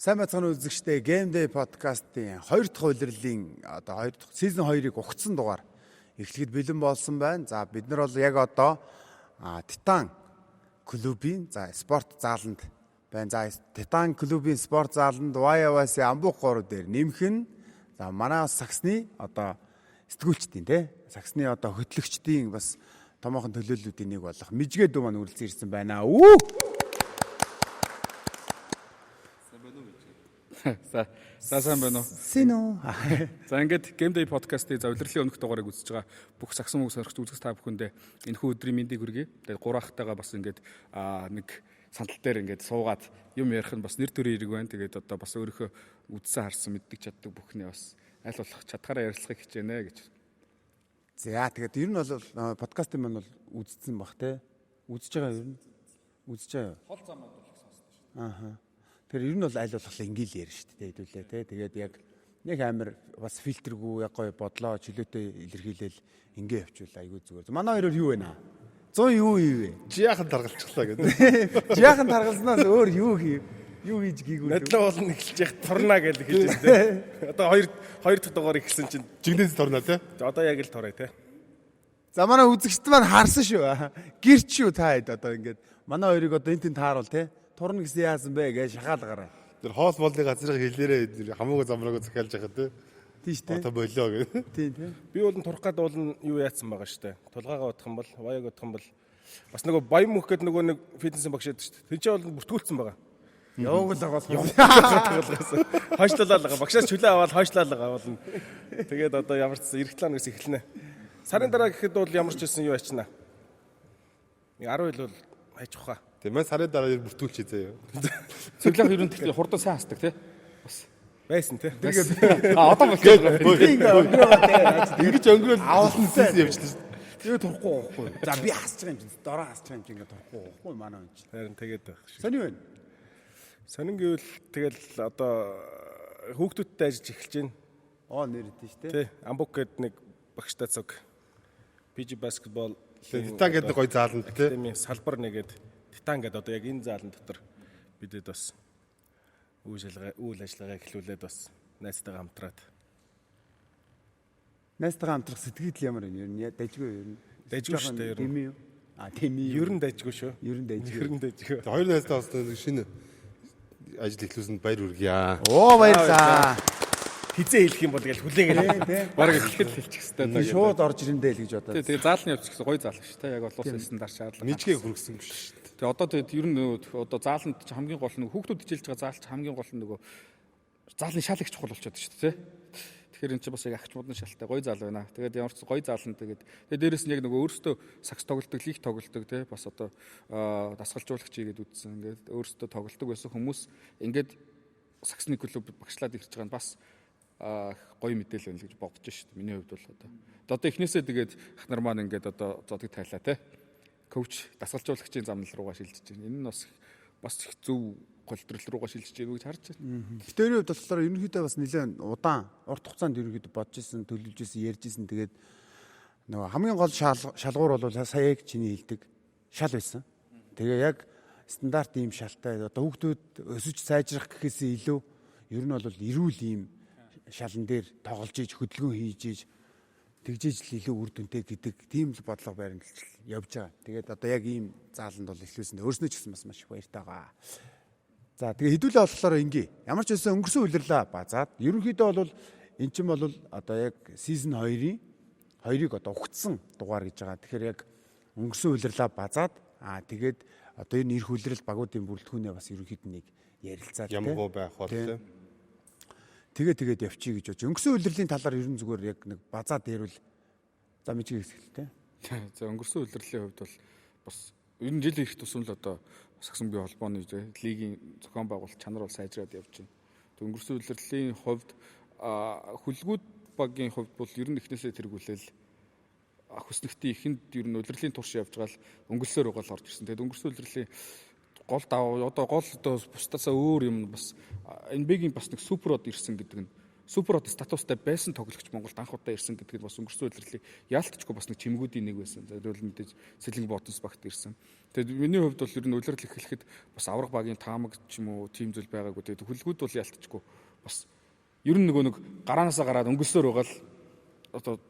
Сайн байцгаана үзэгчдээ Game Day podcast-ийн 2 дахь улирлын одоо 2 дахь season 2-ыг ухцсан дугаар эхлэхэд бэлэн болсон байна. За бид нар бол яг одоо Титан клубын спорт зааланд байна. За Титан клубын спорт зааланд YYS Амбух 3 дээр нэмэх нь за манай саксны одоо сэтгүүлчдийн те саксны одоо хөтлөгчдийн бас томоохон төлөөллүүдийн нэг болох Мижгээ дүү маань үргэлжлэн ирсэн байна. Сайн байна уу? Сино. За ингээд Game Day podcast-ийн удирлын өмнөх дугаарыг үзэж байгаа бүх сагсан мөг сонирхч үзэгч та бүхэндээ энэхүү өдрийн мэндийг хүргэе. Тэгээд гурвахтайгаа бас ингээд нэг сандал дээр ингээд суугаад юм ярих нь бас нэр төрийн хэрэг байна. Тэгээд одоо бас өөрийнхөө үзсэн харсан мэддэг чаддаг бүхнээ бас аль болох чадхаараа ярилцахыг хичээнэ гэж. За тэгээд ер нь бол подкастын маань бол үзсэн бах те. Үзэж байгаа ер нь. Үзэж байгаа. Хол замууд бол сонсдог шүү. Ааха. Тэр ер нь бол аль болох ингээл ярина шүү дээ хэдүүлээ те. Тэгээд яг амар бас фильтргүй яг гоё бодлоо чөлөөтэй илэрхийлэл ингээ явуул айгүй зүгээр. Манай хоёроор юу вэ наа? 100 юу вэ? Жияхан таргалчихлаа гэдэг. Жияхан таргалснаас өөр юу хийв? Юу хийж гийгүү? Надлаа болно эхэлж яах турна гэж хэлж байна. Одоо хоёр дахь дугаар ихсэн чинь жигнэс турна тий. Одоо яг л тураа тий. За манай үзэгчд маань харсан шүү. Гэрч шүү та хэд одоо ингээд манай хоёрыг одоо энэ тааруул тий. Турна гэсэн яасан бэ гэж шахаалгараа. Тэр хоол болны газрыг хэлээрээ хамаагүй замраагаа захиалж яхад тий. Тийм шүү дээ. Одоо болоо гэх. Тийм. Би бол турах гад бол юу яатсан байгаа шүү дээ. Тулгаагаа утах юм бол, ваяг утах юм бол бас нөгөө баян мөх гэдэг нөгөө нэг фитнесийн багш байдаг шүү дээ. Тэр чинь бол бүртгүүлсэн байгаа. Явуулаа гол. Хойшлуулаа л байгаа. Багшаас чөлөө аваад хойшлаа л байгаа болно. Тэгээд одоо ямар ч эргэл ханаас эхэлнэ. Сарын дараа гэхэд бол ямар ч байсан юу ачна. 10 хил бол хайж ухаа. Тийм ээ сарын дараа бүртгүүлчихээ заяа. Цэглэх ер нь тэгэхээр хурдан сайн хасдаг тий. Бас Байсан тий. Тэгээд одоо болчихлоо. Ингэж өнгөрөөл авсан явчихлаа шүү. Тэгээ турахгүй байхгүй. За би хасж байгаа юм чинь дороо хасж байгаа юм чинь ингээд турахгүй байхгүй манай юм чинь. Харин тэгээд байх шиг. Сони байна. Сонин гэвэл тэгэл одоо хүүхдүүдтэй ажиллаж эхэлж байна. Нэрдэж шүү дээ. Тий. Амбук гэдэг нэг багштай цог. PG basketball Титан гэдэг гоё зааланд тий. Академи салбар нэгээд Титан гэдэг одоо яг энэ заалан дотор бидэд бас үйл ажиллагаа эхлүүлээд бас найзтайгаа хамтраад. Найзтайгаа хамтрах сэтгэл ямар вэ? Ер нь дайжгүй ер нь. Дайжгүй шүү дээ ер нь. Тийм үү? Тийм үү. Ер нь дайжгүй шүү. Ер нь дайжгүй. Хоёр найзтай бас нэг шинэ ажил эхлүүлсэнд баяр хүргье. Оо баярлаа. Хизээ хэлэх юм бол тэгэл хүлээгээл. бараг эхлэхэд хэлчих хэвээр Би шууд орж ирэндээ л гэж бодоод. Тэгээ заалны явц гэсэн гоё заал шүү дээ. Яг олон улсын стандарт шаардлага. Мижгээ хүргэсэн биш шүү дээ. Тэгээ одоо тэгээд ер нь одоо зааланд ч хамгийн гол нь хүүхдүүд хичээлж байгаа заал ч хамгийн гол нь нөгөө заалны шалагч чухал болчиход шүү дээ. Тэгэхээр энэ чинь бас яг агч модны шалтай гоё заал байна. Тэгээд ямар ч гоё зааланд тэгээд дээрэс нь яг нөгөө өөрөөсөө сакс тоглолдог, лиг тоглолдог тий бас одоо дасгалжуулагч ийгээд үтсэн. Ингээд өөрөөсөө тоглолдог байсан хүмүүс ингээд саксны клуб багшлаад ирж байгаа нь бас гоё мэдээлэл байна л гэж бодож шүү дээ. Миний хувьд бол одоо эхнээсээ тэгээд ах нар маань ингээд одоо зодог тайлаа тий. Коуч дасгалжуулагчийн замнал руугаа шилжиж байна. Энэ нь бас их зөв голдрол руугаа шилжиж байгааг гэж харж байна. Гэтэрийн хувьд болохоор ерөнхийдөө бас нэлээд удаан урт хугацаанд ерөнхийдөө бодож исэн, төлөвлөж исэн, ярьж исэн. Тэгээд нөгөө хамгийн гол шалгуур бол сая яг чиний хэлдэг шал байсан. Тэгээ яг стандарт ийм шалтай одоо хүүхдүүд өсөж сайжрах гэхээсээ илүү ер нь бол эрүүл ийм шалан дээр тоглож иж хөдөлгөөн хийж иж тэгжиж л илүү үр дүнтэй гэдэг тийм л бодлого баримталж явж байгаа. Тэгээд одоо яг ийм зааланд бол эхлүүлсэн. Өөрснөө ч гэсэн бас маш их баяртай байгаа. За тэгээ хэдүүлээ болохоор ингээ. Ямар ч байсан өнгөрсөн үлрэлээ базаад ерөнхийдөө бол эн чинь бол одоо яг season 2-ыг одоо ухцсан дугаар гэж байгаа. Тэгэхээр яг өнгөрсөн үлрэлээ базаад тэгээд одоо энэ ирэх үлрэл багуудын бүрэлдэхүүнээ бас ерөнхийдөө нэг ярилцаад Ямгүй байх бол тий. Тэгээд явчих гэж бодож. Өнгөрсөн үлрэлийн талаар ерөн зүгээр яг нэг базаа дээрвэл за мижиг хэсгэлтэй. За өнгөрсөн үлрэлийн хувьд бол бас ер нь жил ирэх тусам л одоо сагсан бие холбооны лигийн зохион байгуулалт чанар бол сайжраад явж байна. Өнгөрсөн үлрэлийн хувьд хүлгүүд багийн хувьд бол ер нь эхнээсээ тэргүүлэл хүснэгтийн ихэнд ер нь үлрэлийн турш явж байгаа л өнгөлсөөр угаал орж ирсэн. Тэгээд өнгөрсөн үлрэлийн гол бусдасаа өөр юм бас NB-гийн бас нэг суперод ирсэн гэдэг нь супер од статустай байсан тоглогч Монголд анх удаа ирсэн гэдгийг бас өнгөрсөн удирлыг яалтчгүй бас нэг чимгүүдийн нэг байсан. Зөвхөн мэдээж Сэлэнг Ботонс багт ирсэн. Тэгээд миний хувьд бол ер нь улирал эхлэхэд бас авраг багийн таамаг ч юм уу тим зүйл байгаагүй. Тэгээд хөлгүүд бол яалтчгүй бас ер нь нэг гараанаасаа гараад өнгөлсөөр байгаа л одоо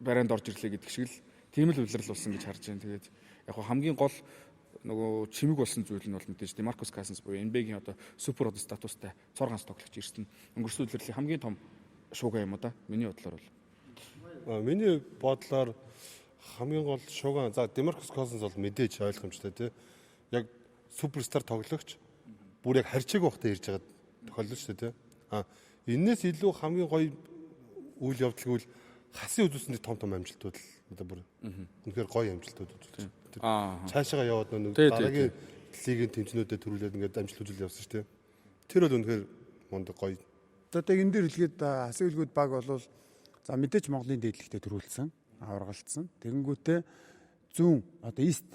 барайнд орж ирлээ гэдэг шиг л тийм л улирал болсон гэж харж байна. Тэгээд яг хамгийн гол нөгөө чимэг болсон зүйл нь бол мэдээж Маркус Кассенс буюу NBA-гийн одоо супер од статустай цор ганц тоглогч ирсэн. Өнгөрсөн удирлын хамгийн том шууган юм уу да? Миний бодлоор бол. Миний бодлоор хамгийн гол шууган за Демаркус Кассенс бол мэдээж ойлгомжтой тий. Яг суперстар тоглогч бүр яг харьцааг байхдаа ирж байгаа тохиолдол шүү дээ тий. Энээс илүү хамгийн гоё үйл явдал гэвэл хасын үзүүлсэнд том амжилтууд л одоо бүр үнэхээр гоё амжилтууд үзүүлж байна. Цаашаа яваад нэг дараагийн лигийн тэмцэнүүдэд төрүүлээд ингээд амжилт үзүүл явсан шүү дээ. Тэр бол үнэхээр мундаг гоё. Одоо энэ дээр хэлгээд хасын үлгүүд баг болвол за мэдээж Монголын дээдлэгтээ төрүүлсэн, аваргалцсан. Тэгэнгүүтээ зүүн одоо East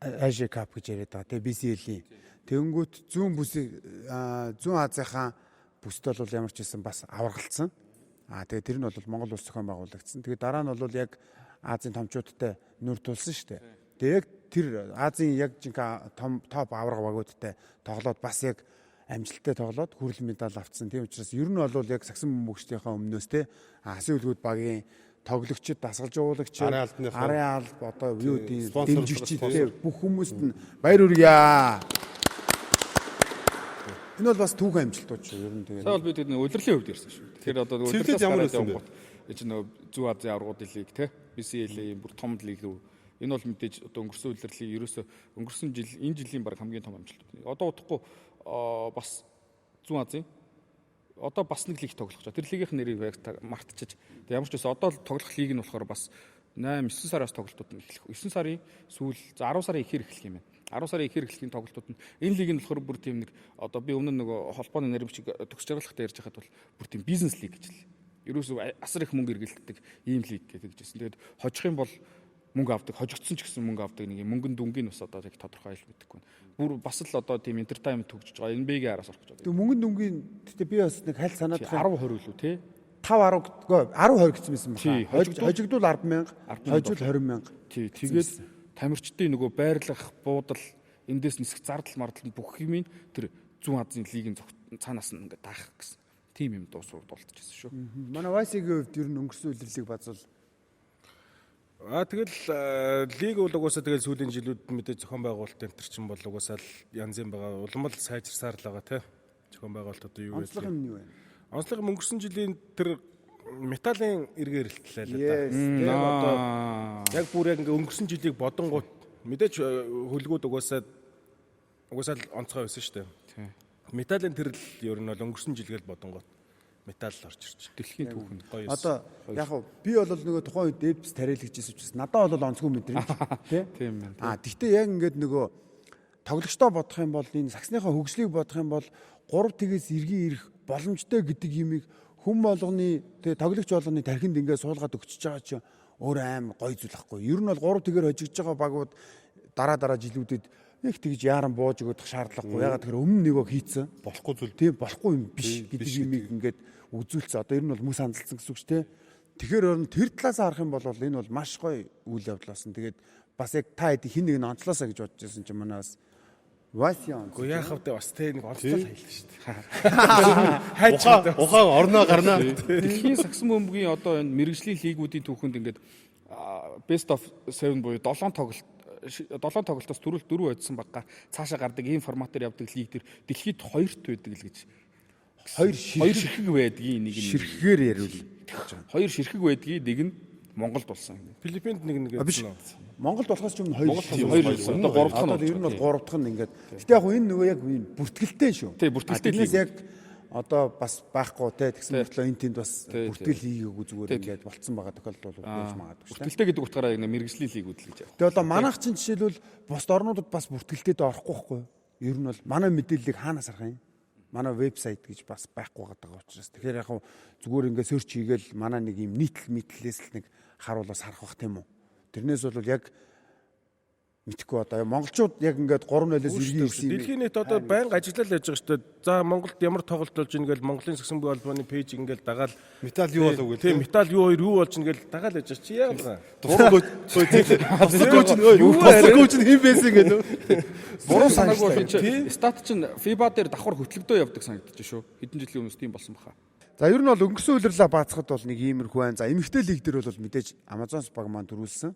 Asia Cup гэж яриад байгаа тий BCL-ийн. Тэгэнгүүт зүүн Азийнхаа бүсд бол ямар ч байсан бас аваргалцсан. Тэгээ тэр нь бол Монгол улс зохион байгуулагдсан. Тэгээ дараа нь бол яг Азийн томчуудтай нүр тулсан шүү дээ. Тэгээ яг тэр Азийн яг жинхэнэ том топ авраг багуудтай тоглоод бас яг амжилттай тоглоод хүрэл медаль авцсан. Тийм учраас ер нь бол яг сагсан бөмбөгчдийнхээ өмнөөс те хасын үлгүүд багийн тоглогчид, дасгалжуулагч, арын алба одоо юу гэдэг дэмжигчтэй бүх хүмүүст нь баяр хүргье. Энэ бол бас түүхэн амжилтууд шүү ер нь тэгээд. Сая бол би тэгээд улирлын хувьд ирсэн шүү. Тэгэхээр одоо улирлаас ямар байсан бэ? Энд чинь Зүүн Азийн аврагуудын лиг те BCL-ийн бүр том лиг рүү. Энэ бол мэдээж одоо өнгөрсөн улирлын ерөөсө өнгөрсөн жил энэ жилийн баг хамгийн том амжилт. Одоо удахгүй бас Зүүн Азийн одоо бас нэг лиг тоглох гэж. Тэр лигийнх нэрийг мартчихаж. Тэг ямар ч байсан одоо тоглох лиг нь болохоор бас 8 9 сараас тоглолтууд нь эхлэх. 9 сарын сүүл 10 сарын ихэр эхлэх юм байна. 10 сарын ихэр эхлэхийн тоглолтууд нь энэ лиг нь болохоор бүр тийм нэг одоо би өмнө нөгөө холбооны нэрмжиг төгсч жаргалахтай ярьж хахад бол бүр тийм бизнес лиг гэж л. Ерөөсөө асар их мөнгө эргэлддэг ийм лиг гэдэг жисэн. Тэгээд хожих юм бол мөнгө авдаг, хожигдсон ч гэсэн мөнгө авдаг нэг юм мөнгөнд дүнгийн бас одоо яг тодорхой айл мэдэхгүй. Бүр бас л одоо тийм entertainment төгсөж байгаа NBA-гийн араас орох гэж байна. Тэг мөнгөнд дүнгийн гэхдээ би бас нэг хальт санаад 10 20 үлээ тий. 5 10 10 20 гэсэн юм байна. Хожигдвол 10,000, хожигдвол 20,000. Тий. Тэгээд тамирчдын нөгөө байрлах, буудал, эндээс нисэх зардал мардал бүх юм тэр Зүүн Азийн лигийн цаанаас нь ингээд даах гэсэн. Тим юм дуулчихсан шүү. Манай Вайсигийн хувьд ер нь өнгөрсөн үлрэлийг базвал тэгэл лиг бол угаасаа тэгэл сүүлийн жилүүд мэдээ зохион байгуулалт энэ төр чинь бол угаасаа л янзын байгаа улам л сайжирсаар л байгаа тий. Зохион байгуулалт одоо юу вэ? онцлог нь юу вэ? Онцлог өнгөрсөн жилийн тэр металлын эргээр илтлээ л да. Тэгээ одоо яг бүр яг ингээ өнгөрсөн жилийг бодонгууд мэдээж хөлгүүд угаасаа л онцгой байсан шүү дээ. Металлын тэрл ер нь бол өнгөрсөн жилгээл бодонгууд металл орж ирж дэлхийн түүхэнд гоё. Одоо яг хав би бол нөгөө тухайн үед дэвс тариалагчсэн учраас надад бол онцгүй мэдрэмж тий. Тийм байна. Тэгтээ яг ингээд нөгөө тоглогчдоо бодох юм бол энэ саксныхаа хөгжлийг бодох юм бол 3 тэгээс эргэн ирэх боломжтой гэдэг юмыг хүн болгоны тэгээ тоглогч болгоны тархинд ингээд суулгаад өгчөж байгаа чинь өөр аим гоё зүйл ахгүй. Ер нь бол 3 тэгээр хожигдж байгаа багууд дараа жилүүдэд нэг тэгж яаран бууж өгөх шаардлагагүй. Ягаад тэгэхээр өмнө нөгөө хийцэн болохгүй зүйл тийм болохгүй юм биш гэдэг юмыг ингээд үзүүлсэн. Одоо ер нь бол мөс хандалсан гэсэн үг ч тийм. Тэгэхээр тэр талаас харах юм бол энэ бол маш гоё үйл явдал болсон. Тэгээд бас яг та хэд хин нэг нь онцлоосаа гэж бодож байсан чинь манаас Васиан. Гэхдээ яахав тэ бас тэ нэг онцлол хайлаа шүү дээ. Хайч ухаан орноо гарнаа. Дэлхийн сагсан бөмбөгийн одоо энэ мэрэгжлийн лигүүдийн түүхэнд ингээд best of 7 буюу 7 тоглолтоос төрөл 4 ойдсан багга цаашаа гардаг ийм форматаар явдаг лиг төр дэлхийд 2-т байдаг л гэж. 2 ширхэг байдгийн нэг нь ширхэгээр яриул. 2 ширхэг байдгийн нэг нь Монголд болсон. Филиппинд нэг гэсэн. Монголд болохоос ч өмнө 2 байсан. Одоо 3 дахь нь. Ер нь бол 3 дахь нь ингээд. Гэтэ яг энэ нөгөө яг бүртгэлтэй шүү. Тий, бүртгэлтэй. Тэрнээс яг одоо бас байхгүй те тэгсэн мэтлээ энэ тэнд бас бүртгэл хийгээгүй зүгээр ингээд болцсон байгаа тохиолдол бол байж магадгүй шүү. Бүртгэлтэй гэдэг утгаараа яг мэрэгжлийн лигүүд л гэж байна. Тэгээ одоо манайх чинь жишээлбэл бусад орнуудад бас бүртгэлтэд орохгүй байхгүй. Ер нь бол манай мэдээллийг хаанаас харах юм? Манай вебсайт гэж бас байхгүй байгаа учраас. Тэгэхээр яг зүгээр ингээд сөрч хийгээл манай нэг юм нийтлэл мэтлээс л нэг харуулаас харах бах тийм үү. Тэрнээс бол яг мэдхгүй одоо монголчууд яг ингээд 3-0-ээс иргэн ирсэн юм. Дэлхийн нийт одоо байнга ажиллал яаж байгаа шүү дээ. За Монголд ямар тоглолт болж ийн гэл Монголын сагсанбүй холбооны пэйж ингээл дагаал металл юу болов гэл. Тийм металл юу болж ийн гэл дагаал яж чи яа байгаа. Тослогч нь хэн байсан гэдэг. Буруу санаагүй бол чи стат чинь FIBA дээр давхар хөтлөгдөө явдаг санагдаж шүү. Хэдэн жилийн өмнөөс тийм болсон баха. За ер нь бол өнгөрсөн улирлаа баацхад бол нэг иймэрхүү байна. За эмэгтэй лиг дээр бол мэдээж Amazon баг маань төрүүлсэн.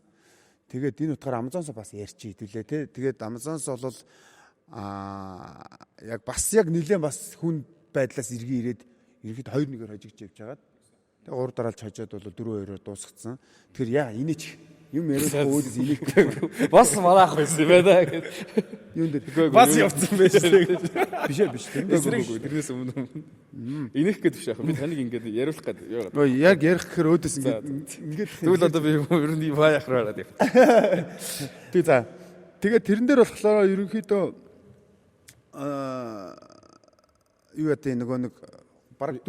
Тэгээд энэ утгаар Amazon-с бас ярьчих хэдүүлээ тий. Тэгээд Amazon-с бол яг бас яг нэлээд бас хүн байдлаас иргэн ирээд ерхэд 2-1-ээр хожигч явж байгаад. Тэгээд 3 дараалж хожоод бол 4-2-оор дуусгацсан. Тэгэхээр яа инеч юм яриад өөдөөс инех Бас малаах байсан юм байна гэд. юун дээр бас явцсан байсан. биш Тэрнээс өмнө. Инех гэдэг биш яах. Би таныг ингээд яриулах гэдэг яагаад. Нөө яг ярих гэхээр өөдөөс ингээд Тэгвэл одоо би ер нь баа яхраад юм. тий за. Тэгээд тэрэн дээр болохоор ерөнхийдөө юу ятэ нөгөө нэг бараг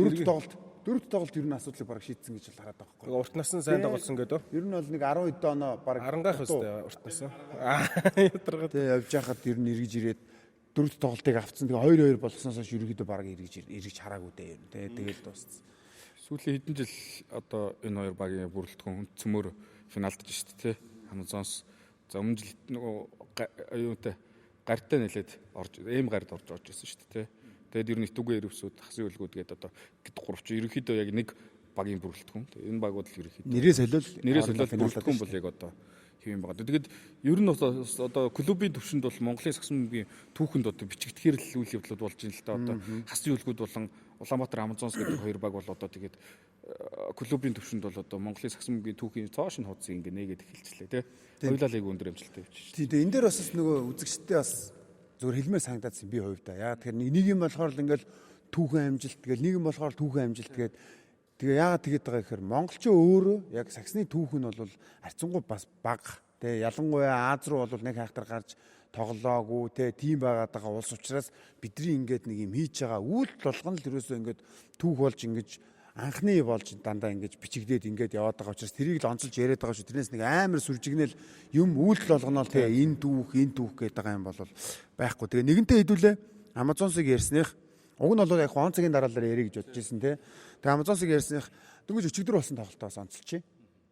дөрөвт тоглолт ер нь асуудлыг бараг шийдсэн гэж хараад байгаа байхгүй. Урт насны сайн тоглосон гэдэг. Ер нь бол нэг 12 доноо бараг Арангаах өстэй урт насны. Ядаргаад. тий явж хахад ер нь эргэж ирээд дөрөвт тоглолтыг авцсан. Тэгээ 2-2 болгосноос хойш ерөнхийдөө бараг эргэж хараагүй дээ ер нь тий тэгэл дууссан. Сүүлийн хэдэн жил одоо энэ хоёр багийн бүрэлдэхүүн цөмөр финалдж шүү дээ тий. Amazon-с за өмнө жил нөгөө юунтай гартай нэлээд орж гард орж ирсэн шүү дээ тий. Тэгээд ер нь итүгээ ирвсүүд хасын үлгүүд гээд одоо гэд 3 чи ерөнхийдөө яг нэг багийн бүрэлдэхүүн. Энэ багууд л ерөнхийдөө нэрээ солиод бүрэлдэхүүн бол яг одоо хэвэн байгаа. Тэгээд ер нь одоо клубын төвшөнд бол Монголын сагсанбгийн түүхэнд одоо бичигдэхээр л үйл явдлууд болж байна л да. Одоо хасын үлгүүд болон Улаанбаатар Amazon-с гэдэг хоёр баг бол одоо тэгээд клубын төвшөнд бол одоо Монголын сагсанбгийн түүхийн цоошин хуудсыг ингээ нээгээд эхэлчихлээ тий. Хоёулаа яг өндөр амжилттай явж шүү. Тийм энэ дээр бас нөгөө үзэгчтэй бас зүгээр хэлмээр санагдаадсан би хувьдаа. Яа тэгэхээр нэг юм болохоор л ингээл түүхэн амжилт тэгэл нэг юм болохоор түүхэн амжилт тэгээд тэгээ яагаад тэгээд байгаа гэхээр монголчин өөрөө яг саксны түүх нь бол арцсангуй бас бага. Тэ ялангуяа Аз руу бол нэг хайхтар гарч тоглоагүй тэ тийм байгаад байгаа улс учраас бидний ингээд нэг юм хийж байгаа үйлдэл болгоно л ерөөсөө ингээд түүх болж ингэж анхны болж дандаа ингэж бичигдээд ингээд яваад байгаа учраас тэрийг л онцолж яриад байгаа шүү. Тэрнээс нэг амар сүржигнэл юм үйлдэл болгоно л тэ энэ түүх гэдэг байгаа юм бол байхгүй. Тэгээ нэгэнтээ хэдүүлээ Amazon-сыг ярьсных уг нь бол яг онцгийн дараалал ярих гэж бодож ирсэн тэ. Тэгээ Amazon-сыг ярьсных дөнгөж өчигдөр болсон тоглолтоос онцолчих.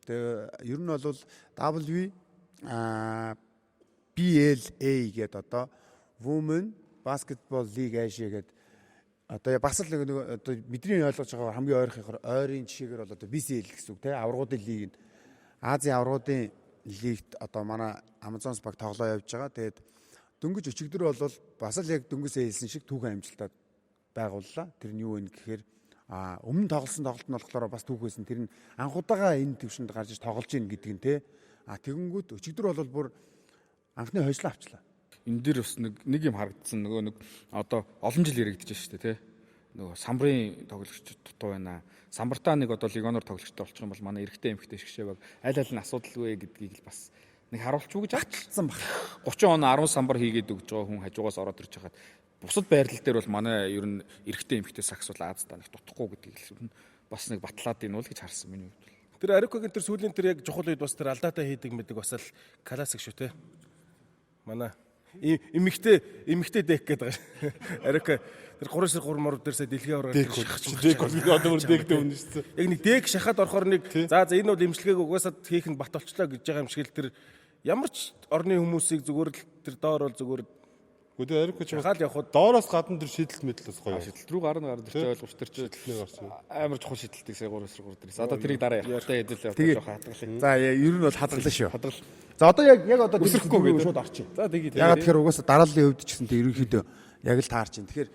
Тэгээ ер нь бол BLA гэдэг одоо Women Basketball League Asia гэдэг одоо бас л нэг одоо бидний ойлгож байгаа хамгийн ойрын жишээгээр бол одоо BCL гэсэн үг тийм аваргуудын лиг Азийн аваргуудын лигт одоо манай Amazon баг тоглоо явж байгаа. Тэгээд дөнгөж өчигдөр бол бас л яг дөнгөсөө хэлсэн шиг түүхэн амжилтад байгууллаа. Тэр нь юу вэ гэхээр өмнө тоглосон тоглолт нь болохоор бас түүх байсан. Тэр нь анхудаага энэ төвшөнд гарч иж тоглож ийн гэдэг нь те. Тэгэнгүүт өчигдөр бол бүр анхны хойшлоо авчлаа. Энэ дээр бас нэг юм харагдсан нөгөө нэг одоо олон жил яригдэж шүү дээ тий. Нөгөө самбарын тоглогч дутуу байна. Самбартаа нэг одоо легоноор тоглогчтой болчих юм бол манай эрэгтэй эмэгтэй шгшээ баг аль аль нь асуудалгүй гэдгийг л бас нэг харуулчих гэж ачсан баг. 30 он 10 самбар хийгээд өгж байгаа хүн хажуугаас ороод ирж хагаад бусад байрлал дээр бол манай ер нь эрэгтэй эмэгтэй сакс бол Аздаа нэг дутхгүй гэдгийг л бас нэг батлаад ийн үл гэж харсан миний хувьд. Тэр Арикогийн тэр сүүлийн тэр яг чухал үед бас тэр алдаатай хийдэг мэдэг бас л классик шүү те. Манай эмэгтэй дек гэдэг байгаа. Арико тэр 3-3 мөр дээрсээ дэлхийн аврал дек одоо бүр дектэй үнэшсэн. Яг нэг дек шахаад орохоор нэг за энэ бол имчилгээг угаасаа хийх нь бат болчлоо гэж байгаа юм шиг л тэр ямар ч орны хүмүүсийг зүгээр л тэр доор бол зүгээр Өдөө Арико ч хаал явхад доороос гадна тэр шийдэлт мэдлээс гоё. Шийдэлт рүү гарна тэр ойлгож тэр чинь амар чухал шийдэлтийг сая 3-3 дээрээс. Одоо тэрийг дараа явах та хэдүүлээ одоо жоохон хадгалъя. За ер нь бол хадгалаа шүү. За одоо яг одоо өсрөхгүй гэдэг шууд орчих. За тэгээд ягаад тэгэхээр угаасаа дарааллын хувьд ч гэсэн тэр ерөнхийдөө яг л таарч байна. Тэгэхээр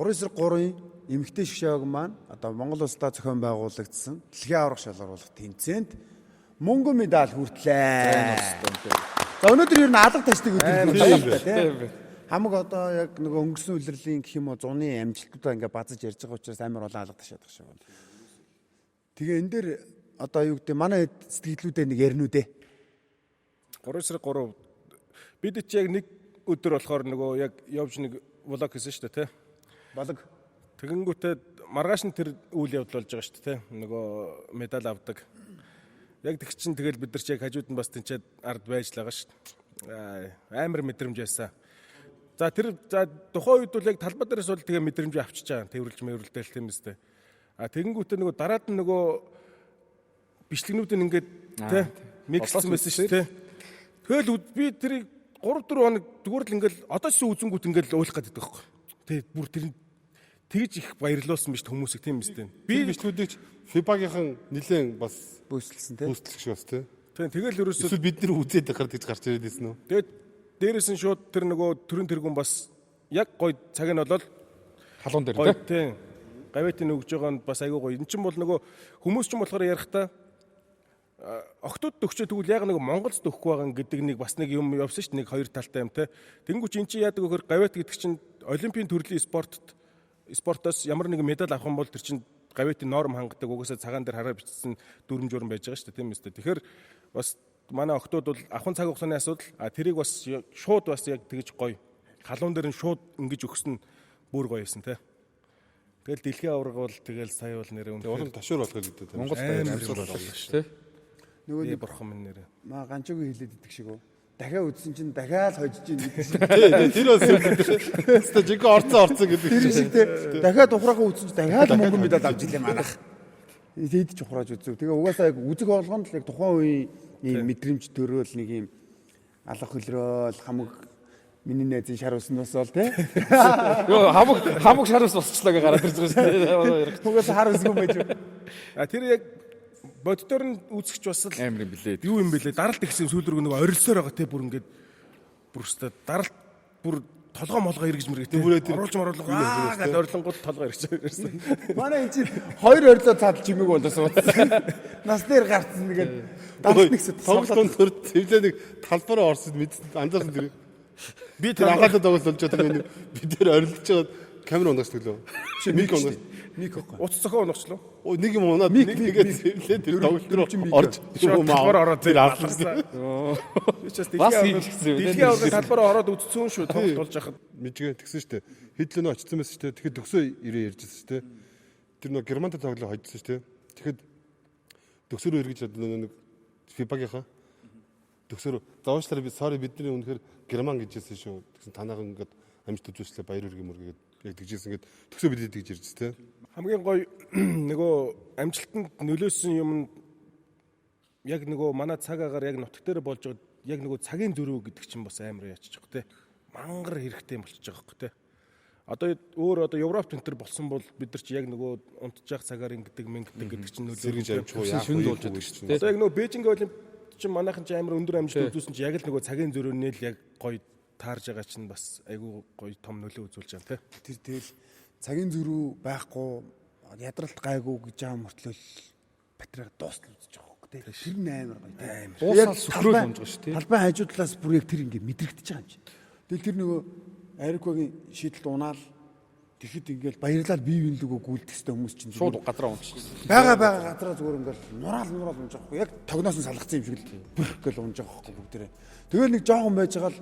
3-3-ын эмэгтэй шгшээг маань одоо Монгол улсдаа зохион байгуулагдсан дэлхийн аврах шалгаруулах тэмцээнд мөнгөн медаль хүртлээ. За өнөөдөр ер нь алга ташдаг өдөр тийм хамаг одоо яг нөгөө өнгөрсөн үлрэлийн гэх юм уу зуны амжилтуудаа ингээ базаж ярьж байгаа учраас амар олон алга ташаад байгаа шүү. Тэгээ энэ дээр одоо юу гэдэг манай сэтгэлдлүүдээ нэг яринүдээ 3-3 бид ч яг нэг өдөр болохоор нөгөө яг явж нэг влог хийсэн шүү дээ тий. Болог тэгэнгүүтээ маргааш нь тэр үйл явдал болж байгаа шүү дээ тий. Нөгөө медаль авдаг. Яг тэг чин тэгэл бид нар ч яг хажууд нь бас тэнцээд ард байж л байгаа шүү дээ. Амар мэдрэмж байсан. За тухайн үед бол яг талбай дээрээс бол тэгээ мэдрэмж авчиж байгаа. Тэрвэрлж тийм үстэй. Тэгэнгүүтээ нөгөө дараад нь нөгөө бичлэгнүүд нь ингээд тий микссэн байсан шүү дээ. Тэгэл би тэрийг 3-4 хоног зүгээр л ингээл одоо ч үзэнгүүт ингээл уйлах гэдэг байхгүй. Тий бүр тэр тэгж их баярлуулсан биш хүмүүсийг тийм үстэй. Би бичлэгүүдийг FIBA-гийнхан нэлээд бас бөөсөлсөн тий. бүүсэлж шиг бас тий. Тэгэл ерөөсөө Эсвэл бид нэр үзээд байхаар тэгж гарч ирээд байсан уу? тэгээд дээрээс нь шууд тэр нөгөө төрийн тэргүүн бас яг гоё цаг нь болол Халуун дээр гоё тий. тийм гавьтын өгж байгаа нь бас айгүй гоё. Энд чинь бол нөгөө хүмүүс чинь болохоор ярихдаа октод төгчөө тэгвэл яг нэг Монголд төгөхгүй байгаа гэдэг нэг бас нэг юм явсан шүү дээ. Нэг хоёр талтай юм те. Тэнгүүч эн чинь яадаг вөхөр гавьт гэдэг чинь олимпийн төрлийн спортоос ямар нэгэн медаль авах юм бол тэр чинь гавьтын норм хангадаг угаасаа цагаан дээр хараа бичсэн дүрм журм байж байгаа шүү дээ. Тийм үстэй. Тэгэхээр бас манай октод бол ахын цаг хугацааны асуудал тэрийг бас шууд бас яг тэгж гоё. Халуун дээр нь шууд ингэж өгсөн бүр гоё юмсан те. Тэгэл дэлхийн аварга бол тэгэл сая бол нэрээ Улам ташуур болгоо гэдэг тийм. Монгол амар болсон шүү тий. Нөгөө дээ. нэг Бурхан минь нэрээ. маа ганчуугийн хэлээд идэг шиг үү. Дахиад үзсэн чинь дахиад хожиж ийн гэдэг шиг. Тэр бас өстө жиг орцсон гэдэг Тэр шиг те дахиад ухраахаа үзсэн чинь дахиад мөнгө медаль авч илээ манайх. Тэд ч ухрааж үзв. Тэгээ угаасаа яг үзэг болгонд л яг тухайн үеийн ийм мэдрэмж төрөөл нэг ийм алах хөлрөөл хамаг миний найзын шар уснаас бол те. Йоо хамаг шараас босчлаа гэж гараад ирж байгаа шүү дээ. Угаасаа хар усгүй байж. Тэр яг боддоор нь үүсгэж бас л Амар юм билээ. юу юм бэлээ даралт ихсэн сүүл рүү нөгөө орилсоор байгаа те бүр ингээд бүр өстө даралт бүр толгоо молгоо эргэж мэрэг те оруулж гэдэг орилонгууд толгоо эргэж ирсэн. Манай энэ чинь хоёр орилоо цаадал чимэг болоо суудсан. Нас дээр гарцсан нэгээд даралт нэгсэд тоглолтын төр цэвлээ нэг талбараа орсод мэдсэн анзаарсан тэр. Би тэр анхаалаад тоглолт болж байгаа нэг бид тэр орилж байгаа камер унгаж төглөө. Мик унгаж. мик байхгүй. Утас зохио унагчлаа. Нэг юм унаад нэгээд цэвлээ тэр тоглолт руу орж Талбар ороод тэр авсан. Бас хийж гисэн. Дэлхийн аварга талбараа ороод үдцсэн шүү тоглож яхад Мижгээ тэгсэн шүү дээ. Хэдлээ нөө очсон байсан шүү дээ. Тэгэхэд төгсөө ирээ ярьжсэн шүү дээ. Тэр нөө Германтай тоглоо хожсон шүү дээ. Тэгэхэд төгсөрөө эргэж нэг FIBA-гийнхаа төгсөрөө заавчлаараа би sorry бидний үнэхээр Герман гэжсэн шүү. Тэгсэн танаахан ингээд амжилт үзүүлслээ баяр үргэ мөргээд яг тэгжсэн ингээд төгсөө бид тэгж ирж тээ. хамгийн гоё нөгөө амжилтанд нөлөөсөн юм яг нөгөө манай цаг агаар яг нутг дээр болж байгаа яг нөгөө цагийн зөрүү гэдэг чинь бас амар яачих жоох те. Мангар хэрэгтэй болчихж байгаа хөөх те. Одоо Европ энэ төр болсон бол бид нар чи яг нөгөө унтчих цагаар ингэдэг гэдэг чинь Сэргэж амжих уу яах шүнд вэ болж байдаг шүү дээ. Одоо яг нөгөө Бээжинг олимп чинь манайхан чи амар өндөр амжилт үзүүлсэн чи яг л нөгөө цагийн зөрүүний л яг гоё таарж байгаа чинь бас айгүй гоё том нөлөө үзүүлж байгаа те. Тэр тэгэл цагийн зөрүү байхгүй ядралт гайгүй гэж байгаа мөртлөө батарей дуустал үзэж байгаа хөөх те. Тэр нь амар гоё те. Дуусаад сүхрөөл унж байгаа шүү дээ. Талбай хажуу талаас бүр яг тэр ингэ мэдрэгдэж байгаа юм чи. Тэгэл тэр нөгөө Арикогийн шийдэлд унаал тэгэхэд ингээл баярлал бие биенлүүгөө гүйлдэх хэвээр хүмүүс чинь Шууд гадраа унж. байгаа газараа зүгээр ингээл нураал унж байгаа. Яг тогноос нь салгацсан юм шиг л бүрх гэл унж байгаа хөөх бүгдээрээ. Тэгэл нэг жоохон байж байгаа л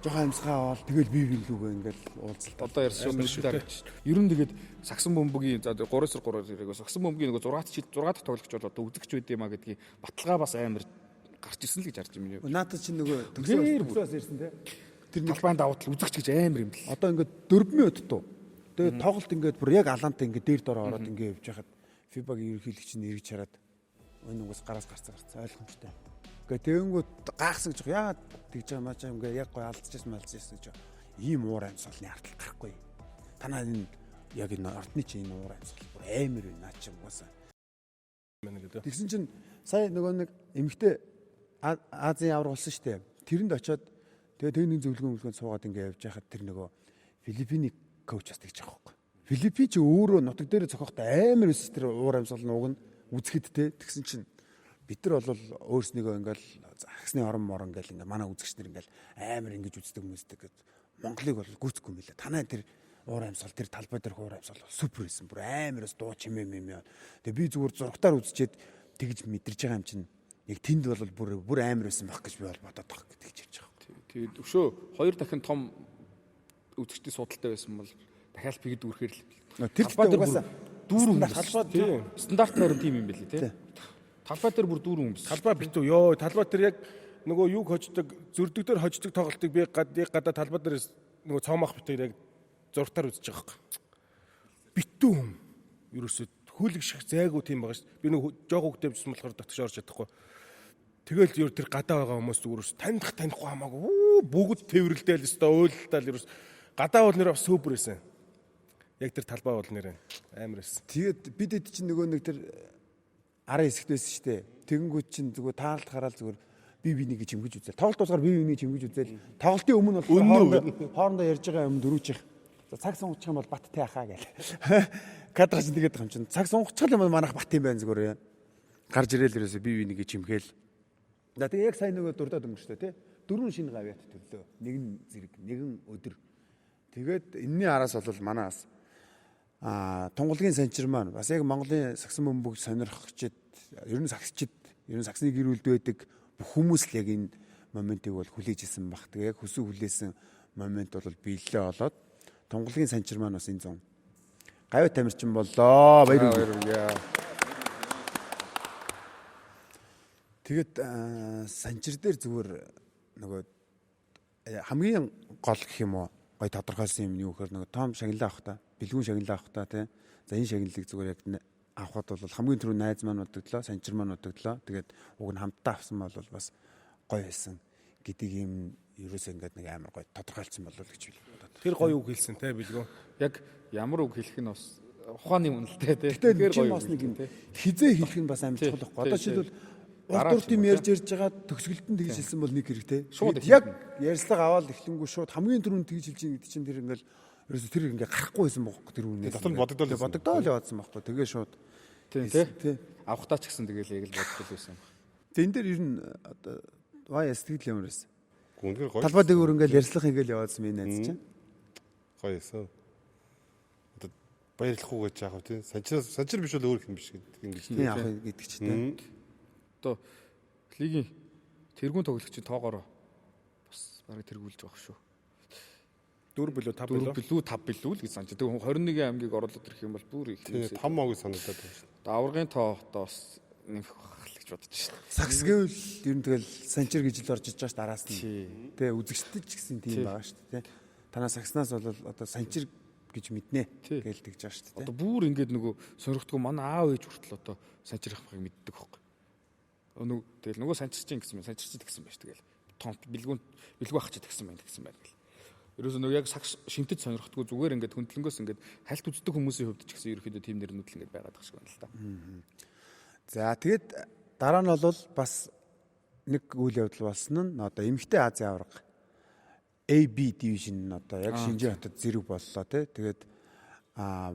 жоохон амьсгаа аваад тэгэл бие биенлүүгөө ингээл уулзалт. Одоо ярьсан шүү дээ. Ер нь тэгээд сагсан бөмбөгийн за 3-3 зэрэг сагсан бөмбөгийн нөгөө 6 дахь тоглогч бол одоо үзэгч байд юм а гэдгийг баталгаа бас амар гарч ирсэн л гэж харж байна. Наатад чинь нөгөө төгсөөс ирсэн те. Тэр нэг талбайн давуу тал үзэгч гэж амар юм л. Одоо ингээд 4 минут дуу. Тэгээд тоглолт ингээд бүр яг алаантай ингээд дээр дор ороод ингээд явж хахад FIBA-гийн ерөнхийлөгч нь эргэж хараад энэ угаас гараас гарцаа ойлгомжтой. Ингээд тэгэнгүүт гайхсан гэж яагаад тэгж байгаа маа чам ингээд яг гой алдчихсан гэж. Ийм уур амьсгалны ардтал гарахгүй. Танаа энэ яг энэ ордны чинь энэ уур амьсгал бүр амар байна наа чим угаасаа. Тэгсэн чинь сая нөгөө нэг эмэгтэй Азийн авраг болсон шүү дээ. Тэрэнд очиод тэгээ техник зөвлөгөөн суугаад ингээд явж байхад тэр нөгөө Филиппиний коуч бас тэгж байгаа байхгүй. Филиппин ч өөрөө нутаг дээр зохиохтой амар өс тэр уур амьсгал нууг нь үзэхэд те тэгсэн чинь бид нар бол өөрснийгөө ингээл ахсны орон морон ингээл ингээ манай үзэгч нар ингээл амар ингэж үздэг хүмүүстэй гэд Монголыг бол гүцэхгүй мэлээ. Танай тэр уур амьсгал тэр талбай дээр уур амьсгал супер байсан. Бүр амар өс дуу чимээ мэмээ. Тэгээ би зүгээр зургатаар үзчихэд тэгж мэдэрч байгаа юм чинь яг тэнд бол бүр амар байсан байх гэж би бол бодоод байгаа гэдэг ч ярьж байгаа. Тэгээд өшөө 2 дахин том үзэгчдийн судалтай байсан бол дахиад пиг дүүрхээр л Тэр угаасаа дүүрэн талбай тийм стандарт норм тийм юм байли тий. Талбай дээр бүр дүүрэн хүмүүс. талбай битүү ёо талбай тэр яг нөгөө юг хождог, зүрдэг дээр хождог тоглолтыг би гадаа талбай дээр нөгөө цоомох битээр яг зуртаар үзэж байгаа юм. Битүү юм. Ерөөсөө хүлэг шиг зайгүй тийм байгаа шүү дээ. Би нөгөө жоох хөвгтэйвчсэн болохоор дотгош орж чадахгүй. Тэгэл ер тэр гадаа байгаа хүмүүс зүгээрс танихгүй хамаагүй бүгд тэрвэрлдээл өстой уйлтаал ерөөс гадаа бол нэр бас супер байсан. Яг тэр талбай бол нэр амар байсан. Тэгээд бид хэд чинь нөгөө нэг тэр арын хэсэгт байсан шүү дээ. Тэгэнгүүт чинь зүгээр таалт хараад зүгээр бие бинийг чимгэж үзэл. Тоглолт дуусгаар бие бинийг чимгэж үзэл. Тоглолтын өмнө бол хоорондоо ярьж байгаа юм дөрүүчих. За цаг сунгах юм бол баттай ахаа гэл. Кадрч тэгээд байгаа юм чинь. Цаг сунгах юм бол манайх бат юм байна зүгээр. Гарч ирээл ерөөсө бие бинийг чимгээл. За тэгээ яг сайн нөгөө дурдаад өнгөрчтэй тий. 4 шинэ гавьяат төрлөө. Нэг нь зэрэг, нэг нь өдөр. Тэгээд энэний араас бол манаас тунгалгийн санчир маань бас яг Монголын сагсан бөмбөг сонирхогчд, ер нь сагсны гэр бүлд байдаг бүх хүмүүс л яг энэ моментыг бол хүлээж исэн баг. Тэгээ яг хүсүү хүлээсэн момент бол биелэлээ болоод тунгалгийн санчир маань бас энэ зам гавьяат тамирчин боллоо. Баяр хүргэе. Тэгээд санчир дээр зүгээр нөгөө хамгийн гол гэх юм уу гой тодорхойлсон юм юу гэхээр нөгөө том шагналаа авах та, бэлгүүн шагналаа авах та тий. За энэ шагналыг зүгээр яг авахд бол хамгийн түрүү найз маань удагдлаа, санчир маань удагдлаа. Тэгээд уг нь хамтдаа авсан бол бас гой байсан гэдэг юм ерөөсөө ингээд нэг амар гой тодорхойлсон болов л гэж бодод. Тэр гой үг хэлсэн те бэлгөө. Яг ямар үг хэлэх нь бас ухааны үнэлтэй тий. Тэгэхээр бас нэг юм хизээ хэлэх нь бас амар чухал байхгүй. Одоо жишээлбэл урд юм ярьж байгаа төгсгөлтөнд тэгж хэлсэн бол нэг хэрэгтэй. Яг ярьслага аваад эхлэнгүү шууд хамгийн түрүүнд тэгж хэлж байгаа гэдэг чинь тэр ингээл ерөөсө тэр ингээ гарахгүй байсан бохоо тэр үнээс. Дотор нь бодогдол яваадсан байхгүй. Тэгээ шууд тий. Авахтаа ч гэсэн тэгэл яг л боддол байсан баг. Тэн дээр ер нь одоо ваа сэтгэл ямар байсан. Гүнгээр гоё. Талбай дээгүүр ингээл ярьслах ингээл яваадсан миний найз чинь. Гоё эсэ. Одоо баярлах уу гэж яах вэ тий. Санчир биш бол өөр юм биш гэдэг ингэж. Тийм яах гэдэг ч тий. Одоо лигийн тэргүүн тоглогчийн тоогоор бас барыг тэргүүлж байгаа шүү. 4 билүү 5 билүү 5 билүү л гэж санаж. Тэгээ 21 аймгийг оруулаад ирэх юм бол бүр их юм. 5 мог санагдаад байна шүү. Даврагын тоохтой бас нэмэх байх л гэж бодож байна. Сакс гэвэл ер нь тэгэл санчир гэж л орж иж байгаа ш дараас нь. Тэ үзэгчтэй ч гэсэн тийм байгаа шүү дээ. Танаа сакснаас бол одоо санчир гэж мэднэ гэж тэгж байгаа шүү дээ. Одоо бүр ингээд нөгөө сонирхтгүй манай аав ээж хүртэл одоо санчир авахыг мэддэг байхгүй. Тэгэл нөгөө санчирчин гэсэн байна. Санчирчин гэсэн байна ш. Тэгэл том бэлгүү ах ч гэсэн байна гэл. Ерөөсөө нөгөө яг сакс шинтэд сонирхдаггүй зүгээр ингээд хөндлөнгөөс ингээд хальт үздэг хүмүүсийн хувьд ч гэсэн ерөөхдөө тим нэрнүүд л ингээд байгаад байгаа шиг байна л та. За тэгээд дараа нь бол бас нэг үйл явдал болсон нь одоо эмэгтэй Азийн аварга AB division нь одоо яг Шинжээ хотод зэрэг боллоо тий. Тэгээд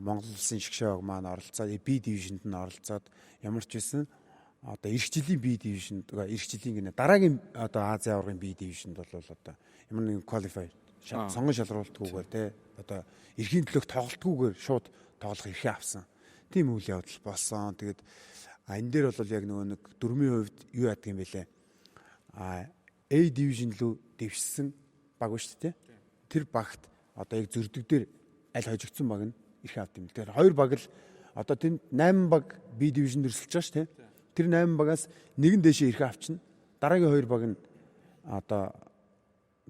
Монгол улсын шгшээг маань оролцоод B division-д нь оролцоод ямар ч байсан одоо эх жилийн B division-д эх жилийн гинэ дараагийн одоо Азийн аваргын B division-д бол одоо ямар нэгэн qualify сонгон шалруулалтгүйгээр те одоо эрхийн төлөөх тоглолтгүйгээр шууд тоглох эрхээ авсан. Тийм үйл явдал болсон. Тэгээд энэ дээр бол яг нөгөө нэг дөрмийн хувьд юу яадаг юм бэлээ. A division руу дэвшсэн баг ба шүү дээ. Тэр багт одоо яг зөрдөг дээр аль хожигдсон баг нь эрхээ авд юм. Тэгэхээр хоёр баг л одоо тэнд 8 баг B division дөрсөлж байгаа шүү дээ. Тэр 8 багаас нэг нь дэшээ эрхээ авчна. Дараагийн хоёр баг нь одоо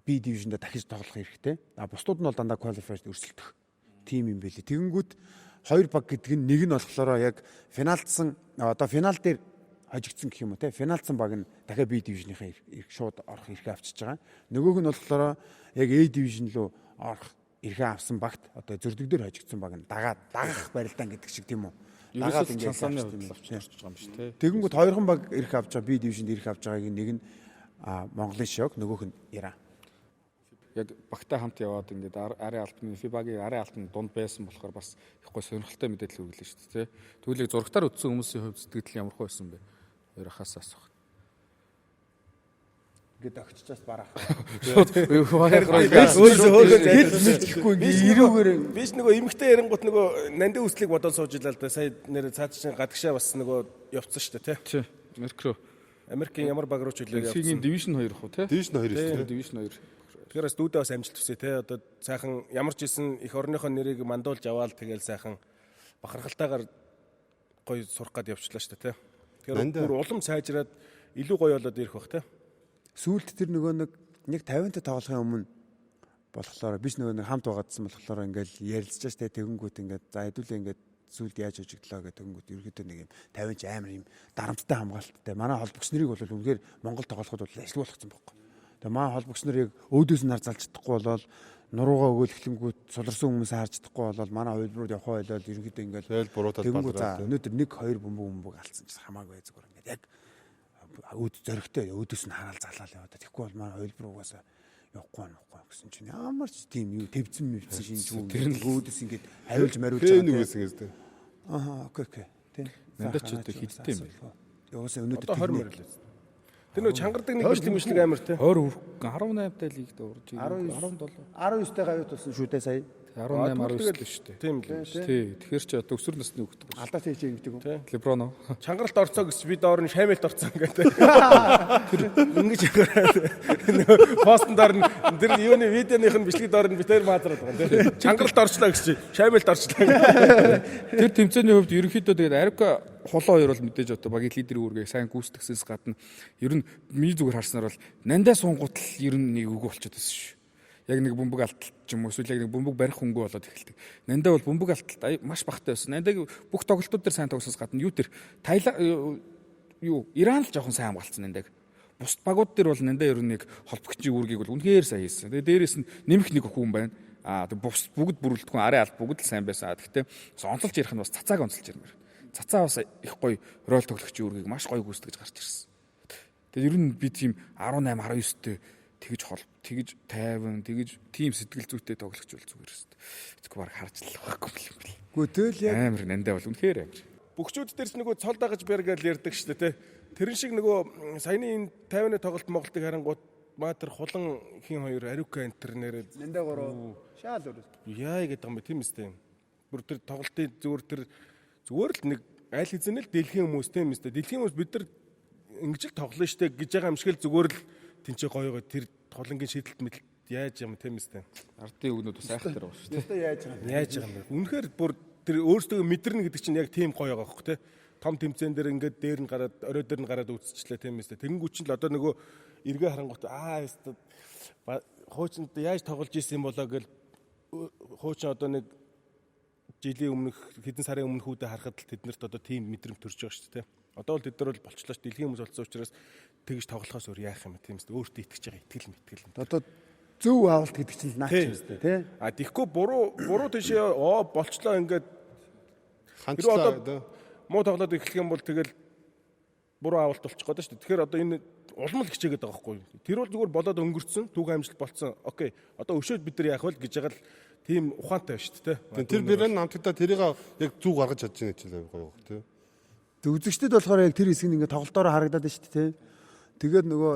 B division-д дахиж тоглох хэрэгтэй. Бусдууд нь бол дандаа qualifier өрсөлдөх тим юм байлээ. Тэгэнгүүт хоёр баг гэдэг нь нэг нь болохоор яг финалдсан одоо финал дээр хожигдсон гэх юм уу те. Финалдсан баг нь дахиад B division-ийнхаа эрх шууд орох эрхээ авчиж байгаа. Нөгөөх нь болохоор яг A division руу орох эрхээ авсан багт одоо зөрдөг дээр хожигдсон баг нь дагах барилдаан гэдэг шиг тийм үү. Дагаад ингээд цансааны хувьд авчиж байгаа юм шүү те. Тэгэнгүүт хоёрхан баг эрх авч байгаа B division-д эрх авч байгааг нэг нь Монголын шок, нөгөөх нь Иран. Яг багтаа хамт яваад ингээд арын албаны FIBA-гийн арын албаны дунд байсан болохоор бас их гой сонирхолтой мэдээлэл өгүүлээ шүү дээ. Тэгвэл яг зургатаар үзсэн хүмүүсийн хувьд сэтгэл ямар хөө байсан бэ? Хоёр хасаа асуух. Ингээд огччаас барах. Хэлчихгүй ингээд ирүүгээр биш нөгөө эмгтэй ярингууд нөгөө нандин үслийг бодоод сууж илаа л да. Сая нэр цаадчин гадагшаа бас нөгөө явцсан шүү дээ тий. Америкийн ямар баг руу ч үлээ явцсан. Сигийн division 2 хөө тий. Division 2 шүү дээ. Division 2. Тэгэхээр бас дүүдээ бас амжилт хүсье те. Одоо сайхан ямар ч исэн их орныхоо нэрийг мандуулж аваад тэгэл сайхан бахархалтайгаар гоё сурах гад явчлаа шүү дээ те. Тэгэхээр бүр улам сайжраад илүү гоё болоод ирэх бах те. сүүлд тэр нөгөө нэг 50-тай тоглохын өмнө болохоор биш нөгөө нэг хамт байгаадсан болохоор ингээл ярилцж штэ тэгэнгүүт ингээд за хэдүүлээ ингээд сүүлд яаж ажигдлаа гэдэг тэгэнгүүт ерөөдөө нэг юм 50 ч амар юм дарамттай хамгаалттай. Манай холбогч нарыг бол үнэхээр Монгол тоглоход бол ажилгүй болгоцсон байхгүй. Тэгээ манай холбогч нарыг өөдөөс нь нар залж чадахгүй болол нуруугаа өгөөл эхлэнгүүт суларсан хүмүүсээ харж чадахгүй болол манай хувилбарууд явахаа болол ерөөдөө ингээд тэгэл буруутаад бадраа. Өнөөдөр 1-2 бөмбөг алдсан ч хамаагүй зүгээр ингээд яг өөд зөрөгтэй өөдөөс нь хараал залаал яваад. Тэгэхгүй бол манай хувилбар угаасаа явахгүй гэсэн чинь ямар ч тийм юу твцэн мөвцэн шинж үү тэр нь өөдөөс ингээд хариулж мариулж байгаа тийм гэсэн гэдэг. Окей. Тийм. Надад ч одоо хиттэй юм байна. Угаасаа өнөөдөр 20 морил байсан. Тэр нөгөө чангардаг нэг бичлэг амар те. 18-тай лигд урж 17 19-тай гавьт болсон шүү дээ сая. 18 19 л шүү дээ. Тийм л шүү. Тий. Тэгэхээр ч одоо өсвөр насны хөлтөг. Алдаа тийч ингэдэг үү? Леброно. Чангаралт орцоо гэж би доор нь шамилт орцсон гэдэг. Тэр ингэж нөгөө постн доор нь тэр юуны видеоных нь бичлэг доор нь битээр маазраад байгаа тийм. Чангаралт орчлоо гэж чи шамилт орчлоо. Тэр тэмцээний хувьд ерөнхийдөө тэгээд Арика холоо хоёр бол мэдээж одоо багийн лидерийн үүргээ сайн гүйцэтгсэнс гадна ер нь миний зүгээр харснаар бол нандаа сунгуут л ер нь нэг үг болчиход байсан шүү. Яг нэг бөмбөг алдалт ч юм уу эсвэл яг нэг бөмбөг барих хөнгөө болоод эхэлдэг. Нандаа бол бөмбөг алдалт маш багтай байсан. Нандаг бүх тоглолтууд дээр сайн тоглосоос гадна юу тэр Иран л жоохон сайн хамгаалцсан нандаг. Бус багууд дээр бол нандаа ер нь нэг холбогчийн үүргийг бол үнэхээр сайн хийсэн. Тэгээ дээрээс нь нэмэх нэг хүн байна. Бус бүгд бүрэлдэхүүн арай аль бүгд л сайн байсан. Гэхдээ онцолж ярих нь бас цацааг онцолж ярмаар. Цацаа бас их гоё роль тоглогчийн үүргийг маш гоё гүйцэтгэж гарч ирсэн. Тэгээ ер нь би тийм 18 19-тэй тэгж 50 тэгж тим сэтгэл зүйтэй тоглогч бол зүгээр шүү дээ. Тэгэхгүй баг харж л байхгүй юм бэл. Гэхдээ тэгэл яг амар нандаа бол үнэхээр амар. Бүгчүүд дээр ч нөгөө цол дагаж бэр гэж ярьдаг шүү дээ те. Тэрэн шиг нөгөө саяны энэ 50-ны тоглолт Монголыг харангуут Маатер хулан хин хоёр Арука энтер нэрээ нандаа 3 шаал өрөөс. Яа гэдэг юм бэ тийм үстэй. Бүр тэр тоглолтын зүгээр л нэг аль хэзээ л дэлхийн хүмүүс тийм үстэй. Дэлхийн хүмүүс бид нар ингэж л тоглоно штэ гэж байгаа юм шиг л зүгээр л тэнцээ гоёгоо тэр хулангийн шийдэлт мэдлэлт яаж юм тийм үстэй. Ардын өгнүүд бас айхтар байгаа шүү дээ. Тэстэ яаж байгаа. Яаж байгаа юм бэ? Үнэхээр бүр тэр өөрсдөө мэдэрнэ гэдэг чинь яг тийм гоё байгаа хөх те. Том тэмцээн дээр ингээд дээр нь гараад орой дээр нь гараад үзчихлээ тийм үстэй. Тэнгүү чинь л одоо нөгөө эргээ харангуут хуучин яаж тоглож исэн юм болоо гэл хуучин одоо нэг жилийн өмнөх хэдэн сарын өмнөх үүдээ харахад л тэднэрт одоо тийм мэдрэмж төрж байгаа шүү дээ. Одоо бол тэд нар бол болчлоо ш дэлхийн хүмүүс болсон учраас тэгж тоглохоос өөр яах юм бэ тийм үстэй. Өөртөө итгэж байгаа итгэл. Одоо зөв авалт гэдэг чинь наач юм үстэй тий. Тэгэхгүй буруу тийшээ болчлоо ингээд ханчлаа муу тоглоод эхлэх юм бол тэгэл буруу авалт болчих гээд шүү дээ. Тэгэхээр одоо энэ улмал хичээгээд байгаа байхгүй юу? Тэр бол зүгээр болоод өнгөрцөн, түүх амжилт болцсон. Окей. Одоо өшөөд бид нар яах вэ гэж байгаа л тийм ухаантай байна шүү дээ. Тэр бэрэн намтагдаа тэрийг яг зүг гаргаж чадж байгаа гэж л гоё тий. Үзэгчдэд болохоор яг тэр хэсэг нь ингээд тоглолтоор харагдаад байна шүү дээ тий. Тэгээд нөгөө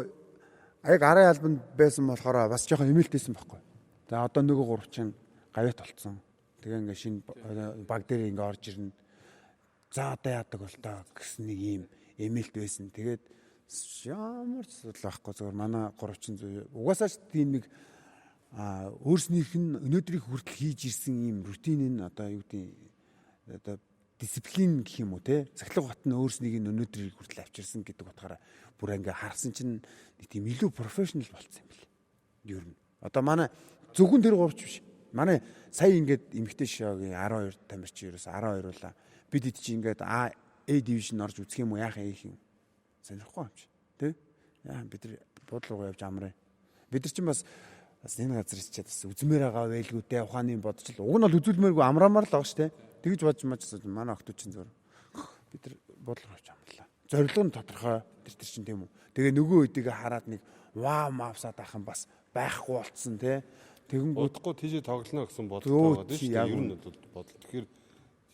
яг арын албанд байсан болохоор бас жоохон эмээлтэйсэн байхгүй. За одоо нөгөө гурвчин гавьт болцсон. Тэгээ ингээд шинэ баг дээр ингээд орж ирнэ. За одоо яадаг бол таа гэсэн нэг юм эмээлт байсан. Тэгээд ямар ч зүйл байхгүй зүгээр манай гурвчин зүй. Угаасаа ч тийм нэг өөрснийх нь өнөөдрийг хүртэл хийж ирсэн юм рутин нь одоо юу гэдэг одоо дисциплин гэх юм уу те цахилгаан бат нь өөрснийг нь өнөөдрийг хүртэл авчирсан гэдэг утгаараа бүр ингээ харсан чинь нэг тийм илүү профешнл болцсон юм бэл. Ер нь одоо манай зөвхөн тэр гурвч биш. Манай сая ингээд эмгтэй шогийн 12 тамирч ерөөс 12 болоо. Бид хэд чи ингээд A division орж үзэх юм уу яах юм сонирхгүй юм чи тий. Яа бид нар буудлын руу явж амраа. Бид нар чинь бас энэ газар ичээд бас үзмээр байгаа байлгүй дээ ухааны бодчихл. Уг нь бол үзүүлмээргүй амраамаар л байгаа штэ. Тэгж бодж манай охтууд чинь зөөр бид нар буудлын руу явж амрлаа. Зорилго нь тодорхой тэр чинь тийм үү. Тэгээ нөгөө үедээ хараад нэг вау мавсаад ахын бас байхгүй болцсон тий. Тэгэн бодохгүй тийж тоглоно гэсэн бодлоо байгаа шүү дээ. Ер нь бодол. Тэгэхээр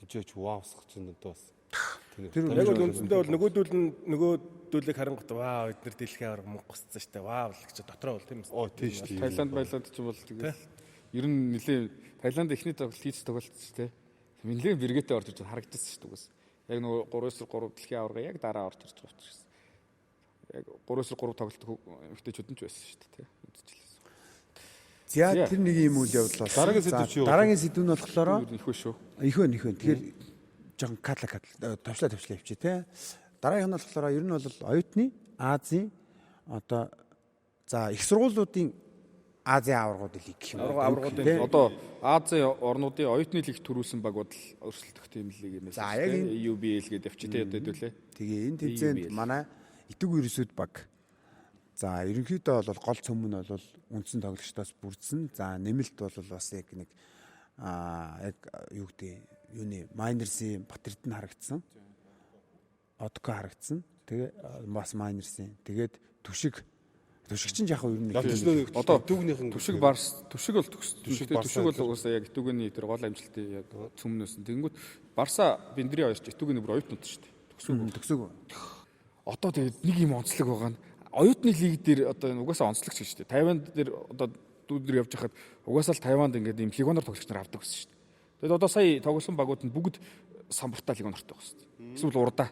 тийж ваусах чинь одоо бас тэр яг бол үндсэндээ бол нөгөөдүүлэг харангуут вау эдгээр дэлхийн аварга мөнгө гусцсан штэ вау л гэж дотроо бол тийм үү. Тийм шүү дээ. Таиланд ч юм бол тэгээд ер нь нэлээ Таиланд эхний тоглолт хийц тоглолт шүү дээ. Нэлээ бэргээтэй орж ирж харагдсан шүү дээ. Яг нөгөө 3-3 дэлхийн аварга яг дараа орж ирж байгаа учраас. Яг 3-3 тоглолт эмэгтэйчүүд нь ч байсан шүү дээ. За тэр нэг юм үйл явдлаа. Дараагийн сэдв нь болохоор их шүү. Их вэ. Тэгэхээр жоохон тавчлаа явчих те. Дараагийнх нь болохоор ер нь бол оюутны Азийн одоо За их сургуулиудын Азийн аваргууд лиг гэх юм. Аваргуудын Одоо Азийн орнуудын оюутны лиг төрүүлсэн багууд л өрсөлдөх тийм лиг юм За, яг энэ- UBL гэдэг явчих тий одоо хэдүүлээ. Тэгээ энэ тэмцээнд манай Идэг ерөөсөд баг. За ерөнхийдөө бол гол цөм нь бол үндсэн тоглогчдоос бүрдсэн. За нэмэлт бол бас яг нэг яг юу гэдэг юуны майнерсын Батэрдэн харагдсан. Одко харагдсан. Тэгээ бас майнерсын. Тэгээд түшиг чинь яг юу нэг Одоо түүгнийхэн түшиг барс түшиг бол Түшиг түшиг бол угаасаа яг Итүгэний тэр гол амжилтын яг цөмнөөс нь. Тэнгүүд Барса Бендрийн хоёрч Итүгэний бүр оюутнууд шүү дээ. төгсөг. Одоо тэгээд нэг юм онцлог байгаа нь оюутны лиг дээр одоо энэ угаасаа онцлогч шүү дээ. Тайванд дээр одоо дүүдэр явж хахад угаасаа л Тайванд ингээд ийм лигоноор тоглогч нар авдаг гэсэн шүү дээ. Тэгээд одоо сая тоглосон багууд нь бүгд самбартаа лигонортой байгаа шүү дээ. Эсвэл урдаа.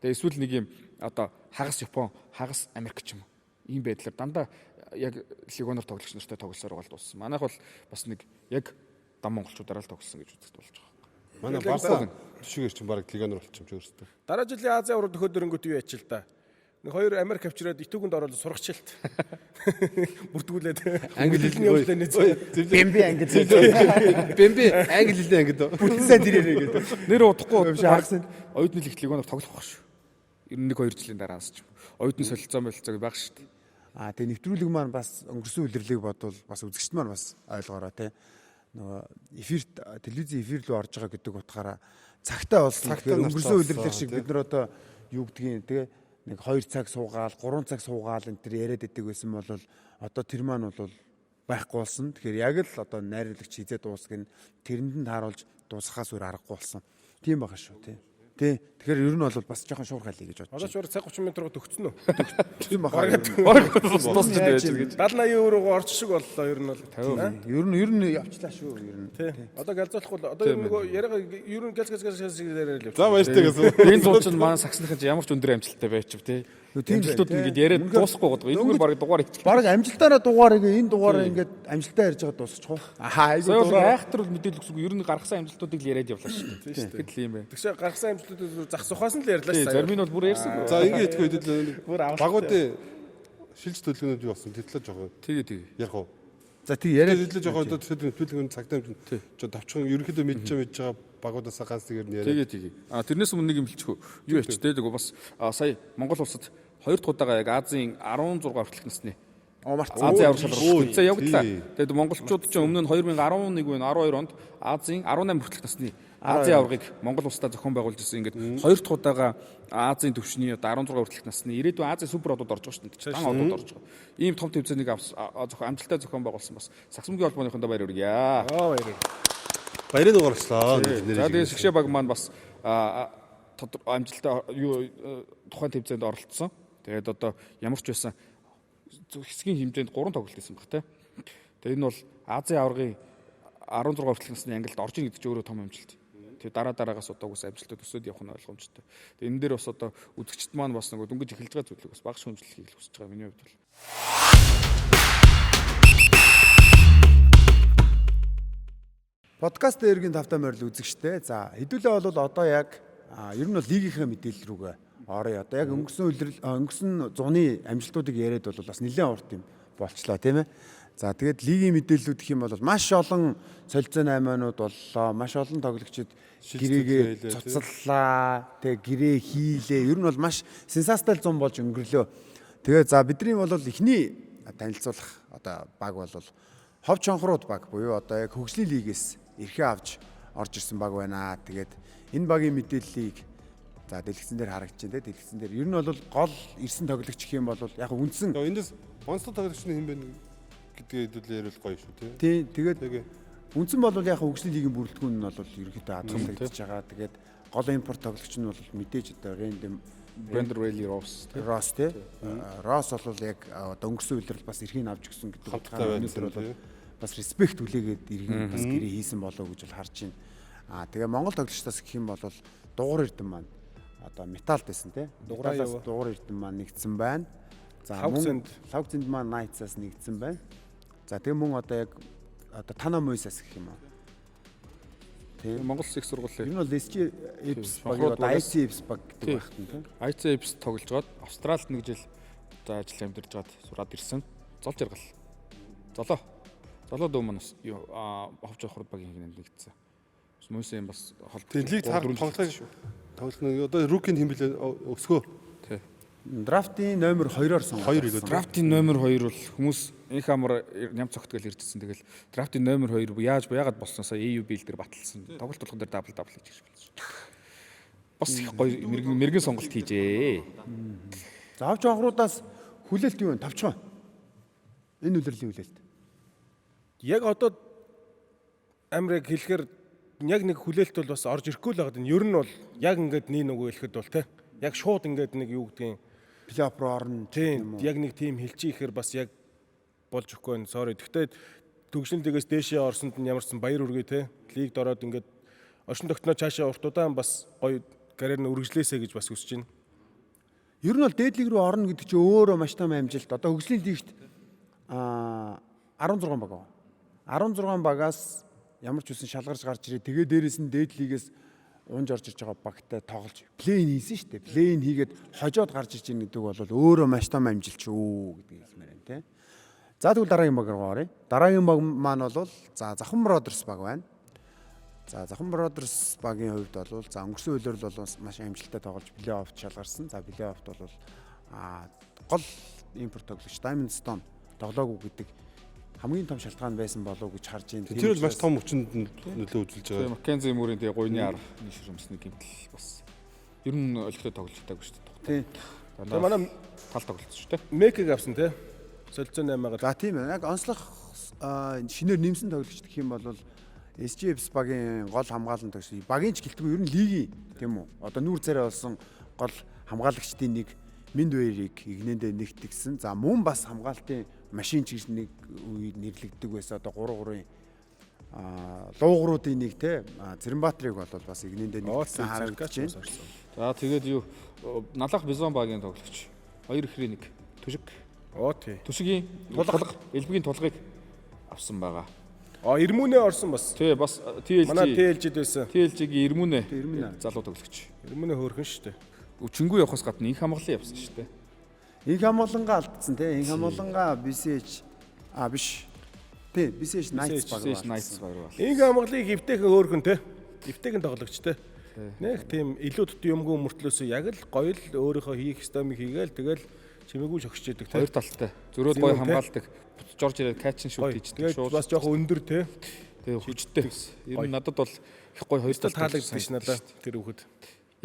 Тэгээд эсвэл нэг юм одоо хагас Япон, хагас Америк ч юм уу. Ийм байдлаар дандаа яг лигоноор тоглогч нартай тоглосоор гол дууссан. Манайх бол бас нэг яг дам монголчуудаараа л тоглосон гэж үздэг болж байгаа. манай Барса түшигээр чинь баг легионер болчихсон ч өөрсдөө. дараа жилийн Азийн аварга төхөөрөнгөт юу яач л да. Нэг хоёр Америк авчираад Итүгэнд ороод сурагчилт. Бүртгүүлээд Англи хэлний явуулаа нэ. Бэмби ангид Бэмби англи хэлний ангид. бүтсэн дээрээ гэдэг. Нэр удахгүй хагасан оюутны лиг лигоноор тоглох байх шүү. 91-2 жилийн дараанаас ч юм. Оюутны солилцоо мэлцээг баг шүү дээ. Тэгээ нэвтрүүлэг маань бас өнгөрсөн үлрэлийг бодвол бас үзэгчд маань бас ойлгоорой тий. Нөгөө эфирт телевизийн эфир рүү орж байгаа гэдэг утгаараа цагтаа болсон. Тэгэхээр өнгөрсөн үлрэлэг шиг бид нар одоо юу гэдгийг тэгээ нэг 2 цаг суугаал 3 цаг суугаал энэ төр яриад идэг байсан бол одоо тэр маань бол байхгүй болсон. Тэгэхээр яг л одоо найруулагч хизээ дуусгын тэрэнд нь тааруулж дуусгахаас өөр аргагүй болсон. Тийм байгаа шүү тий. Тий. Тэгэхээр ер нь бол бас жоохон шуурхай лий гэж бодож Одоо ч цаг 30 минут руу төгцсөн үү? тийм байгаа. Дуусч байж гэж. 70-80 еврогоо орч шиг боллоо ер нь бол. Ер нь явчлаа шүү ер нь. Тий. Одоо галзуулахгүй л одоо нөгөө яриага ер нь галз яриад явж. За баяртай гэсэн. Энэ зул чинь манай саксныхан ямар ч өндөр амжилттай байчв тий. Тэмцэлтүүд ингээд яриад дуусахгүй годог. Энэгээр баг дугаар хийчих. Бараг амжилтаараа дугаарыг энэ дугаараа ингээд амжилтаа ярьж байгаа дуусчих уу? Айгуу дугаар айхтар бол мэдээлэл өгсөг ер нь гаргасан амжилтуудыг л яриад явлаа шүү дээ. Тэгэл юм байна. Тэгшээ гаргасан амжилтуудыг зах сухаас нь л ярьлаа шүү. Зарим нь бол бүр ярьсан. За ингээд итгэв хэдэл багуудын шилж төлөвлөгөөнд юу болсон тэтлээ жоохон. Тэгээ. Ярих уу? За тий яриад Тэтлээ жоохон одоо төлөвлөгөөнд цагтаа жоо давчхан ерөнхийдөө мэдж байгаа багуудаас ганц тэгээр нь яриа. Тэгээ. Тэрнээс өмнө нэг юм хэлчихв. Юу яч тэ нөгөө бас сая Монгол улсад 2 дахь удаага яг Азийн 16 хүртэлх насны Азийн аврал шалралт хэвчээ явагдлаа. Тэгээд монголчууд чинь өмнө нь 2011 вэ 12 онд Азийн 18 хүртэлх насны Азийн аврагыг Монгол улстай зохион байгуулж ирсэн. Ингээд 2 дахь удаага Азийн төвшний одоо 16 хүртэлх насны ирээдүйн Азийн супер одод орж байгаа шүү дээ. Дан одод орж байгаа. Ийм том тэмцээнийг амжилттай зохион байгуулсан бас Саксмгийн холбооныхондоо баяр хүргэе. Баяр. Баярын дугаарчлаа. За тэгээд Сэгшээ баг маань бас амжилттай тухайн тэмцээнд оролцсон. Тэгээд одоо ямар ч байсан хэсгийн хэмжээнд 3 тоглолт хийсэн баг те. Тэгээд энэ бол Азийн аваргын 16 хүртэлх насны ангилд орж ийн гэдэг чинь өөрөө том амжилт. Тэгээд дараагаас одоо бас амжилтад өсөд явах нь ойлгомжтой. Тэгээд энэ дээр бас одоо үзэгчд маань бас нэг дөнгөж эхэлж байгаа зүйлийг бас бага шүүмжлэх хийх хүсэж байгаа миний хувьд бол. подкаст дээргийн тавтай морил үзэгчтэй. За хэдүүлээ бол одоо яг ер нь бол лигийнхээ мэдээлэл рүүгээ орё. Одоо яг өнгөрсөн зуны амжилтуудыг яриад бол бас нэлээд урт юм болчлоо тийм ээ. За тэгээд лигийн мэдээллүүд гэх юм бол маш олон солилцоо 8-нууд боллоо. Маш олон тоглогчид гэрээгээ цуцаллаа. Тэгээд гэрээ хийлээ. Ер нь бол маш сенсацтай зам болж өнгөрлөө. Тэгээд за бидний бол эхний танилцуулах одоо баг бол Хов Чонхрууд баг буюу одоо яг хөгжлийн лигээс эрхээ авч орж ирсэн баг байна. Тэгээд энэ багийн мэдээллийг за дэлгэцэн дээр харагдаж байна те. Дэлгэцэн дээр ер нь бол гол ирсэн тоглогч гэх юм бол яг үндсэн Эндээс онцлог тоглогчны хэн бэ гэдгээ хэдүүл ярил гоё шүү тий. тий тэгээд үндсэн бол яг хөгжлийн лигийн бүрэлдэхүүн нь бол ерөнхийдөө хадгалагдаж байгаа. Тэгээд гол импорт тоглогч нь бол мэдээж одоо Brandon Rayleigh Ross тий. Ross бол яг одоо өнгөрсөн үеэр бас эрхийг авч гисэн гэдэг утгаараа өнөөдөр бол бас респект үлээгээд иргэн бас гэрээ хийсэн болов уу гэж бол харж байна. Тэгээ Монгол тоглогчдоос гэх юм бол дугур эрдэн маань одоо металд байсан тий. Дугураас дугур эрдэн маань нэгдсэн байна. За мөн Лавцэнд маань Knights-аас нэгдсэн байна. За тэгээ мөн одоо яг одоо Тана Мойсаас гэх юм аа. Тэгээ Монгол их сургуулийн энэ бол SG Eps баг одоо IC Eps баг гэдэг багт нь тий. IC Eps тоглож гоод Австралид нэг жил одоо ажил амьдарч гад сураад ирсэн. Зол жаргал. Золоо дөө маань бас ховч хурд багийн хинэнд нэгдсэн. Мөсөн бас хол. Лиг тоглох одоо рукийн хэм билээ өсгөө. Тий. Драфтын номер 2-оор сонгоо. 2 илүү. Драфтын номер 2 бол хүмүүс инх амар ням цогтгол иржсэн. Тэгэл драфтын номер 2 яагаад болсноосоо AUB дээр баталсан. Тоглолт болгон дээр дабл хийж ирж байна. Бас их гоё мэрэгэн сонголт хийжээ. За авч анхруудаас хүлээлт юу вэ? Тавчхан. Энэ үлрэлийн хүлээлт. Яг одоо амрыг хэлэхээр яг нэг хүлээлт бол бас орж ирэхгүй л байгаа. Ер нь бол яг ингээд нэг нөгөө хэлэхэд бол те. Яг шууд ингээд нэг юу гэдгийг Плей-офф руу орно. тийм яг нэг тим хэлчих ихээр бас яг болж өгөхгүй байна. Sorry. Гэхдээ төгсгөл лигээс дээшээ орсонд нь ямарсан баяр үргээ те. Лигд ороод ингээд оршин тогтноо цаашаа урт удаан бас гоё карьер нь үргэлжлээсэй гэж бас хүсэж байна. Ер нь бол дээд лиг рүү орно гэдэг чинь өөрөө маш том амжилт. Одоо хөгжлийн лигт 16 баг байна. 16 багаас ямар ч үсэн шалгарч гарч ирээ. Тэгээ дээрээс нь дээд лигээс унж орж ирж байгаа багтай тоглож плей-ин хийсэн шүү дээ. Плей-ин хийгээд хожоод гарч ирж байгаа гэдэг бол өөрөө маш том амжилт шүү гэдгийг хэлмээр байна те. За тэгвэл дараагийн баг руу оръё. Дараагийн баг маань бол за Завхан Бродерс баг байна. За Завхан Бродерс багийн хувьд бол за өнгөрсөн үеэр бол маш амжилттай тоглож плей-офф шалгарсан. За плей-оффт бол гол импорт тоглогч Diamond Stone тоглоогүй гэдэг хамгийн том шалтгаан байсан болов уу гэж харж байна. Тэр бол маш том хүчинд нөлөө үзүүлж байгаа. Маккензи мөрийн тэгээ гуйны арга ширмсний гэмтэл бас ер нь олигтой тоглож чадаагүй шүү дээ. Тэгээ манай тал тоглолцсон шүү дээ. Мекиг авсан те. Солилцоо 8-аар. За тийм ээ. Яг онцлог шинээр нэмсэн тоглогч гэх юм бол SGFs багийн гол хамгаалан тоглогч. Багийн ч гэлтгүй ер нь лигийн тийм үү. Одоо нүүр царай болсон гол хамгаалагчдын нэг Миндвэрийг игнэндээ нэгтгэсэн. За мөн бас хамгаалтын машин ч гэж нэг үед нэрлэгддэг байсан. Одоо 3-3-ын луугруудын нэг те Цэрэнбаатрыг бол бас игнэндээ нэгтгэсэн харагдаж байна. За тэгээд юу Налах Бизон багийн тоглогч 2 ихрийн 1 Түшиг. Тий. Түшигийн тулга элбэгийн тулгыг авсан байгаа. Ирмүнэ орсон бас. Тий бас TLG. Манай TLG-д байсан. TLG-гийн Ирмүнэ залуу тоглогч. Ирмүнэ хөөрхөн шүү дээ. Өчнгүү явахаас гадна инх хамгаалан явсан шүү дээ. Инх хамгаалангаа алдсан те. Инх хамгаалангаа BCH биш. Тий, BCH Knights баг байна. Инх хамгаалыг эвтэйхэн хөөрхөн те. Эвтэйхэн тоглогч те. Нэг тийм илүү дут юмгүй мөртлөөсөө яг л гоё л өөрийнхөө хийх стомыг хийгээл тэгэл чимээгүй шогсож яадаг те. Хоёр талтай. Зөрөөд гоё хамгаалдаг. Жорж ирээд катчин шут хийждэг. Шууд бас жоохон өндөр те. Тэгээ хүчтэй. Ер нь надад бол их гоё хоёр талтай таалагддаг ш надад тэр хүүхэд.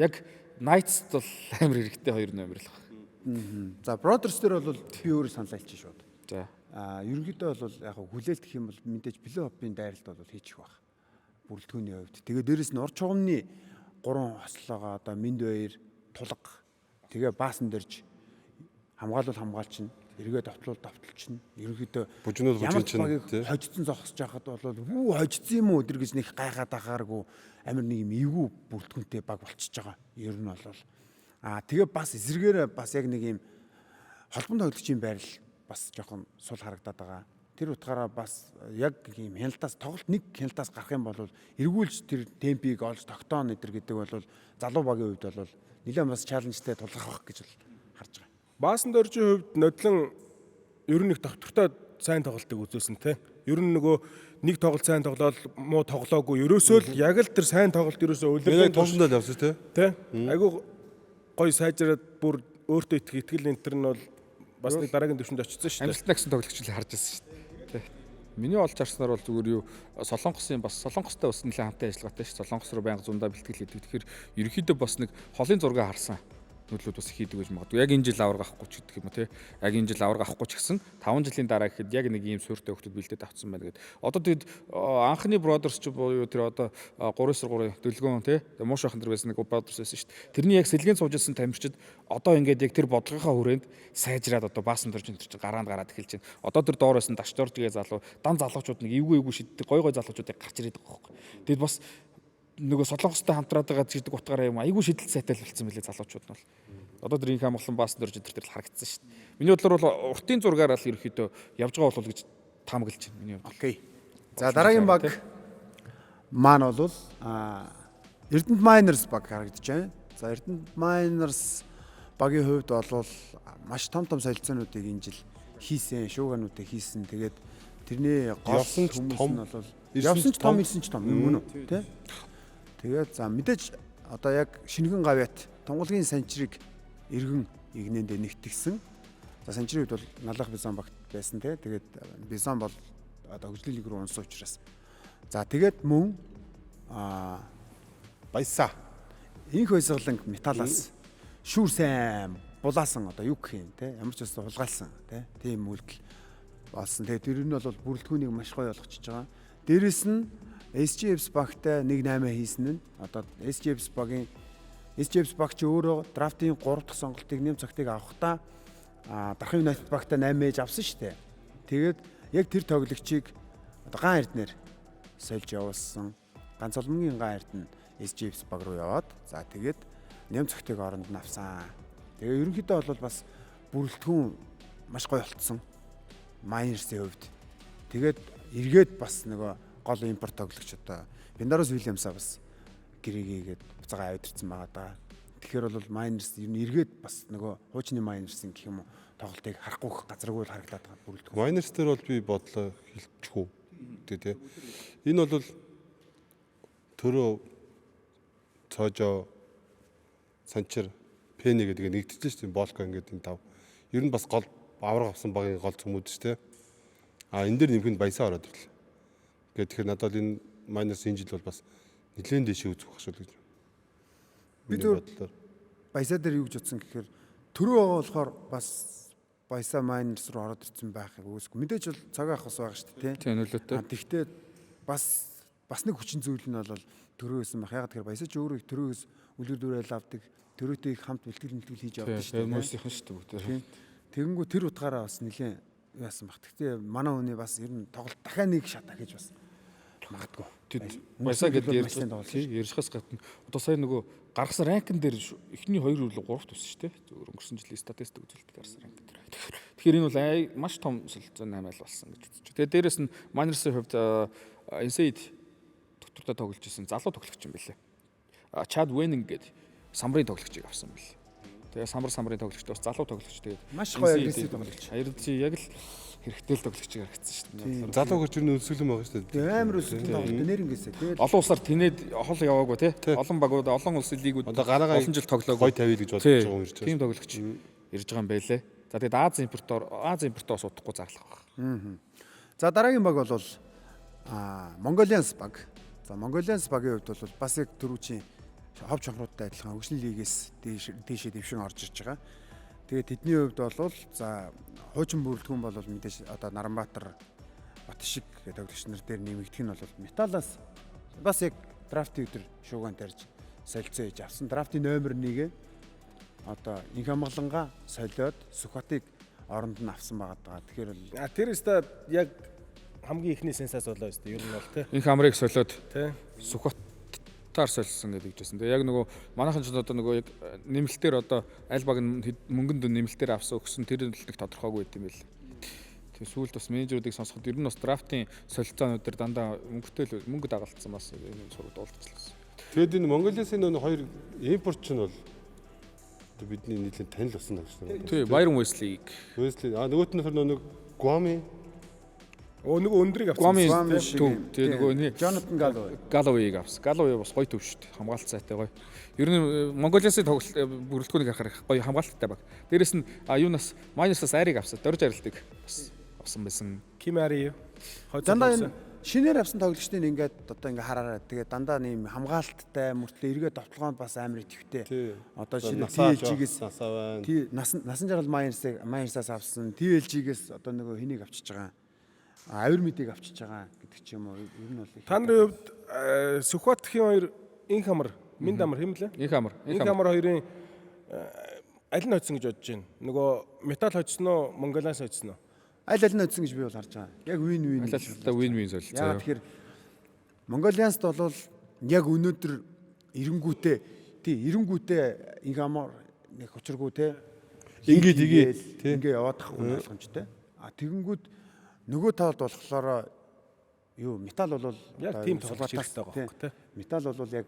Яг Knights бол амар хэрэгтэй 2 номер л байна. За Brothers дээр бол би өөрөө санал хэлчих шууд. За. Ерөнхийдөө бол яг хүлээлт гэх юм бол мэдээж плей-оффын дайралт бол хийчих байх. Бүрэлдэхүүний хувьд. Тэгээ дээрэс нь урд чугамны 3 хослоогоо одоо Миндвэр тулга. Тэгээ баасан дэрж хамгаалал хамгаалч нь эргээд давталч нь ерөнхийдөө бужинууд чинь хожицсан зогсож байхад бол хожицсан юм уу тэр гэж нэг гайхаад ахааргүй амар нэг юм эвгүй бүрэлдэхүүнтэй баг болчихж байгаа. Ер нь бол тэгээ бас эсэргээр бас яг нэг юм холбон тоглогчийн байрал бас жоохон сул харагдаад байгаа. Тэр утгаараа бас яг юм хяналтаас тоглолт нэг хяналтаас гарах юм бол эргүүлж тэр темпийг олж тогтооно гэдэг бол залуу багийн хувьд бол нэлээд бас чаленжтай тулгах байх гэж бол харж байгаа. Баасан дөржийн хувьд нодлон ер нь их доктортой сайн тоглолтыг үзүүлсэн те. Ер нь нөгөө нэг тоглолт сайн тоглоод муу тоглоогүй. Ерөөсөө л яг л тэр сайн тоглолт ерөөсөө үлэрлээ тулсандаа л явсан те. Айгу гоё сайжраад бүр өөртөө итгэл энтер нь бол бас нэг дараагийн дэвшинд очсон шүү дээ. Амжилттай гэсэн тоглогч л харж байсан шүү дээ. Миний олж харснаар бол зүгээр юу Солонгостой бас нэлээд хамтын ажиллагаатай шүү. Солонгос руу байнга зундаа бэлтгэл хийдэг. Тэгэхээр ерөнхийдөө бас нэг холын зураг харсан нөлөөд бас хийдэг гэж магадгүй. Яг энэ жил авраг авахгүй ч гэдэг юм уу те. Яг энэ жил авраг авахгүй ч гэсэн 5 жилийн дараа гэхэд яг нэг ийм суурьтай хөлтөд бэлдээд авцсан байна гэдэг. Одоо тэгэд анхны Brothers ч буюу тэр одоо 3-3 дэлгөөн те. Мууш ахын дээр байсан нэг Brothers байсан шүү дээ. Тэрний яг сэлгэн суужсэн тамирчид одоо ингээд яг тэр бодлогынхаа хүрээнд сайжраад одоо баасан дөрж энэ чинь гараад эхэлж байна. Одоо тэр доор байсан Дашторжгээ залуу дан залуучууд нэг эвгүй шиддэг гой залуучуудыг гарч ирээд байгаа байхгүй. Тэгэд бас нөгөө Солонгостой хамтраад байгаа гэдэг утгаараа юм айгүй шидэл сайтай л болсон мөлий залуучууд нь бол. Одоо тэр инх хамгаалсан баасан дөрж тэр харагдсан шүү дээ. Миний бодлоор бол уртын зургаараа л ерөөхдөө явж байгаа болов гэж таамаглаж байна миний бодлоор. Окей. За дараагийн баг маань бол Эрдэнэт Miners баг харагдаж байна. За Эрдэнэт Miners багийн хувьд бол маш том солилцоонуудыг энэ жил хийсэн, шуугануудаа хийсэн. Тэгээд тэрний гол Явсан ч хүмүүс том, нь бол ирсэн явсан ч ч том, том. ирсэн ч том юм уу тий. Тэгээд за мэдээж одоо яг шингэн гавьяат Тунгалгийн санчрыг иргэн игнэндээ нэгтгэсэн. За санчрын үед бол налах бизон багт байсан тий. Тэгээд бизон бол одоо хөгжлийн лиг рүү унсан учраас. За тэгээд мөн Баясаа. инх баясгаланг металлаас шүүр сайн булаасан одоо юу гэх юм те ямар ч байсан хулгайлсан те тийм үйлдэл болсон. Тэгээд тэр нь бол бүрэлдэхүүнийг маш гоё болгочихж байгаа. Дээрэс нь SGFs багтай 1-8 хийсэн нь одоо SGFs баг чи өөрөө драфтын 3 дахь сонголтыг нэм цагтыг авахдаа Дархан United багтай 8 ээж авсан шүү дээ. Тэгээд яг тэр тоглогчийг одоо Ган Эрдэнэр сольж явуулсан. Ганц Олмонгийн Ган Эрдэнэ SGFs баг руу яваад за тэгээд нэм цагтыг оронд нь авсан. Тэгээ ерөнхийдөө бол бас бүрэлдэхүүн маш гоё болцсон. Майнерсийн хувьд. Тэгээд эргээд бас нөгөө гол импорт тоглогч одоо Бендарос Вильямсаа бас гэрээгээд буцаага авдирсан байгаа даа. Тэгэхээр бол Майнерс ер нь эргээд бас нөгөө хуучны Майнерсын гэх юм уу тоглолтыг харахгүй газаргүй л харагдаад байгаа бүрэлдэхүүн. Майнерс дээр бол би бодлоо хэлчихв. Тэ. Энэ бол төрөө цоожоо санчир Пэни гэдэг нэгдчихсэн шүү дээ. Болко ингээд энэ тав. Ер нь бас гол авраг авсан багийн гол цөмүүд шүү дээ. Энэ дээр нэмэхэд баясаа ороод ирлээ. Тэгээд тэгэхээр надад энэ Майнерс энэ жил бол бас нэлээд дэше үзэх байх шүү гэж. Би зөв баясаа дээр юу гэж утсан гэхээр төрөө байгаа болохоор бас баясаа Майнерс руу ороод ирсэн байхыг үүсэхгүй. Мэдээж бол цагаан ах бас байгаа шүү дээ. Тийм нөлөөтэй. Тэгвэл бас нэг хүчин зүйл нь бол төрөө байсан байх. Яг тэгэхээр баясаа ч өөрөө төрөөс үлгэр дуурайл авдаг. Төрөөтэй их хамт бэлтгэл хийж явдаг шүү дээ. Хүмүүсийнхэн шүү дээ. Тэгэнгүүт тэр утгаараа бас нэлээд яасан баг. Гэхдээ манай хүний бас ер нь тоглолт дахиад нэг шатаа гэж бас магадгүй. Баясаа гэдэг ярьжхаас гадна одоо сая нөгөө гаргасан ранкн дээр эхний 2 үл 3-т өссөн шүү дээ. Зөв өнгөрсөн жилийн статистик үзэлт гарсан ранкн дээр. Тэгэхээр энэ бол маш том солилцоо 8 айл болсон гэж үзэж. Тэгээ дээрэс нь Майнерсын хувьд Inside доктортой тоглож исэн залуу тоглогч юм билээ. Чад Венинг гэдэг самбарын тоглогчийг авсан билээ. Тэгээ самбарын тоглогчд бас залуу тоглогч тэгээд маш гоё агрессив тоглогч. Аярдчи яг л хэрэгтэй л тоглогчийг харагдсан шүү дээ. Залуу хурц ер нь өсвөлэн байгаа шүү дээ. Тэгээ амар өсвөлэн тоглолт нэрнгээсээ. Тэгээд олон улсаар тэнээд хол яваагүй тий. Олон багууд, олон улсын лигүүд одоо гараагаа олон жил тоглоагүй. Гой тавил гэж бодож байгаа юм ирж байгаа. Тийм тоглогч ирж байгаа юм байлээ. За тэгээд Аз импортоос удахгүй зарлах байна. За дараагийн баг бол Mongolians баг. За Mongolians багийн хувьд бол бас яг түрүүчийн хов чонхруудтай адилхан хөгжлийн лигээс дээшээ дэвшин орж ирж байгаа. Тэгээд тэдний хувьд бол за хуучин бүрэлдэхүүн бол мэдээж одоо Наранбаатар Батшиг гэдэг тоглогч нар дээр нэмэгдэх нь бол Металлаас бас яг драфтын өдөр шуугаан тарьж солилцоо хийж авсан. Драфтын номер 1-гээ одоо инх хамгаалангаа солиод Сүхбатыг оронд нь авсан байгаа. Тэгэхээр бол тэр өстө яг хамгийн ихний сенсац болоо өстө ер нь бол тий. Инх хамрыг солиод Тий. Сүхбатаар солисон гэдэг жисэн. Тэгээ яг нөгөө манайхан ч одоо нөгөө яг нэмэлтээр одоо аль баг мөнгөнд нэмэлтээр авсан өгсөн тэр нь л нэг тодорхойгүй байт юм байл. Тэгээ сүүлд бас менежерүүдийг сонсоход ер нь бас драфтын солилцоонууд дээр дандаа мөнгө дагалдсан бас энэ сургууд уулзчихлаа. Тэгэд энэ Монголиасын нөө хоёр импорт ч нь бол бидний нийлэн танил болсон гэж байна. Тий, Байрон Уэслиг. Нөгөөт нь нэг Гуами. Нөгөө өндрийг авсан. Гуами төв. Тэгээ нөгөө Jonathan Galloway-ыг авсан. Galloway бас гоё төв шүү дээ. Хамгаалт сайтай гоё. Ер нь Монголиасын тоглолт бүрэлдэхүүнийг харахаар гоё хамгаалттай баг. Дээрэс нь юунаас Майнерсаас Ариг авсан. Дөрж арилтыг бас авсан байсан. Кимари. дандаа энэ шинээр авсан тоглогчдын ингээд одоо ингээ хараараа тэгээ дандаа нэм хамгаалттай мөртлөө эргээд товтлогоонд бас амар идэвхтэй. Одоо шинэ TLG-гээс насан жаргал Майнерсаас авсан. TLG-гээс одоо нөгөө хэнийг авчиж байгаа. Авир мэдийг авчиж байгаа гэдэг ч юм уу. Ер нь бол та нарын хувьд Сүхбатхийн хоёр инх хамар, Минд амар хэм лээ? Инх хамар хоёрын аль нь хоцсон гэж бодож байна. Нөгөө металл хоцсон уу, Монголиас хоцсон уу? аль нь өдсөн гэж би бол харж байгаа. Яг win-win. Win-win солилцоо. Яа тэгэхээр Mongolians-д бол яг өнөөдөр эренгүүтээ инх амар нэг учиргүй те ингээ яваад тахгүй ойлгомжтой. Тэгэнгүүт нөгөө талд болохоор металл бол яг тийм тоглолт хэрэгтэй байгаа байхгүй те. Металл бол яг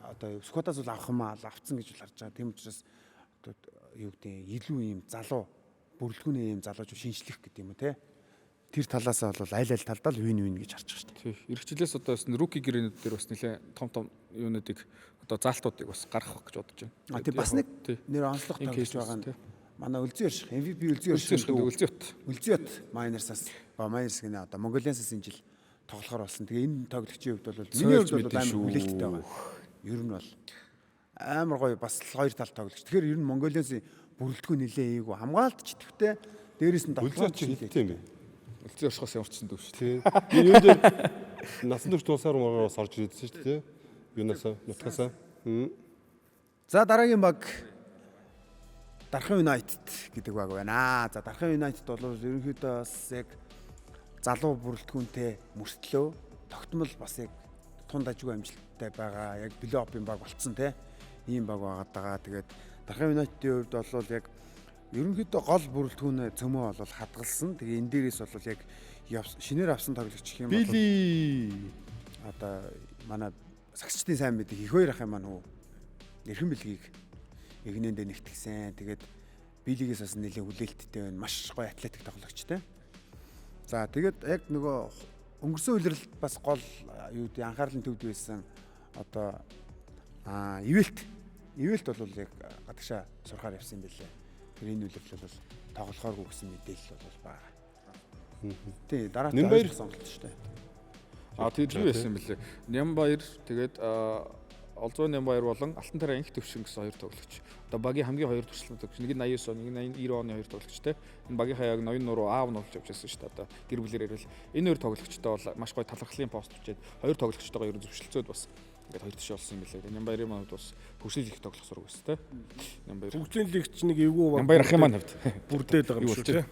одоо Сүхбатаас бол авах юм аа авцсан гэж харж байгаа. Тийм учраас илүү ийм залуу бүрэлдэхүүнээ юм залуучууд шинжлэх гэдэг юм уу те. Тэр талаас бол аль талдаа л вин гэж харж байгаа шүү дээ. Тий. Ирэх жилээс одоо бас руки гэрээнүүд дээр бас нэлээд том юунуудыг одоо заалтуудыг бас гаргах гэж бодож байна. Тэг бас нэг нэр онцлог тавьж байгаа нь манай Үлзий Орших MVP Үлзий Орших Майнерсаас Майнерс гэнэ одоо Монголиансаас энэ жил тоглохоор болсон. Тэгээ энэ тоглогчийн хувьд бол миний хувьд бол амар хүлээлттэй байгаа. Ер нь бол амар гоё бас хоёр тал тоглогч. Тэгэхээр ер нь Монголиас бүрэлдэхүүн нэлээ эйгүү хамгаалт ч идэвхтэй дээрээс нь Үлзий ч хэлтэй юм бэ. Үлзий Оршихоос ямарчсан дүү шүү. Тий. Энэ юу дээр насан турш туусаар мороос орж ирсэн шүү дээ. Юунаас нутгасаа. За дараагийн баг Дархан Юнайтед гэдэг баг байна. За Дархан Юнайтед бол ерөнхийдөө бас яг залуу бүрэлдэхүүнтэй мөртлөө тогтмол бас яг тунд ажгүй амжилттай байгаа. Яг плей-оффын баг болцсон те. Ийм баг байгаа. Тэгээд Дархан Юнайтедийн хувьд бол яг ерөнхийдөө гол бүрэлдэхүүн цөмөө бол хадгалсан. Тэгээ энэ дээрээс бол яг шинээр авсан тоглогч гэх юм бол Били одоо манай сагчдын сайн мэдээ их хоёр ах юм аа нүү. Эрхэн бэлгийг игнэндээ нэгтгэсэн. Тэгээд Билигээс бас нэлээд хүлээлттэй байна. Маш гоё атлетик тоглогчтой. За тэгээд яг нөгөө өнгөрсөн үеэрлд бас гол юу гэдэг анхаарлын төвд байсан одоо Ивэлт бол яг гадагшаа сурахаар явсан юм билээ. Тэр энэ үеэрлд бол тоглохооргүй гэсэн мэдээлэл бол байгаа. Тий дараа нь Нямбаяр сонголт шүү дээ. Тэр юу байсан бэлээ. Нямбаяр тэгээд Олзоо Нямбаяр болон Алтан тараа инх төвшин гэсэн хоёр тоглогч. Одоо багийн хамгийн хоёр туршлагатай тоглогч. Нэг нь 89 он, нэг нь 90 оны хоёр тоглогчтэй. Энэ багийн хаяг ноён нуруу аав нь болж явж байсан шүү дээ. Одоо гэр бүлээр ирвэл энэ хоёр тоглогчтой бол маш гоё талархлын пост бичээд хоёр тоглогчтойгоо ер нь зөвшөлтсөд бас ингээд хоёр тишээ болсон юм билээ. Нямбаярын маань бас хөгжлийн лиг тоглох сураг байсан те. Нямбаяр. Хөгжлийн лигч нэг эвгүй баг. Нямбаяр ах юм аа навд. Бүрдээд байгаа юм шүү те.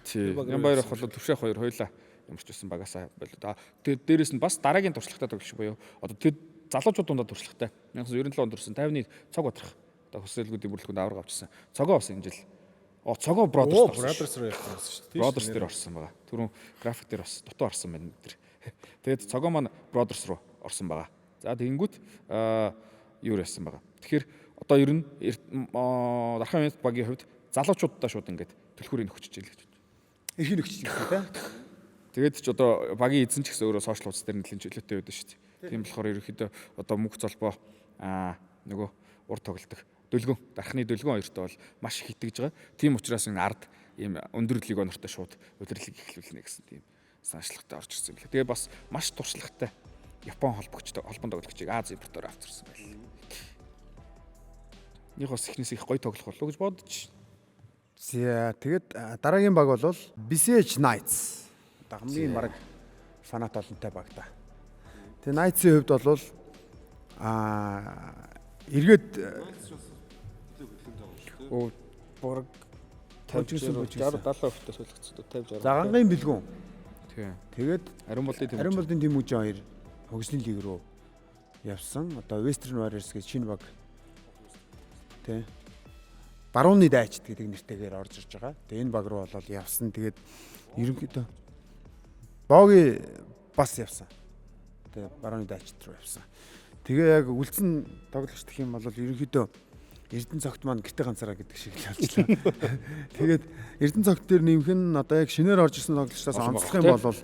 Тий. Нямбаяр ах бол төвшөөх хоёр хойлоо ямарч байсан багасаа болоо. Тэгээд дээрэс нь бас дараагийн туршлагатай тоглогч буюу одоо тэр залуучууд дундаа туршлагатай. 1997 онд төрсэн 50-ны цог бадрах одоо хөсөөлгүүдийн бүрэлдэхүүнд авраг авчихсан. Цогоо бас энэ жил цогоо Brothers руу явсан шүү дээ. Brothers дээр орсон байгаа. Түрүүн график дээр бас дутуу орсон байна тэр. Тэгээд цогоо маань Brothers руу орсон байгаа. За тэгэнгүүт юу яасан байгаа. Тэгэхээр одоо ер нь Дархан Юнайтед багийн хувьд залуучуудаа шууд ингээд төлхүүрийг нөхөж ижил гэж байна. Эрхийн нөхөж ижил те. Тэгээд ч одоо багийн эзэн ч гэсэн өөрөө сошиал хуудас дээр нэлээд чөлөөтэй байдаг шүү дээ. Тийм болохоор ерөөхдөө одоо мөнх золбоо нөгөө урд тоглолдог дөлгөн дархны дөлгөн хоёртой бол маш их итгэж байгаа. Тийм учраас энэ ард ийм өндөр лиг онортой шууд удирлыг эхлүүлнэ гэсэн тийм санаачлагтай орж ирсэн юм лээ. Тэгээ бас маш туршлагатай Япон холбогчтой холбоон тоглогчийг Аз импортоор авчирсан байл. Нэг бас ихнээс их гоё тоглох болов гэж бодож. За тэгээд дараагийн баг бол Besiege Knights. Одоо хамгийн мараг фанат олонтой баг та. Тэгээ Knights-ийн хувьд бол эргээд борг 50-70% тас солигдсон 50-60. Загангийн бэлгүүн. Тийм. Тэгээд Ариун болдын Тэмүүжин хоёр хөгжлийн лиг рүү явсан. Одоо Western Warriors гэж шинэ баг. Тэ. Барууны дайчд гэдэг нэртэйгээр орж ирж байгаа. Тэгээ энэ баг руу бол явсан. Тэгээд ерөнхийдөө Боги бас явсан. Тэгээ барууны дайчд руу явсан. Тэгээ яг үлдсэн тоглогч гэх юм бол ерөнхийдөө Эрдэнэ цогт маань гэрте ганцаараа гэдэг шиг л болчихлоо. Тэгээд Эрдэнэ цогт дээр нэмэх нь одоо яг шинээр орж ирсэн тоглогчдоос онцлох юм бол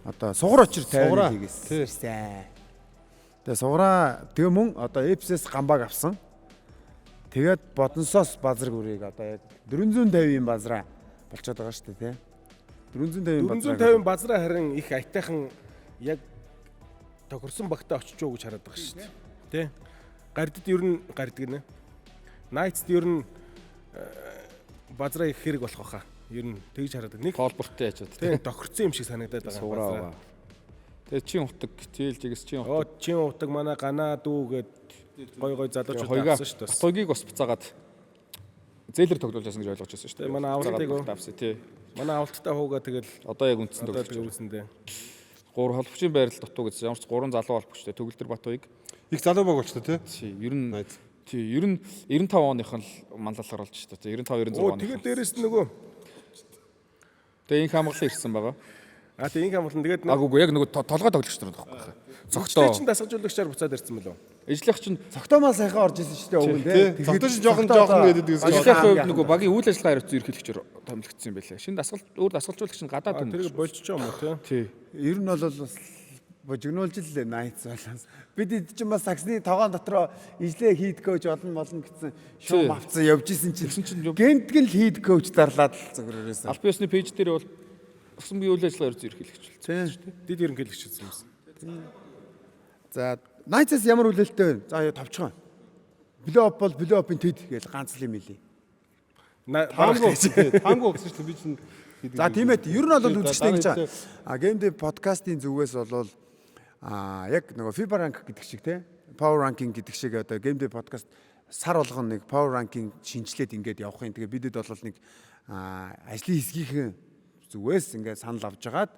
одоо сугар очир 50 хийгээсэн. Тэгээ сугараа тэгээ мөн одоо Эпсэс гамбаг авсан. Тэгээд Бодонсоос базар гүрийг одоо яг 450-ийн базраа болчиход байгаа шүү дээ, тий. 450 базраа харин их айтайхан яг тохирсон багтаа очиж уу гэж хараад байгаа шүү дээ. Тэ? Гардд ер нь гарддаг нэ. Knights ер нь базраа их хэрэг болох байхаа. Ер нь тэгж хараад нэг холбортой яж бод. Тэ тохирсон юм шиг санагдаад байгаа. Тэгээ чин утаг тэлжигс чин утаг. Чин утаг манай ганаа дүү гэд гой гой залуучууд авсан шүү дээ. Батойгийг бас буцаагаад зээлэр тоглуулж яасан гэж ойлгож байсан шүү дээ. Манай авалтыг авсан тий. Манай авалттай хуугаа тэгэл одоо яг үндсэн тоглож үзэндээ. 3 холбогчийн байрал дутуу гэсэн. Ямар ч 3 залуу холбогчтой Төгөлдөр Батойг их залуу баг болчихсон тий. Ер нь 95 оных нь манлайлахаар болж шүү дээ. 95 96 оных. Тэгээд дээрэс нь нөгөө Тэгээ инх хамгаалал ирсэн байгаа. тийм инх амгалан тэгээд Агуугүй яг нөгөө толгой тоглогч нар байхгүй. зогтоо чинь дасгалжуулагчаар буцаад ирсэн мөлөө. Ижлэх чинь Цогтоомаа сайхан орж исэн шүү дээ өгөн тий. Цогтоо чинь жоохон гэдэг үгээс ижлэх хувьд нөгөө багийн үйл ажиллагаа хариуцсан ерөнхийлөгчөөр томилогдсон юм байлаа. Шинэ өөр дасгалжуулагч нь гадаад юм. Тэр болчих юм уу тий. Ер нь бол бас божигнуулж л найц байлаас. Бид эд чинь бас саксны тогоон дотроо ижлээ хийд коуч болно гэсэн шуум авцсан явж исэн чинь гэмтгэн л хийд коуч дарлаад л зөвгөрөөсөн. Албан ёсны пэйж дээр бол усан бие үйл ажиллагаа ерөөс ерөнхийлөгч болсон шүү дээ. Дид ерөнхийлөгч юм. За найцаас ямар үлээлттэй вэ? За товчхон. Блоп бол блопын төд гэж ганц л юм илий. таамгүй гэсэн чинь би чинь За тийм ээ. Ер нь бол үзэгчтэй ингэж байгаа. Геймдев подкастын зүгээс бол яг нөгөө FIBA rank гэдэг шиг те power ranking гэдэг шиг одоо Геймдев подкаст сар болгоно нэг power ranking шинжилээд ингээд явах юм. Тэгээ бидэд бол нэг ажлын хэсгийнхэн зүгээс ингээд санал авч жагаад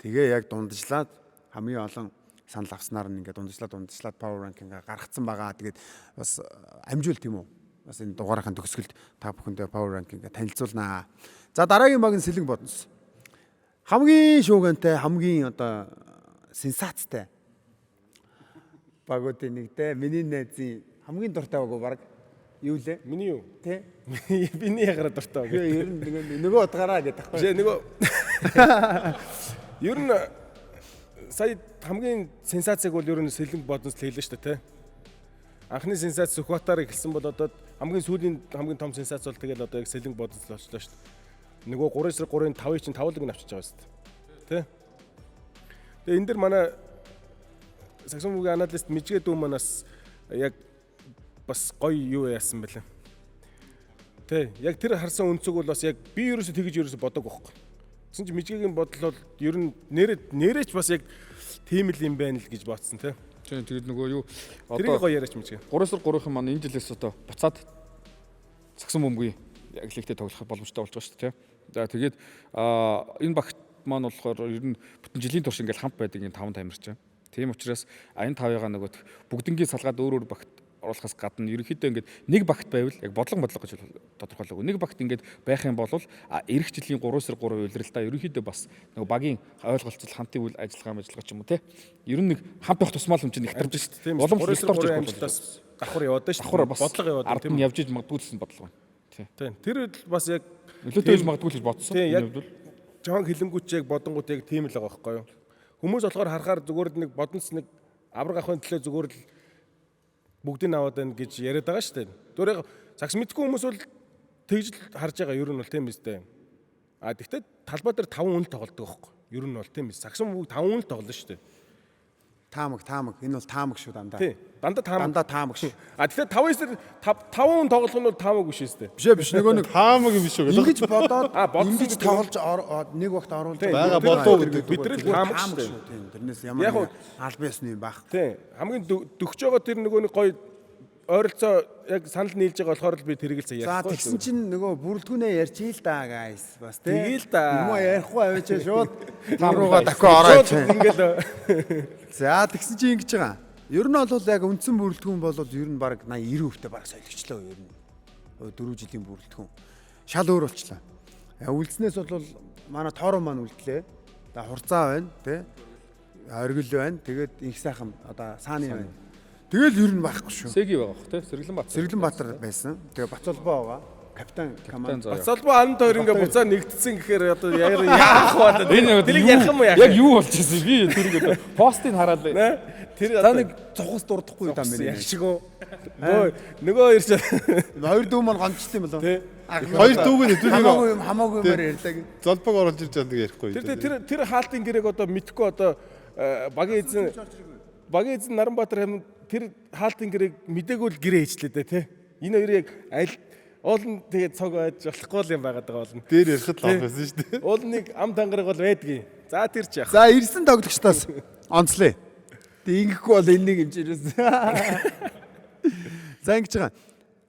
тэгээ яг дундажлаад хамгийн олон санал авснаар нь ингээд дундажлаад power ranking гаргацсан байгаа. Тэгээд бас амжуул тийм үү? Бас энэ дугаарынхаа төгсгөлд та бүхэндээ power ranking танилцуулнаа. За дараагийн баг нь Сэлэнг Боднос. Хамгийн шуугантай, хамгийн одоо сенсацтай багуудын нэг те миний найзын хамгийн дуртай баг баг юу лээ? Миний юу? Тэ? Биний ягараа дуртай баг. Ер нь нөгөө утгаараа гэдэг таахгүй. Жээ нөгөө ер нь сая хамгийн сенсацийг бол ер нь Сэлэнг Боднос хэллээ шүү дээ те. Анхны сенсац Сүхбаатаар эхэлсэн бол одоо хамгийн сүүлийн хамгийн том сенсац бол тэгэл одоо яг Сэлэнг Боднос л болчихлоо шүү дээ. Нөгөө 3 сар 3-ын 5-ыг чинь 5-ыг нь авчиж байгаа шүү дээ. Тэ? Тэгээ энэ дэр манай саксофоны аналист Мижгээ дүү манаас яг бас гоё юу яасан бэлээ. Тэ? Яг тэр харсан өнцөг бол бас яг би ерөөсө тэгэж ерөөсө бодог байхгүй. Тэгсэн чинь Мижгээгийн бодол бол ер нь нэрэж бас яг тийм л юм байна л гэж бодсон тэ. Тэгээд нөгөө юу одоо гоё яриач Мижгээ. 3 сар 3-ын маань энэ жилээс одоо буцаад саксон бөмбөгийн яг лигтээ тоглох боломжтой болж байгаа шүү дээ. За тэгээд энэ багт маань болохоор ер нь бүтэн жилийн турш ингээл хамт байдаг энэ 5 тамирч байна. Тийм учраас энэ 5-ыг нөгөө бүгднгийн салгаад өөр багт оруулахаас гадна ерөнхийдөө ингээд нэг багт байвал яг бодлого гэж тодорхойлоогүй. Нэг багт ингээд байх юм бол эх жилийн 3 сар 3 уйлралдаа ерөнхийдөө бас нөгөө багийн ойлголцол хамтын үйл ажиллагаа ч юм уу те. Ер нь нэг хамт байх тусмал юм чинь их тарж шүү дээ. Боломж их тарж болохоос давхар яваад шүү дээ. Бодлого яваад ард нь явж иж магадгүй гэсэн бодлого байна. Тийм. Тэр бас яг нөлөөтэй байж магадгүй гэж бодсон. Энэ бол жоон хилэнгүүч яг бодонгууд яг тийм л байгаа байхгүй юу? Хүмүүс болохоор харахаар зүгээр л нэг бодонц нэг авраг ахын төлөө зүгээр л бүгдийг аваад байна гэж яриад байгаа шүү дээ. Зүгээр цагс мэдгүй хүмүүс бол тэгж л харж байгаа ер нь бол тийм үстэй. Тэгвэл талбай дээр 5 үн л тоглодог байхгүй. Ер нь бол тийм эс. Саксон бүгд 5 үн л тоглоно шүү дээ. Таамаг. Энэ бол таамаг шүү дандаа. Тий. Дандаа таамаг шүү. Тэгэхээр 5 үн тоглох нь бол таамаг биш үстэй. Биш нөгөө нэг хаамаг юм биш үү? ингэж бодоод ингэж тоглож нэг багт оруулж байгаа болов гэдэг. Бид нар таамаг шүү. Тэрнээс ямар албан ёсны юм байх. Тий. Хамгийн дөгч байгаа тэр нөгөө нэг гоё ойролцоо яг санал нийлж байгаа болохоор л би тэрийг л За тэгсэн чинь нөгөө бүрэлдэхүүнээ ярьчих л да guys бас тий. Тэгээл да. Юм ярихгүй авчаа шууд руугаа дахиад орооч. Ингээл. За тэгсэн чинь ингэж байгаа. Ер нь бол яг үндсэн бүрэлдэхүүн бол ер нь баг 80-90% баг солигчлоо ер нь. 4 жилийн бүрэлдэхүүн. Шал өөр болчлаа. Үлдснээс бол манай тоороо маань үлдлээ. За хурцаа байна тий. Оргил байна. Тэгээд их сайхан одоо сааны байна. Тэгэл ер нь байхгүй шүү. Сэги байгаа бох тий. Сэргэлэнбаатар байсан. Тэгээ Бацолбоо байгаа. Капитан команд. Бацолбоо анд хоёр ингээ буцаа нэгдсэн гэхээр одоо яах вэ? Тэрийг ярих юм уу яах? Яг юу болчихсон би тэрийг одоо постыг хараад тэр та нэг цухас дурдахгүй юм байна. Яг шиг үү? Нөгөө ирж хоёр дүү маань гонцтой юм болов. Хоёр дүүг нь хамаагүй юмар ярьлаа гэ. Золбог оруулж ирж байгаа ярихгүй. Тэр хаалтын гэрээг одоо мэдхгүй одоо багийн эзэн Наранбаатар хамт тэр хаалтын гэрээг мдээгүй л гэрээ хийчлээ дээ тий. Энэ хоёрыг аль уул нь тэгээд цог байж болохгүй юм байгаад байгаа болно. Дээр ярихад л авсан шүү дээ. Уул нэг ам тангараг бол байдгийн. За тэр ч яах. За ирсэн тоглогчдоос онцлээ. Тэг ингэхгүй бол энэ нэг юм чи ирсэн. За ингэж байгаа.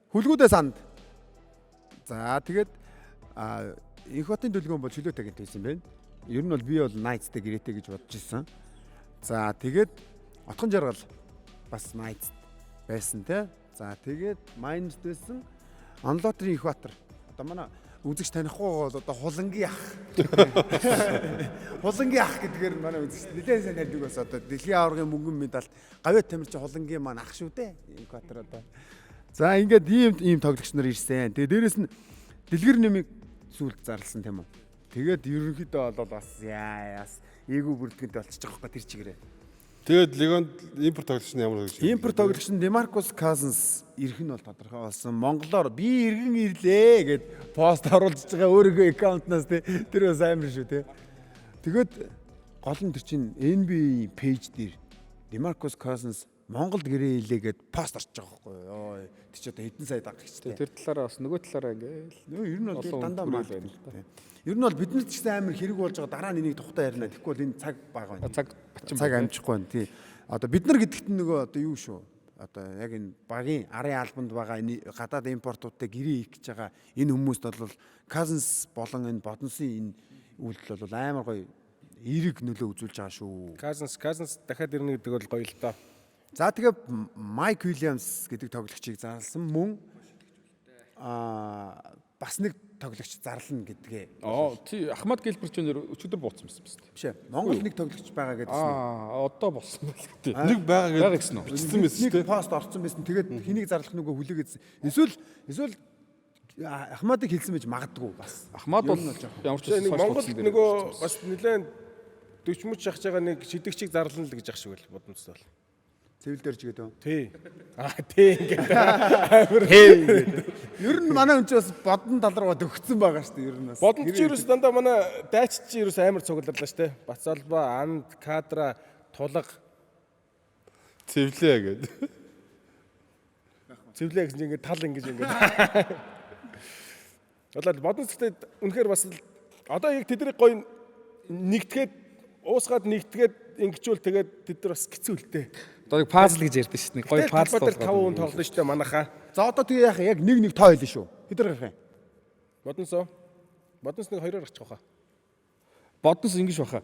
Хүлгүүдээ санд. За тэгээд их хотын төлгөөн бол чөлөөтэй гэнтэй байсан байна. Ер нь бол би бол Knights-тэй гэрээтэй гэж бодож ирсэн. За тэгээд Отхон жаргал бас Knights байсан те. За тэгээд Minds байсан. Unlottery их баатар. Одоо манай үзэгч танихгүй бол одоо хулангийн ах. Хулангийн ах гэдгээр манай үзэгч нэлээд сайн таньдаг бас одоо дэлхийн аваргын мөнгөн медаль гавьяа тамирчин хулангийн маань ах шүү дээ. Экватор одоо. За ингээд ийм тоглогч нар ирсэн. Тэгээ дээрэс нь дэлгэр нэмийг сүлд зарласан тийм үү. Тэгээд ерөнхийдөө бол бас яас ээгүү бүрдгэнтэй болчихж байгаа байхгүй тэр чигээрээ. Тэгээд легонд импорт тоглогч нь ямар тоглогч? Импорт тоглогч нь Демаркус Казанс ирэх нь бол тодорхой болсон. Монголоор би иргэн ирлээ гэд пост оруулж байгаа өөрийнхөө аккаунтнаас тэр бас амар шүү те. Тэгээд гол нь тэр чинь NBA пэйж дээр Демаркус Казанс Монголд гэрээ илээ гэд пост орчих байгаа байхгүй юу. Тэг чи одоо хэдэн сая дагагчтай. Тэр талаараа бас нөгөө талаараа ингээл ер нь бол дандаа маа байна. Ер нь бол биднэрт ч гэсэн амар хэрэг болж байгаа дараа нь энийг тухтай ярина. Тэгэхгүй бол энэ цаг бага байна. Цаг амжихгүй байна. Тий. Одоо бид нар гэдэгт нөгөө одоо юу шүү. Одоо яг энэ багийн арын албанд байгаа энэ гадаад импортуудтай гэрээ их гэж байгаа энэ хүмүүст бол Казанс болон энэ бодносын энэ үйлдэл бол амар гоё эерэг нөлөө үзүүлж байгаа шүү. Казанс дахиад ирнэ гэдэг бол гоё л доо. За тэгээ Майк Уильямс гэдэг тоглогчийг зарласан мөн бас нэг тоглогч зарлана гэдгээ. Тий Ахмад Гэлбэр ч өчигдөр бууцсан байсан биз дээ. Биш ээ. Монгол нэг тоглогч байгаа гэдсэн. Одоо болсон байх тий. Нэг байгаа гэсэн үү? Бичсэн байсан шүү дээ. Пост орсон байсан. Тэгээд хэнийг зарлах нүгөө хүлээгээдсэн. Эсвэл Ахмадыг хэлсэн байж магадгүй бас. Ахмад бол ямар ч нэг Монгол нөгөө бас нэлээд 40 мөч шахаж байгаа нэг шидэгчийг зарлана л гэж ах шиг л бодомжтой бол. Цэвэл дэрж гэдэг үү? Тий. Тий ингээд. Ер нь манай хүн ч бас бодон тал руугаа төгссөн байгаа шүү дээ. Ер нь бас. Бодон ч ерөөс дандаа манай дайч чи ерөөс амар цугларлаа шүү дээ. Бацалба, Анд, Кадра, Тулга Цэвлээ гэдэг. Цэвлээ гэсэн чинь ингээд тал ингэж ингээд. Бодлоо бодон цэгтээ үнэхээр бас одоо яг тэдний гоё нэгтгээд уусгаад нэгтгээд ингэчүүл тэгээд тэд нар бас хэцүүлтэй. Одоо пазл гэж ярьдэн шүү дээ. Гоё пазл бол 5 хүн тоглоно шүү дээ манайхаа. За одоо тэгээ яах яг нэг тоо хэлнэ шүү. Хэдэр гарах юм? Боднос нэг 2-оор гарчих واخа. Боднос ингэж баха.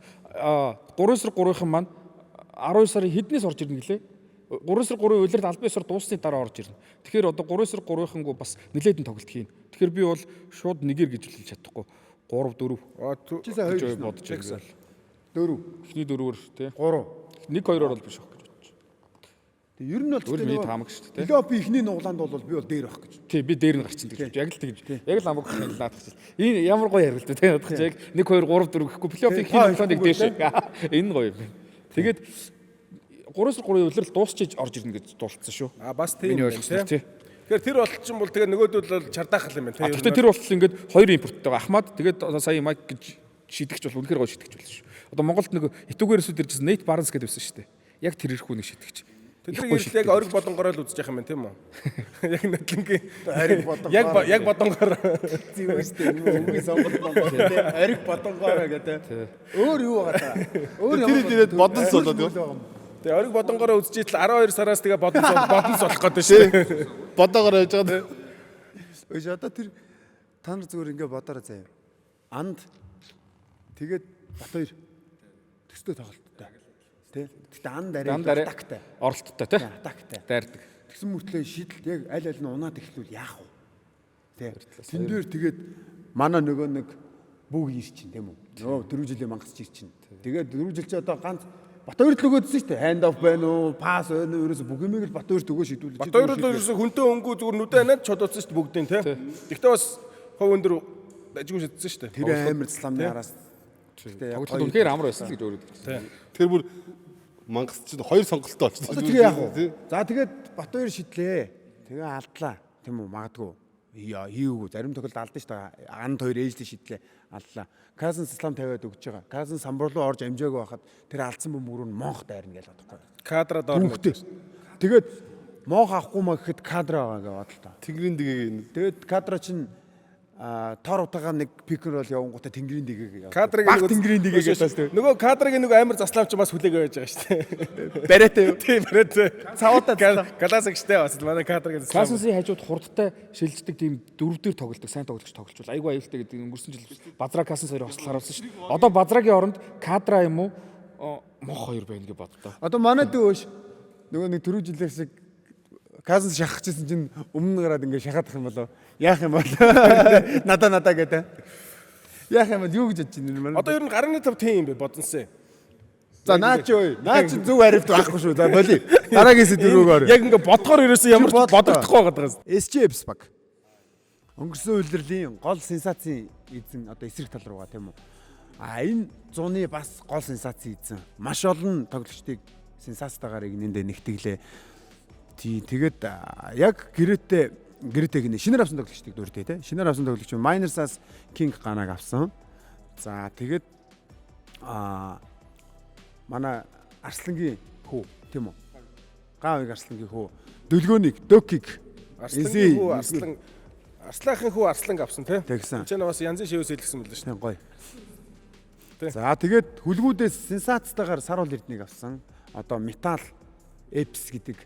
3 сар 3-ын маань 12 сарын хэднээс орж ирнэ гэлээ? 3 сар 3-ын улирал албан ёсоор дууссаны дараа орж ирнэ. Тэгэхээр одоо 3 сар 3-ынгүй бас нэлээдэн тоглолт хийн. Тэгэхээр би бол шууд нэгээр гэж хэлж чадахгүй. 3 4. Чи сая 2 бодож байсан. 4. Эхний 4-өр тий. 3. 1-2-оор бол биш байх гэж бодож. Тэг ер нь бол Миний таамаг шүү дээ. Лёпи ихний нуглаанд бол би бол дээр байх гэж. Тий, би дээр нь гарчин гэж. Яг л тэгж. Яг л амбаг хайлаад гэж. Энэ ямар гоё ярил дээ тий. Надад яг 1 2 3 4 гэхгүй плей-офф ихний нуглаанд дээш. Энэ гоё юм. Тэгээд 3 сар 3-ын улирал дуусчиж орж ирнэ гэж дуулцсан шүү. Бас тийм юм тий. Тэгэхээр тэр болчихсон бол тэгээ нөгөөдөл бол чардаах юм байна тий. Гэхдээ тэр болтол ингээд 2 импорттой байгаа. Ахмад тэгээд сая Майк гэж шидэгч бол үнэхээр гоё шидэгч болно шүү. Одоо Монголд нэг Этүгээрээс иржсэн Нейт Барнс гэдэг байсан шүү дээ. Яг тэр ирэх хүн нэг шидэгч. Тэдний ирэл яг ориг бодонгороо л үзэж явах юм байна тийм үү? Яг нотлонгийн Ориг бодонгоор. Яг бодонгоор Зүйстэй үгүй сонголт Монгол тий. Ориг бодонгороо гэдэг. Өөр юу байгаа та? Өөр Тэр ирээд бодонс болоод юу? Тэгээ ориг бодонгороо үзэж итэл 12 сараас тэгээ бодонс болох гэдэг шүү дээ. Бодоогоор явж байгаа. Өөш одоо тэр та нар зүгээр ингээ бодоорой заяа. Анд тэгээд Батбаяр төстэй тоглолттой. Тэ? Гэтэ анд арай атактай. Оролттой тий. Атактай. Дайрдаг. Тэгсэн мөртлөө шийдэлт яг аль аль нь унаад эхлүүл яах вэ? Тэ. Тэн дээр тэгээд манай нөгөө нэг бүгд ирчин тийм үү? Нөгөө 4 жилийн мангасч ирчин. Тэгээд 4 жил чи одоо ганц Батбаярт л өгөөдсөн шүү дээ. Ханд оф байна уу? Пас байна уу? Ерөөсө бүх юмыг л Батбаярт өгөө шийдүүлж. Батбаяр л ерөөсө хүнтэй өнгөө зүгээр нүдэ ханаад чодоодсон шүү дээ бүгдийн тий. Гэхдээ бас хов өндөр ажгүй шидсэн шүү дээ. Тэр амар цламны араас. Тоглолт үнэхээр амар байсан л гэж өөрөө хэлсэн. Тэр бүр мангас чинь 2 сонголттой болчихсон. Одоо тэгээ яах вэ? За тэгээд Батбаяр шидлээ. Тэгээ алдлаа. Тийм үү? Магадгүй. Хийгээгүй. Зарим тохиолдолд алдсан шүү дээ. Анд 2 ээжлээ шидлээ. Алдлаа. Казан слам тавиад өгч байгаа. Казан самбар руу орж амжаагүй байхад тэр алдсан бөмбөрөөр Монх дайрна гэж бодохгүй. Кадра доор. Тэгээд Монх авахгүй маа гэхэд кадра байгаа гэж бодлоо. Тэнгэрийн дэгийг. Тэгээд кадра чинь тоор утагаа нэг пикер бол явангуудаа тэнгэрийн дэгийг. Кадрыг тэнгэрийн дэгийг гэсэн тийм. Нөгөө кадрыг нөгөө амар заславч бас хүлээгээ байж байгаа шүү дээ. Бариатай юу? Тийм бариатай. Цавуудаа галасагчтай бас манай кадрыг заслав. Классенсийн хажууд хурдтай шилждэг тийм дөрвдөр тоглолдог, сайн тоглогч тоглолч. Айгу аюултай гэдэг өнгөрсөн жил Базраа Классенс хоёрыг хослол харуулсан шүү дээ. Одоо Базрагийн оронд кадра юм уу? Мох хоёр байна гэж боддоо. Одоо манай дөөш нөгөө нэг 4 жилээс шиг Казан шахчихсан чинь өмнө гараад ингээ шахаадах юм болоо. Яах юм бол надаа гэдэг. Яах юм бол юу гэж бодож байна юм бэ? Одоо ер нь гарны тав тийм юм бэ бодонсэ. За наа чи ой. Наа чи зөв хариулт байхгүй шүү. За боли. Дараагийн сэдвүүгээр. Яг ингээ бодохоор ерөөсөө ямар ч бодогдохгүй байгаа даа. SGFs баг. Өнгөрсөн үйлрлийн гол сенсацийн эзэн одоо эсрэг тал руугаа тийм үү. Энэ 100-ны бас гол сенсацийн эзэн. Маш олон тоглогчдыг сенсацтайгаар игнэндээ нэгтгэлээ. Тэгээд яг гэрээтэй гинэ шинээр авсан тоглогчдыг дуртай тийм. Шинээр авсан тоглогч Miners-аас King Ганаг авсан. За тэгээд манай Арслангийн хүү тийм үү? Гаавыг Арслангийн хүү. Дөлгөөнийг Дөкиг Арслангийн хүү Арслахын хүү Арсланг авсан тий. Тэгсэн. Энд бас янзын шивээс хэлсэн мэл шүү. Тийм гоё. За тэгээд хүлгүүдээс сенсацтайгаар Саруул Эрднийг авсан. Одоо Метал Эпс гэдэг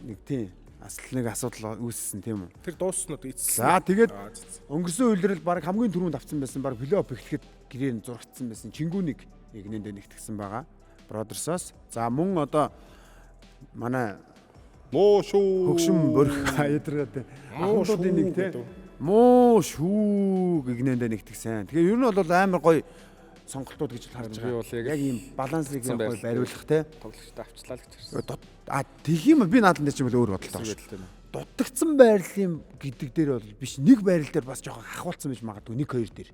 нэг тийм нэг асуудал үүссэн тийм үү? Тэр дууссан уу эцсэн. За тэгээд өнгөрсөн үйлрэл баг хамгийн түрүүнд авсан байсан баг плей-офф эхлэхэд гэрээр зурагдсан байсан Чингүүнийг игнэндээ нэгтгэсэн байгаа. Бродерсоос. За мөн одоо манай муу шүү хөгшин борх ядаргаад ахмадуудын нэг тийм муу шүү игнэндээ нэгтгэсэн. Тэгэхээр ер нь бол амар гоё сонголтууд гэж харж байгаа. Яг ийм балансыг гоё бариулах тийм тоглогчтой авчлаа л гэж харсан. Тийм би наадхан дээр ч юм бол өөр бодолтой байна. Дутагдсан байрлалын гэдэг дээр бол биш нэг байрал дээр бас жоохон хахуулсан байж магадгүй 1-2 дээр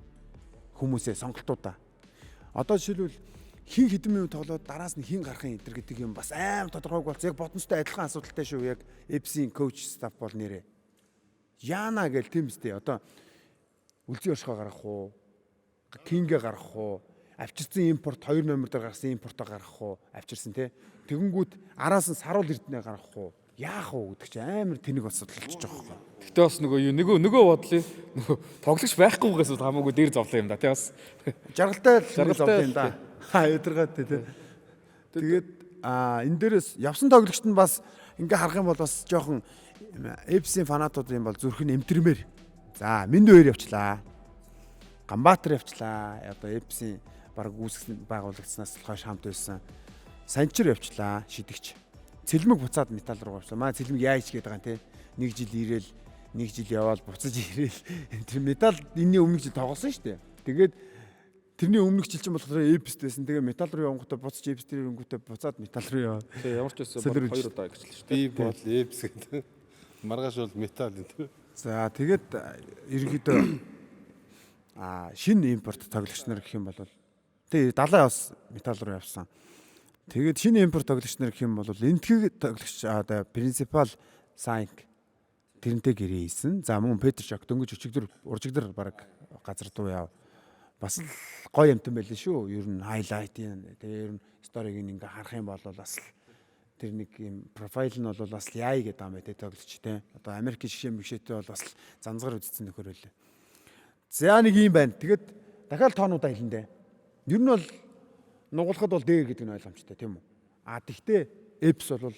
хүмүүсээ сонголтуудаа. Одоо жишээлбэл хин хэдэн минут тоглоод дараас нь хин гарахын энэ гэдэг юм бас аим тодорхойг болсон. Яг бодностой адилхан асуудалтай шүү. Яг Эпсийн коуч стаф бол нэрээ. Яана гэл тийм үстэй. Одоо үлзий оршихоо гаргах уу? Кингээ гаргах уу? Авчирсан импорт 2 номер дээр гаргасан импортоо гаргах уу? Авчирсан тий. Тэгэнгүүт араас нь Саруул Эрдэнэ гаргах уу? Яах уу гэдэг чи амар тэнэг асуудал болчихж байгаа хөө. Гэтэ бас нөгөө бодлоо нөгөө тоглогч байхгүйгээс хамаагүй дээр зовлоо юм да тий бас. Жаргалтай зовлоо юм да. Ядаргаад тий. Тэгээд энэ дээрээс явсан тоглогчд нь бас ингээ харах юм бол бас жоохон Эпсийн фанатууд юм бол зүрх нь эмтэрмээр. За Миндэ 2 явчлаа. Ганбаатар явчлаа. Одоо Эпсийн баг үүсгэн байгуулагчнаас хойш хамт байсан. Санчир явчлаа шидэгч. Цэлмэг буцаад метал руу авсан. Маа цэлмэг яаж гээд байгаа юм те. 1 жил ирээл 1 жил яваал буцаж ирээл. Тэр метал энэний өмнөх жил тоглосон шүү дээ. Тэгээд тэрний өмнөх жил чинь болохоор Эпст байсан. Тэгээ метал руу явангуудаа буцаж Эпст дээр өнгөтэй буцаад метал руу яваа. Тэгээ ямар ч байсан 2 удаа гэрчлээ шүү дээ. Би бол Эпс гэдэг. Маргааш бол метал энэ. За тэгээд ерөнхийдөө шинэ импорт тоглогч нар гэх юм бол тэгээ 70 бас метал руу явсан. Тэгээд шинэ импорт тоглогч нар гэх юм бол энтхийг тоглогч принципал Сайнк тэрнтэй гэрээ хийсэн. За мөн Петрчак дөнгөж өчигдөр уржигдөр баг газар дуу яв. Бас гоё юмтан байлээ шүү. Ер нь хайлайт юм. Тэгээ ер нь сториг ингээ харах юм бол бас тэр нэг юм профайл нь бол бас яй гэдэг юм байна те тоглогч те. Одоо Америкийн шишээ мэгшээтэй бол бас занзгаар үзсэн нөхөр байлээ. За нэг юм байна. Тэгээд дахиад тоонуудаа хэлэндээ. Ер нь бол нугуулахад бол дээр гэдэг нь ойлгомжтой тийм үү? Тэгтээ Эпс бол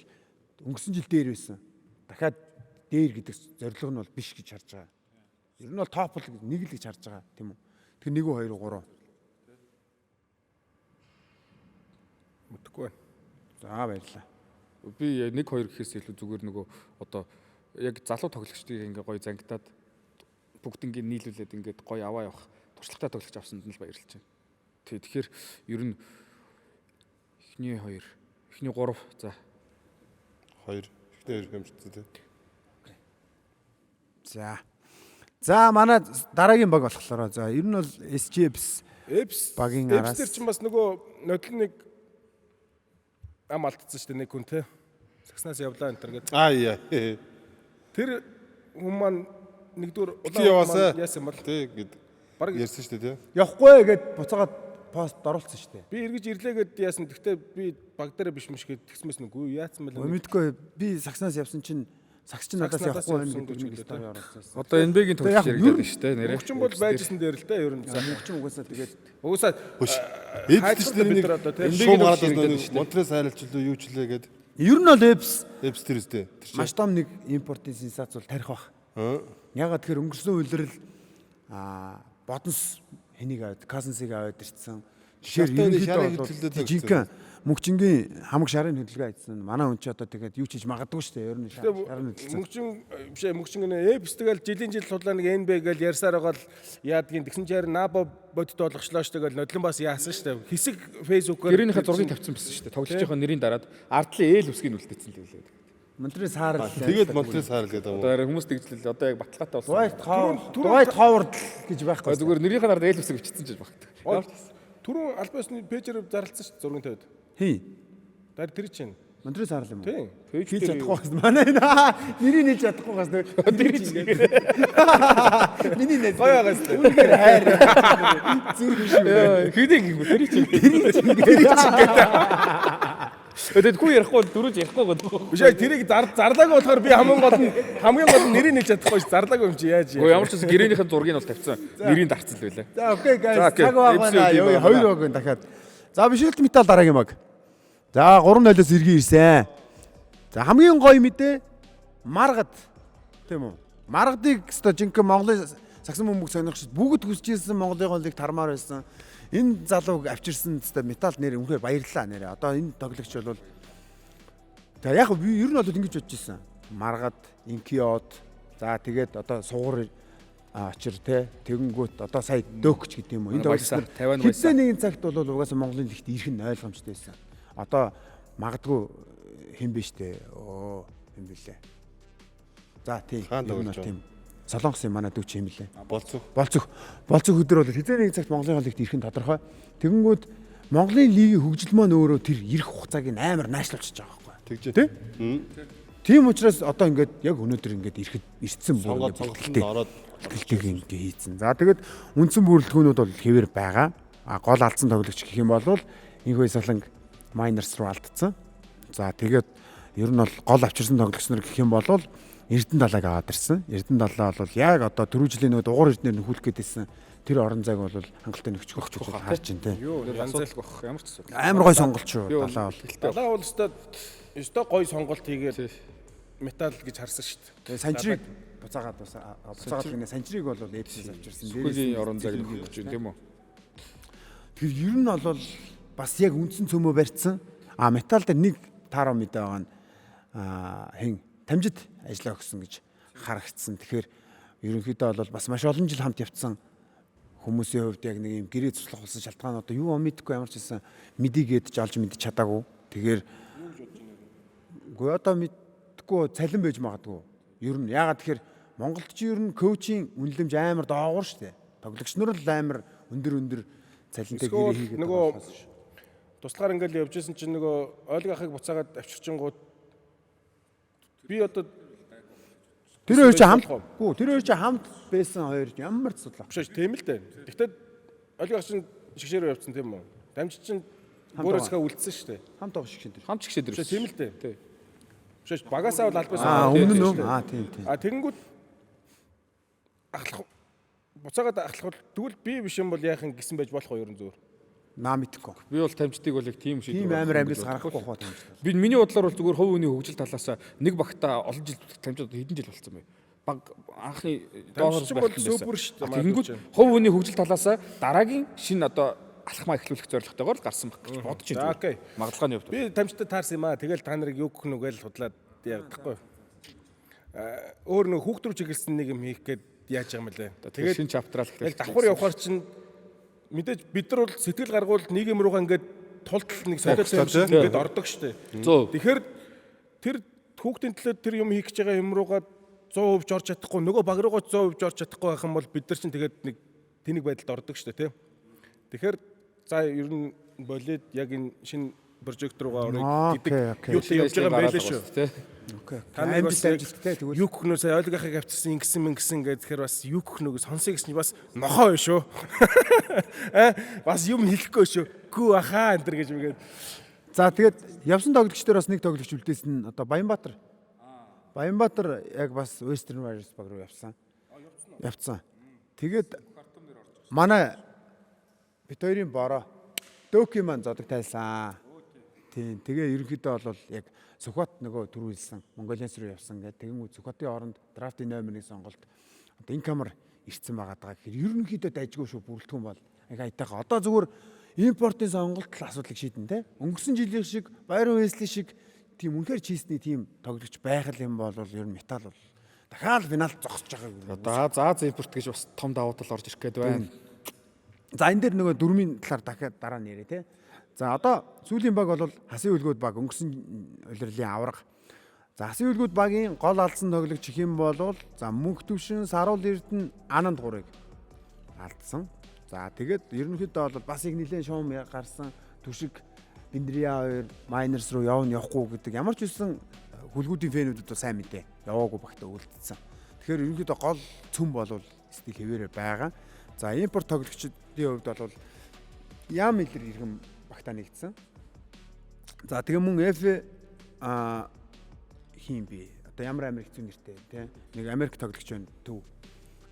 өнгөрсөн жил дээр байсан. Дахиад дээр гэдэг зорилго нь бол биш гэж харж байгаа. Ер нь бол топ л нэг л гэж харж байгаа тийм үү? Тэр 1 2 3 мэдхгүй байна. За баярлалаа. Би 1 2 гэхээс илүү зүгээр нөгөө одоо яг залуу тоглогчдыг ингээ гоё зангидаад бүгднийг нийлүүлээд ингээд гоё аваа явах туршлагатай тоглогч авсанд нь л баярлж байна. Тэгэхээр ер нь эхний 2, эхний 3 за 2 эхний 2 хэмжтэй тий. За манай дараагийн баг болохоор за ер нь бол SGFs Эпс багийн Эпс араас тэр чинь бас нөгөө нодлын нэг ам алдсан шүү дээ нэг хүн те. Сакснаас явлаа энэ төр гэдэг. Яа. Тэр хүн маань нэгдүгээр яваасаа яасан бол тий гэд баг ярьсан шүү дээ тий. явахгүй гэд буцаагаад пост оруулсан шүү дээ. Би эргэж ирлээ гэд яасан. Гэхдээ би баг дээр биш мэш гэд тэгсмэс нүггүй яатсан мэл. Мэдгүй би сакснаас явсан чинь сагч чинь надаас явахгүй байна гэдэг нэг стори оруулсан. Одоо NBA-гийн тоглогч яригдаад байна шүү дээ нэрээ. Хөгжим бол байжсэн дээр л дээ ер нь. Хөгжим угаасаа тэгээд угаасаа Эпс дээр нэг шуум гараад байна. Монтрес хайрлчлаа юу ч лээ гэд. ер нь бол Эпс Эпс тэр үстэй. маш том нэг импортын сенсац бол тарих бах. Ягаад тэгэхээр өнгөрсөн үйлрэл боднос хэнийг аваад Казансыг аваад ирсэн. Тэгэхээр ерөнхийдөө жинхэнэ мөнгчингийн хамаг шарын хөдөлгөөн хийсэн. Манай хүн чи одоо тэгээд юу ч хийж магадгүй шүү дээ. Ер нь шарын хөдөлгөөн. Мөнгчин гэнэ эпстэйгэл жилийн жил судлаа нэг НБ гэл ярьсаар байгаа л яадгийн тэгсэн чээр набо бодит болгочлоо шүү дээ гэл нодлон бас яасан шүү дээ. Хэсэг фэйсбүүкээр Гэрийнхээ зургийг тавьсан байсан шүү дээ. Тоглогчийнхаа нэрийн дараад ардлын ээл үсгийг үлдээсэн тэгэлээ. Монтрес саарл. Тэгээд Монтрес саар гэдэг юм уу? Одоо хүмүүс тэгжлээ. Одоо яг баталгаатай болсон. Дугайт ховрд гэж байхгүй. Зүгээр нэрийнхээ дараад ээл үсэг бичсэн ч багт. түрүүн альбасны пэйжээр зарласан шүү дээ зургийн тавьд. Хий. Дараа тэр чинь. Монтрес саарл юм уу? Тийм. Хийж чадахгүй бас манай нэрийг нээж чадахгүй бас нэг тэр чинь. Миний нэр. Гоё байгаа шүү дээ. Үнээр хайр. Зүр шүү. Хэдийг юм тэр чинь. Өдөд хүү ярихгүй дөрөж ярихгүй гэдэг. Биш яг тэрийг зарлаагүй болохоор би хамгийн гол нь нэрийг нээж чадахгүй ш зарлаагүй юм чи яаж яа. Өө ямар ч гэсэн гэрээнийхэн зургийг бол тавьсан. Нэрийн дарцсан л байлаа. За окей guys. Цаг байна. Хоёр баг дахиад. За бишэлт металл дараагийн баг. За 3-0-оос эргэн ирсэн. За хамгийн гоё мэдээ маргад. Тийм үү? Маргадыг өстой жинхэнэ Монголын сагсан бөмбөг сонирхч бүгд хүсэж ирсэн Монголын голыг тармаар байсан. Энэ залууг авчирсан өстой металл нэр үнэхээр баярлалаа нэрээ. Одоо энэ тоглогч бол за яг ер нь бол ингэж бодож ирсэн. Маргад, инкиод за тэгээд одоо сугар очир те тэгэнгүүт одоо сая дөөгч гэдэг юм уу. Энэ тоглогч нар хэдэн нэгэн цагт бол угаасаа Монголын лигт ирэх нь ойлгомжтой байсан. Одоо магадгүй хэн бэ штэ. Оо хэн бэлээ. За тийм. Тийм. Солонгосын манай дүүч юм лээ. Болцох өдөр бол хэзээ нэг цагт Монголын лигт ирэх нь тодорхой. Тэгэнгүүт Монголын лигийн хөгжил маань өөрөө тэр ирэх хугацааг амар наашлуулчихж байгаа байхгүй. Тэ? Тийм учраас одоо ингээд яг өнөөдөр ингээд ирэхэд ирсэн бүр ингээд ороод ингээд хийцэн. За тэгээд үндсэн бүрэлдэхүүнүүд бол хэвээр байгаа. Гол алдсан тоглогч гэх юм бол Инхой Солонг Майнерс руу алдсан. За тэгээд ер нь бол гол авчирсан тоглогч нар гэх юм бол Эрдэнэ далайг аваад ирсэн. Эрдэнэ далаа бол яг одоо 4 жилийн нөгөө дугуур эрдэнээр нөхүүлэх гээдсэн тэр орон зайг бол хангалттай нөхчих харж байна те. Асуудал гох ямар ч асуудал. Амар гой сонголт шүү далаа бол. Далаа бол өстой гой сонголт хийгээд металл гэж харсан шүү дээ. Санчрыг буцаагаад гинэ санчрыг бол эдсээс авчирсан. Сүхбэгийн орон зайг нөхөж байна тийм үү? Тэр ер нь бол бас яг үндсэн цөмөө барьцсан. Металл дээр нэг таараа мэдээ байгаа нь хин тамжид ажиллаа өгсөн гэж харагдсан. Тэгэхээр ерөнхийдөө бол бас маш олон жил хамт явцсан хүмүүсийн хувьд яг нэг юм гэрээ цуслах болсон шалтгаан одоо юу мэдхгүй ямар ч байсан мэдийгээд ч олж мэдчих чадаагүй. Тэгэхээр үгүй одоо мэдхгүй цалин байж магадгүй. Ер нь ягаад тэгэхээр Монголд ч ер нь коучийн үнэлэмж амар доогуур шүү дээ. Тоглогч нар л амар өндөр цалинтай гэрээ хийгээд байгаа болохоос шүү. Туслахаар ингээл явж исэн чинь нөгөө ойлг ахыг буцаагаад авчирчингууд би одоо тэр хоёр чи хамт байсан хоёр ямар ч судлаа. Биш тийм л дээ. Гэхдээ ойлг ах чинь шигшээрөө явцсан тийм үү? Дамжид чинь өөрөөсөө үлдсэн шүү дээ. Хамт байгаа шигшээ дээр. Хамт шигшээ дээр. Тийм л дээ. Тий. Биш багасаа бол албаас өмнө нь тийм. Тэгэнгүүт ахлах буцаагаад ахлах тэгвэл би биш юм бол яахан гисэн байж болох уу ер нь зүгээр. Наа мэдхгүй. Би бол тамжтыг бол яг тийм шийдвэр. Тийм амар амжилт гаргахгүй хоо тамжтаа. Би миний бодлоор бол зүгээр хувь хүний хөгжил талаас нэг багтаа олон жил тамжид хэдэн жил болсон бэ? Баг анхны доогоор бол супер шүү дээ. Тэгэнгүүт хувь хүний хөгжил талаас дараагийн шинэ одоо алхмаа эхлүүлэх зорилготойгоор л гарсан баг гэж бодож байна. Окей. Магадлалын хувьд. Би тамжтай таарсан юм аа. Тэгэл та нарыг юу гэх нүгэл худлаад яагдахгүй. Өөр нэг хүүхдрүү чиглэсэн нэг юм хийх гээд яаж байгаа юм лээ. Тэгээд шинэ чаптрал эхлэх. Яг давхар явахаар чинь мэдээж бид нар бол сэтгэл гаргуул нийгэм руугаа ингээд тултал нэг солиотой ингээд ордог штэ. Тэгэхээр тэр хүүхдийн төлөө тэр юм хийх гэж байгаа юм руугаа 100% орж чадахгүй нөгөө баг руугаа 100% орж чадахгүй байх юм бол бид нар чинь тэгээд нэг тэнэг байдалд ордог штэ тий. Тэгэхээр за ер нь болоод яг энэ шинэ прожект руугаа орё гэдэг юу ч явж байгаа юм байлаа шүү тий. Окей. Та нар бас ажилттай тэгвэл юу гэх нөөсөө ойлг ахыг авчирсан ингэсэн гэдэг тэгэхээр бас юу гэх нөөс сонсё гэсэн бас нохоо шүү. Бас юм хэлэхгүй шүү. Гүү ахаа энэ төр гэж үгээд. За тэгээд явсан тоглогч дээр бас нэг тоглогч үлдээсэн одоо Баянбаатар. Баянбаатар яг бас Western Warriors баг руу явсан. Явцсан. Тэгээд манай бид хоёрын бороо Дөөки маань зодог тайлсан. Тийм. Тэгээ ерөнхийдөө бол яг Сүхбат нөгөө түрүүлсэн Монголиас руу явсан гэдэг. Тэгэнгүүт Сүхбатын оронд драфтын номер 1 сонголт одоо инкамер ирсэн байгаа даа. Тэгэхээр ерөнхийдөө дайжгүй шүү бүрэлдэхүүн бол яг айтайгаа. Одоо зүгээр импортын сонголт л асуудлыг шийдэн те. Өнгөрсөн жилийн шиг Байрон Уэсли шиг тийм үнэхээр чистний тийм тоглогч байх юм бол ер нь метал бол дахиад финалд зогсож байгааг. Одоо Аз импорт гэж бас том давуу тал орж ирэх гээд байна. За энэ дээр нөгөө дөрмийн талаар дахиад дараа нь ярэ те. За одоо сүүлийн баг бол хасын үлгүүд баг өнгөрсөн улирлын авраг. За хасын үлгүүд багийн гол алдсан тоглогч их юм бол за Мөнх Төвшин, Саруул Эрдэнэ, Ананд 3-ыг алдсан. За тэгээд ерөнхийдөө бол бас их нэлээд шуум гарсан Түшиг Биндрия 2 Майнерс руу явахгүй гэдэг ямар ч үсэн хүлгүүдийн фэнүүдэд бол сайн мэдээ яваагүй багтаа үлдсэн. Тэгэхээр ерөнхийдөө гол цөм болвол стил хэвээрээ байгаа. За импорт тоглогчдын хувьд бол Ям Миллер иргэн багтаа нэгдсэн. За тэгээ мөн Ф хин би одоо ямар Америк хэцүү нэртэй тий нэг Америк тоглогч байна төв.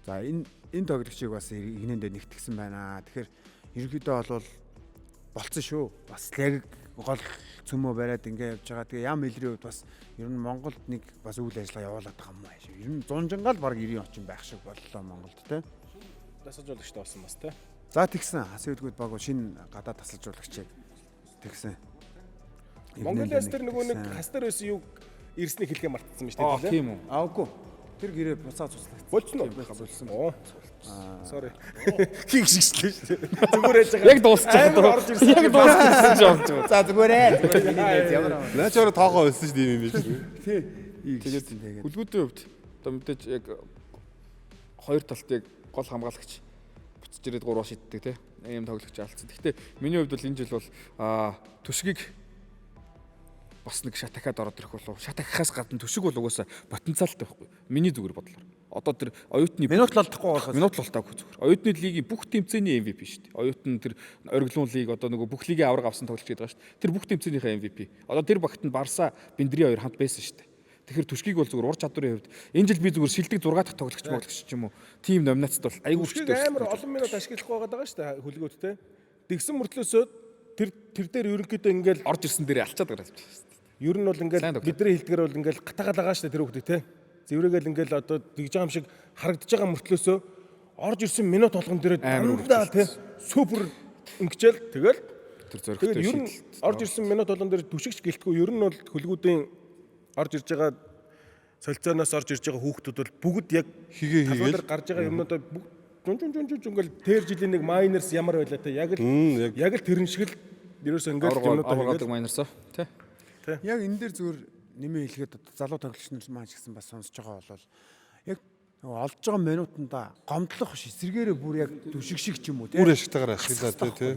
За энэ тоглогчийг бас игнэндээ нэгтгэсэн байна. Тэгэхээр ерөнхийдөө бол болцсон шүү. Бас яг гол цөмөө бариад ингэ явж байгаа. Тэгээ Ям Миллерийн хувьд бас ер нь Монголд нэг бас үйл ажиллагаа явуулаад байгаа юм аа шүү. Ер нь 100 баг 90 орчим байх шиг боллоо Монголд тий. Тасалжуулагчтай болсон бас тий. За тэгсэн хасын үлгүүд баг шинэ гадаад тасалжуулагчийг тэгсэн. Монголиас тэр нөгөө нэг хас дээр байсан юу ирснийг хэлхээ мартсан юм шүү дээ. Тийм үү. Аагүй. Тэр гэрээ буцаад цуслаа. Болцсон уу? Болсон. Оо. Sorry. Хин гიშгэлээ шүү дээ. Зүгээр яаж байгаа. Яг дуусчих. Орж ирсэн. Яг дуусчихсан ч юм чинь. За зүгээрээ. Ямар Наач өөрөө тоогоо өссөн шүү дээ юм биш үү? тэгээд Хүлгүүдийн хувьд одоо мэдээж яг хоёр талт яг гол хамгаалагч буцаж ирээд 3 шиддэг тий. Ийм тоглогч алдсан. Гэхдээ миний хувьд бол энэ жил бол Түшгийг бас нэг шат дахиад ороод ирэх болов. Шат дахихаас гадна Түшиг бол угаасаа потенциалтай байхгүй. Миний зүгээр бодлоор. Одоо тэр оюутны минут л алдахгүй болохоос минут л олтаагүй зүгээр. Оюутны лигийн бүх тэмцээний MVP шүү дээ. Оюутан тэр оргилуун лиг одоо нөгөө бүх лигийн авраг авсан тоглогч гэдэг байгаа шүү дээ. Тэр бүх тэмцээнийхээ MVP. Одоо тэр багтанд Барса, Биндрия 2 хамт байсан шүү дээ. Тэгэхээр Түшгийг бол зүгээр ур чадварын хувьд энэ жил би зүгээр шилдэг 6 дахь тоглогч ч юм уу. Тим номинацд бол айгүй Түшгийг амар олон минут ашиглах байгаа шүү дээ хүлгүүдтэй. Тэгсэн мөртлөөсөө тэр дээр ерөнхийдөө ингээл орж ирсэн дээрээ алчаад гараад байна шүү дээ. ер нь бол ингээл бидний хэлдгээр бол ингээл гатагаал байгаа шүү дээ тэр хүүхдээ те. Зэврэгээл ингээл одоо тэгж байгаа юм шиг харагдаж байгаа мөртлөөсөө орж ирсэн минут болгон дээрээ дандаа те супер ингэчээл тэгэл тэр зөрөгтэй шийдэл. Ер нь орж ирсэн минут болгон дээр түшигч гэлтгүй ер нь бол хөлгүүдийн орж ирж байгаа солилцооноос орж ирж байгаа хүүхдүүд бол бүгд яг хийгээл гарч байгаа юмнуудаа бүгд ингээл тэр жилийн нэг майнерс ямар байлаа те яг л тэрэн шиг л ерөөсөө ингээл юмнуудаа аваагадаг майнерсоо тий. Яг энэ дээр зүгээр нэмээ хэлэхэд залуу тоглогч нар маань ч гэсэн бас сонсож байгаа бол яг олж байгаа минутанда гомдлох биш эсэргээрээ бүр яг Түшиг шиг ч юм уу тий. Бүр ашигтайгаар ашиглаад тий.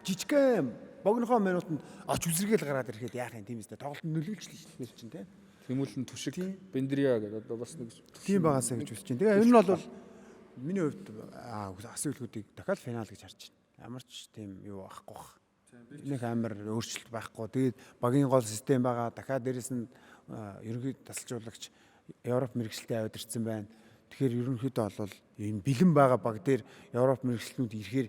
Жижигхэн богинохоо минутанд оч үзэргээл гараад ирэхэд яах юм тийм үстэй тоглолт нөлөөлж л чинь тий. Тэмүүлэн Түшиг Биндрия гэдэг одоо бас нэг тийм байгаасаа гэж үзэж байна. Тэгээ энэ нь бол миний хувьд хасын үлгүүдийг дахиад финал гэж харж байна. Ямар ч тийм юу байхгүй бах. Нэг амар өөрчлөлт байхгүй. Тэгээд багийн гол систем байгаа. Дахиад дээрэс нь ерөнхий тасалжуулагч Европ мэргэжилтэд аваад ирсэн байна. Тэгэхээр ерөнхийдөө бол энэ бэлэн байгаа баг дээр Европ мэргэжилтнүүд ирэхээр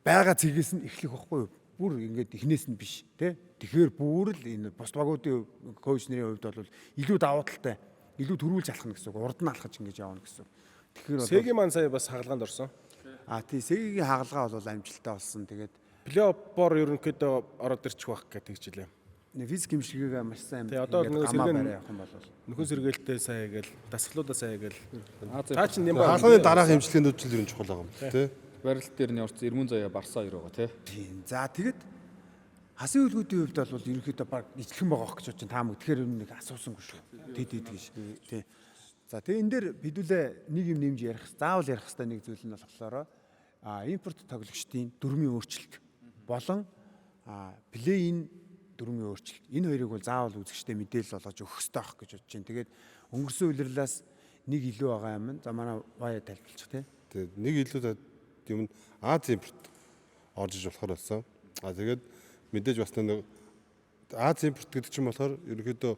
байгаа цэгээс нь эхлэх байхгүй юу? Бүр ингээд эхнээс нь биш тий. Тэгэхээр бүр л энэ бус багуудын коуч нарын хувьд бол илүү давуу талтай, илүү төрүүлж алхах гэсэн үг. Урд нь алхаж ингэж явна гэсэн. Тэгэхээр Сеги маань сая бас хагалгаанд орсон. Тий Сегигийн хагалгаа бол амжилттай болсон. Тэгээд плей-оффоор ерөнхийдөө ороод ирчих байх гэж хэлжээ. физик хэмжлэгээ маш сайн одоо нэг сэргэн явах юм бол нөхөн сэргээлтэй сайн гээл дасгалуудаа сайн гээл Та чинь юм байна. Хаалганы дараах хэмжлэгээнүүд ч л ер нь чухал байгаа юм тий. барилт дээр нь орсон 90 заяа Барса 2 байгаа тий. Тийм. За тэгэд хасын үлгүүдийн хувьд бол ерөнхийдөө баг ижлэхэн байгаа гэж бодож таамаг. Тэгэхээр энэ нэг асуусангүй шүү. Тэд гэж тий. За тэгээ энэ дээр бидүүлээ нэг юм нэмж ярих, заавал ярих хэрэгтэй нэг зүйл нь болохоор импорт тоглогчдын дөрмийн өөрчлөлт болон плей-ин дөрмийн өөрчлөлт. Энэ хоёрыг бол заавал үзэгчтэй мэдээлэл болгож өгөх хэрэгтэй байх гэж бодож байна. Тэгээд өнгөрсөн улирлаас нэг илүү байгаа юм. За манай Вая тайлбарлчих тий. Тэгээд нэг илүү юм Аз импорт орж иж болохоор болсон. Тэгээд мэдээж бас нэг Аз импорт гэдэг чинь болохоор ерөнхийдөө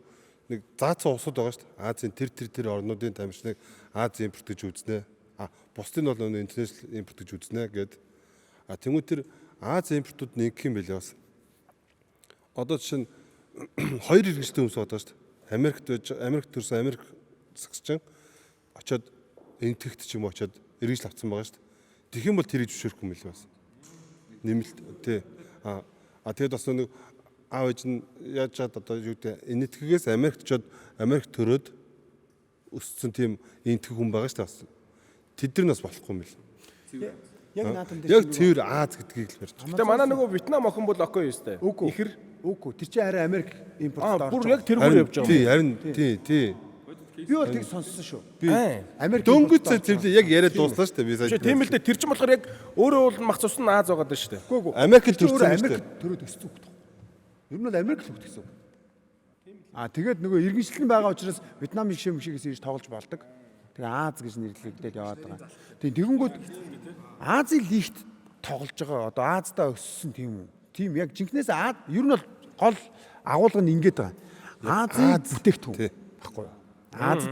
нэг заацсан усуд байгаа шүү дээ. Азийн тэр орнуудын тамирчныг Аз импорт гэж үзнэ. Бусдын бол интернэшнл импорт гэж үзнэ гэд. Тэнгуү тэр Аз импортууд нэг юм байлаа бас. Одоо жишээ нь хоёр иргэжтэй хүмүүс байгаа шүү дээ. Америкт төрсэн Америк засагчин очоод энтэгт ч юм очоод эргэж авсан байгаа шүү дээ. Тэгэх юм бол тэрийг зөвшөөрөх юм л бас. Нэмэлт тий. Тэгээд бас нэг аав ээж нь яаж чад одоо юу гэдэг энэтхгээс Америкт чод Америк төрөөд өссөн тийм энэтхэг хүн байгаа шүү дээ бас. Тэд нар бас болохгүй юм бэл. Яг наадам Яг цэвэр Аз гэдгийг л барьж. Гэтэ манай нөгөө Вьетнам охин бол окей юу сте. Ихэр үгүй тэр чинь арай Америк импорт Бүр яг тэр бүр явж байгаа юм. Тий, харин тий. би бол тийг сонссон шүү. Америк Дөнгөж цэвлээ яг яриад дууслаа шүү дээ би сая. Тийм л дээ тэр чинь болохоор яг өөрөө бол мах цус нь Аз байгаа даа шүү дээ. Үгүй Америкт төрсөн шүү Америк дээ. төрөөд өссөн үг. Ер нь бол Америк л үг гэсэн үг. Тэгээд нөгөө иргэншил нь байгаа учраас Вьетнамын шигээс ирж тоглож болдог. Тэгээ Аз гэж нэрлэгдээд яваад байгаа. Тэгэнгүүт Азийн лигт тоглож байгаа одоо Аздаа өссөн тийм үү? Тийм яг жинкнээс Аз ер нь бол гол агуулга нь ингэж байгаа. Азийн бүтээгдэхүүн баггүй юу? Аз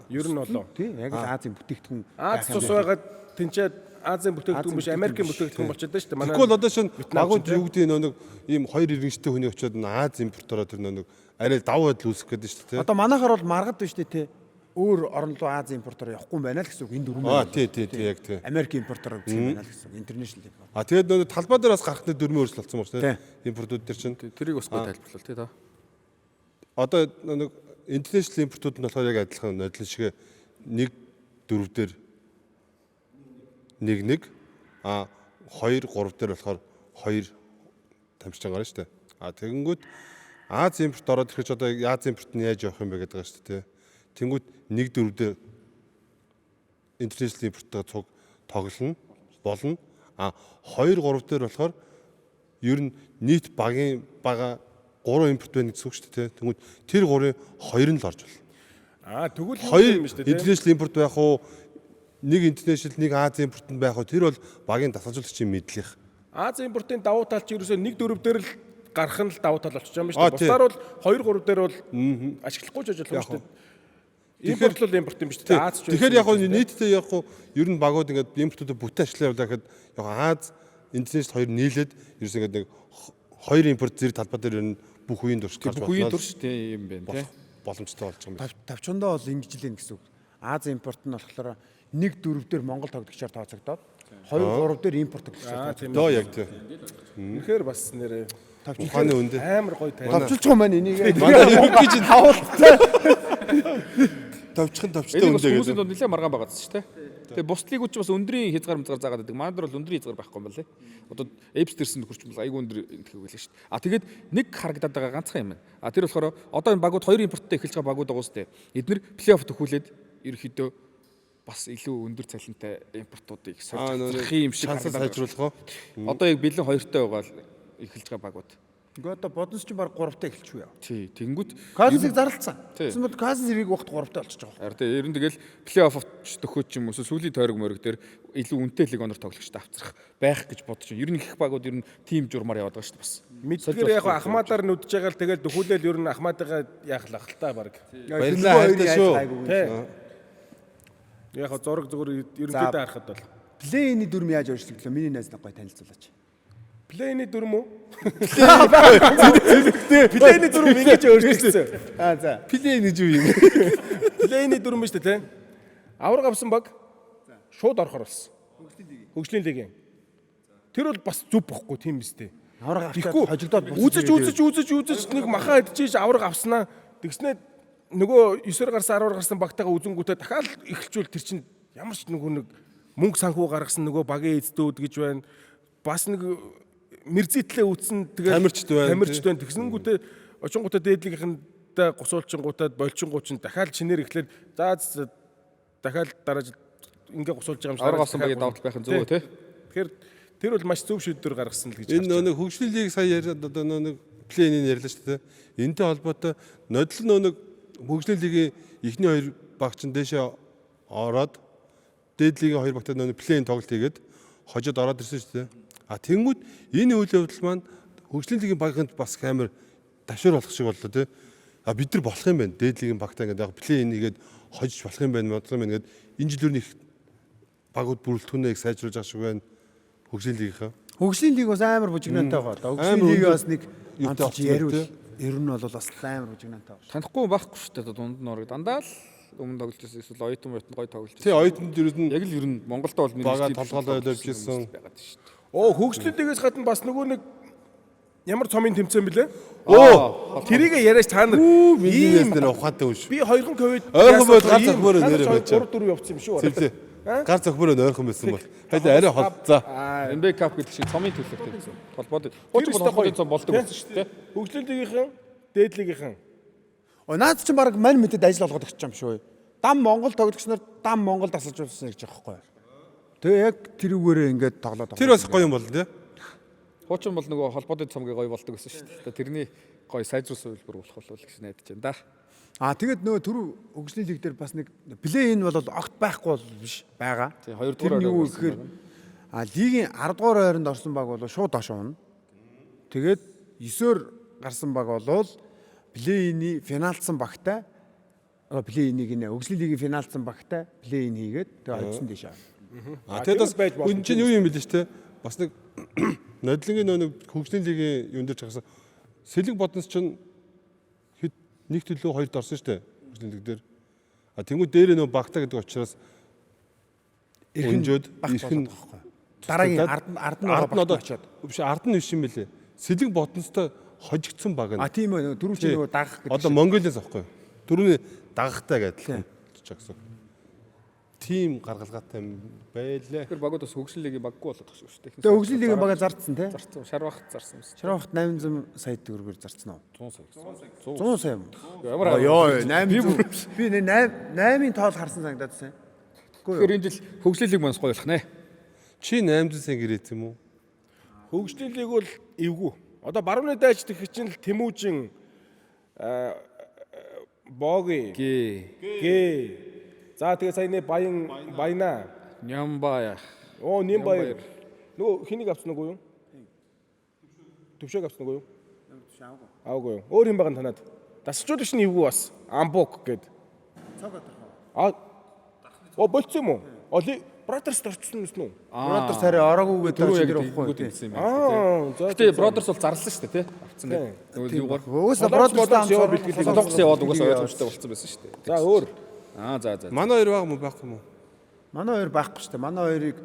Ер нь болоо. тийм яг л Азийн бүтээгдэхүүн. Аз цус байгаад тэнцээд Азийн бүтээгдэхүүн биш Америкийн бүтээгдэхүүн болчиход байна шүү дээ. Манай Тэгвэл одоо шин багууд юу гэдэг нэг ийм хоёр иргэнштэй хүний очиод Аз импортороо тэр нэг арай давуу байдал үүсгэх гэдэг шүү дээ. Одоо манайхаар бол маргад биш дээ те. Өөр орн руу Аз импортоор явахгүй юм байна л гэсэн үг. Энэ дөрвөн. Тий яг тий. Америк импортоор гэх юм байна л гэсэн үг. Интернэшнл импорт. Тэгээд нөгөө талбай дээр бас гарахны дөрмийн өөрчлөлт болсон байна шүү дээ. Импортууд дээр чинь. Тэрийг бас гоо тайлбарлал тий та. Одоо нэг интернэшнл импортууд нь болохоор яг адилхан нодлон шиг 1-4 дээр 1-1 2-3 дээр болохоор 2 тамшиж байгаа шүү дээ. Тэгэнгүүт Аз импорт ороод ирэхэд одоо Аз импорт нь яаж явах юм бэ гэдэг байгаа шүү дээ. Тэнгүүт 1-4 дээр интернэшнл импорттойгоо цуг тоглоно болно. 2-3 дээр болохоор ер нь нийт багийн бага 3 импорт байна гэсэн үг шүү дээ. Тэнгүүт тэр 3-ын 2 нь л орж байна. тэгвэл Хоёр интернэшнл импорт байх уу? Нэг интернэшнл, нэг Аз импорт нь байх уу? Тэр бол багийн дасгалжуулагчийн мэдлэх. Аз импортын давуу тал чи ерөөсөө 1-4 дээр л гарах нь л давуу тал болчихж байгаа юм шүү дээ. Бусдаар бол 2-3 дээр бол ашиглахгүй ч ажил болох шүү дээ. Импорт л импорт юм биш үү? Аз ч Тэгэхээр яг нь нийтдээ яг нь ер нь багууд ингээд импортуудыг бүтэн ашиглаа явуулаа гэхэд яг Аз интернэшнл хоёр нийлээд ерөөс ингээд нэг хоёр импорт зэрэг талбай дээр ер нь бүх үеийн турш гарч Бүх үеийн турш тий юм байна тий. боломжтой болж байгаа юм. Тавчондоо бол ингэж л юм гэсэн үг. Аз импорт нь болохоор 1-4 дээр Монгол тоглогчоор тооцогдоод 2-3 дээр импорт тоглогчоор тооцогдоод. Доо яг тий. үнэхээр бас нэрээ Ухааны үндэ. амар гоё тань. Тавчилж байгаа маань энийг Манай юу гэж хавуултаа. товчхон товчтой Энэ бас үндэ хүмүүсийн гэдэг. дунд нэлээд маргаан байгаа шүү дээ. Тэгээ бус лигүүд ч бас өндрийн хязгаар мзгаар заагаад байдаг. Манай дөр бол өндрийн хязгаар байхгүй юм байна лээ. Одоо Эпстерсэн төхөрч бол айгүй өндөр гэх байлаа шүү дээ. Тэгээд нэг харагдаад байгаа ганцхан юм байна. Тэр болохоор одоо энэ багууд 2 импорттой эхэлж байгаа багууд байгаа шүү дээ. Эдгээр плей-офф төхүүлээд ерөөхдөө бас илүү өндөр цалинтай импортуудыг сольж юм шиг шансаа сайжруулах уу? Одоо яг бэлэн 2-той байгаа л эхэлж байгаа багууд. Ингээ одоо боднос ч баг 3-тай эхэлчихв яа. Тий, тэгэнгүүт Казиныг зарлцсан. Тий. Тэгсэн мэт Казин зэрэг вахт 3-тай болчихж байгаа. харин ер нь тэгэл плей-офф төхөөч юм уу сүүлийн тойрог мөрөг дээр илүү үнэтэй лиг онор тоглогчтой авцрах байх гэж бодож байна. Ер нь их багууд ер нь тим журмаар яваад байгаа шүү дээ бас. Мэдгээр яг Ахмадаар нүдж байгаа л тэгэл дөхүүлэл ер нь Ахмадыгаа яахлах л та баг. Баярлалаа хайртай шүү. Яг зураг зүгээр ерөнхийдөө харахад бол Плейний дүрм яаж өөрчлөгдлөө? Миний найз нэг гой танилцуулаач. плейний дүрм үү? Плейний дүрм ингэж өөрчлөгдсөн. За. Плей гэж юу юм? Плейний дүрм шүү дээ, тэ. Авраг авсан баг шууд орохор болсон. Хөгжлийн лигийн. Тэр бол бас зүв бохгүй тийм биз дээ. Авраг Тэгэхгүй авчаад хожигдоод үзэж нэг махаа идчихэж авраг авснаа тэгснээ нөгөө 9-оор гарсан 10-аар гарсан багтаага үзэнгүүтээ дахиад эхэлжүүл тэр чинь ямар ч нөгөө нэг мөнгө санхүү гаргасан нөгөө багийн эздүүд гэж байна. Бас нэг мэрзитлээ үтсэн тэгээд Тамирчд байна. Тэгсэнгүүтээ очингуудаа дээдлийнхэнтэй гусуулчингуудад болчингууд чинь дахиад чинээр эхлээд за дахиад дараа жил ингээ гусуулж байгаа юм шиг Авраг авсан багийн давтал байх нь зөв үү те? Тэгэхээр тэр бол маш зөв шийдвэр гаргасан л гэж Энэ нэг хөгжлийн лиг сая яриад одоо нэг плейнийг ярьлаа шүү дээ. Энтэй холбоотой нодлон нэг хөгжлийн лигийн эхний 2 багч нь дээшээ ороод дээд лигийн 2 багтаа нэг плейн тоглолт хийгээд хожоод ороод ирсэн шүү дээ. Тэнгүүд энэ үйл явдал маань хөгжлийн лигийн багынд бас амар давшир болох шиг боллоо тий. Бид нар болох юм байна. Дээд лигийн багтаа ингээд яг плейн хийгээд хожиж болох юм байна. Бодлоо юм ингээд энэ жилээр нэг багууд бүрэлдэхүүнээ сайжруулж байгаа шиг байна. Хөгжлийн лигийнхаа. Хөгжлийн лиг бас амар бужигнантай байгаа. Хөгжлийн лиг бас нэг амтч яриул. Ер нь бол бас амар бужигнантай байна. Танихгүй байхгүй шүү дээ дунд нь орог дандаа л өмнө тоглож байсан эсвэл оюутан гой тоглож Тий оюутанд ер нь яг л ер нь Монголд бол бага толгойлоо явж ирсэн. байгаад шүү дээ. Хөгжлийн лигээс гадна бас нөгөө нэг ямар цомын тэмцээн бэлээ? Оо, Тэрийг яриач та нар минийс нэр ухаатай юм шүү. би 2 ковид Ойрхон бол гар зохимоор нэрээ байж. 3 4 явцсан юм шүү. Зэлээ. Гар зохимоор ойрхон байсан бол. Хайда арай хол. За. NBA Cup гэдэг шиг цомын төлөвтэй гэсэн. Холбоод. Хуучин холбооны цом болдог байсан шүү дээ. Хөгжлийн лигийнхэн, дээд лигийнхэн. Наад чинь баг мань мэдэд ажил олгоод өгч юм шүү. Дам Монгол тоглогч нар дам Монголд асууж байсан гэж байгаа байхгүй. Тэгээ яг тэрүүгээрээ ингээд тоглоод байгаа. Тэр бас гоё юм бол тий. Хуучин бол нөгөө холбооны цомгийн гоё болдог гэсэн шүү дээ. Тэрний гоё сайжруулсан үйлбэр болох болов гэж найдаж байна да. Тэгээд нөгөө түрүү хөгжлийн лиг дээр бас нэг плей ин бол огт байхгүй бол биш байгаа. Тий, 2 дугаар юу гэхээр лигийн 10 дугаар ойронд орсон баг бол шууд доош унана. Тэгээд 9-оор гарсан баг бол плей ины финалцсан багтай плей-инийг нэ хөгжлийн лигийн финалцсан багтай плей-ин хийгээд тэгээ хоцсон дэш аа. Тэгээд бас энэ чинь юу юм бэл ч те бас нэг нодлонгийн нэг хөгжлийн лигийн юун дээр ч хагасан сэлэг бодноос чинь хэд нэг төлөө хоёрд орсон шүү дээ хөгжлийн лиг дээр. Тэнгүү дээр нөө багтаа гэдэг учраас өнжөөд ирхэн дараагийн ард нь одоо очиод биш ард нь биш юм бэлээ. Сэлэг бодностой хожигдсон баг нь. Тийм ээ дөрөв чинь нөгөө дагах гэдэг. Одоо Монголиас авахгүй. Дөрөвний дагахтай гэдэл ч гэсэн. Тим гаргалгаатай юм байлаа. Тэр багууд бас хөгжлийн лигийн баггүй болоод тах шүү дээ. Тэгээ хөгжлийн лигийн бага зарцсан тий. Зарцсан. Шарвахт зарсан юм. Шарвахт 800 сая төгрөгөөр зарцсан уу? 100 сая. 100 сая юм. Ямар ёо 800. Би 8-ын тоол харсан санагдаад сайн. Тэгэхээр энэ жил хөгжлийн лиг манас гоё болох нэ. Чи 800 сая гэрээт юм уу? Хөгжлийн лиг бол эвгүй. Одоо барууны дайч гэх чинь л Тэмүүжин Боги гээ. За тэгээ саяны Баяна Нямбая. Оо Нямбая. Нөгөө хэнийг авсан уу юу? Төвшөөг авсан уу юу? Аагүй юу. Өөр юм байгаа танад. Дасчуулагч нь эвгүй бас. Амбук гэд. Оо болцсон юм уу? Оли Brothers орчихсон юм уу? Brothers хараа ороогүй гэдэг чинь ингүүд хэлсэн юм байна. Гэтэ Brothers бол зарлсан шүү дээ, тий? Авцсан гэдэг. Нөгөө юугаар. Уусаа Brothers яваад бэлтгэлийг Солонгос яваад угаасаа ойлгомжтой болсон байсан шүү дээ. За өөр. За. Манай хоёр баг юм уу байхгүй юм уу? Манай хоёр байхгүй шүү дээ. Манай хоёрыг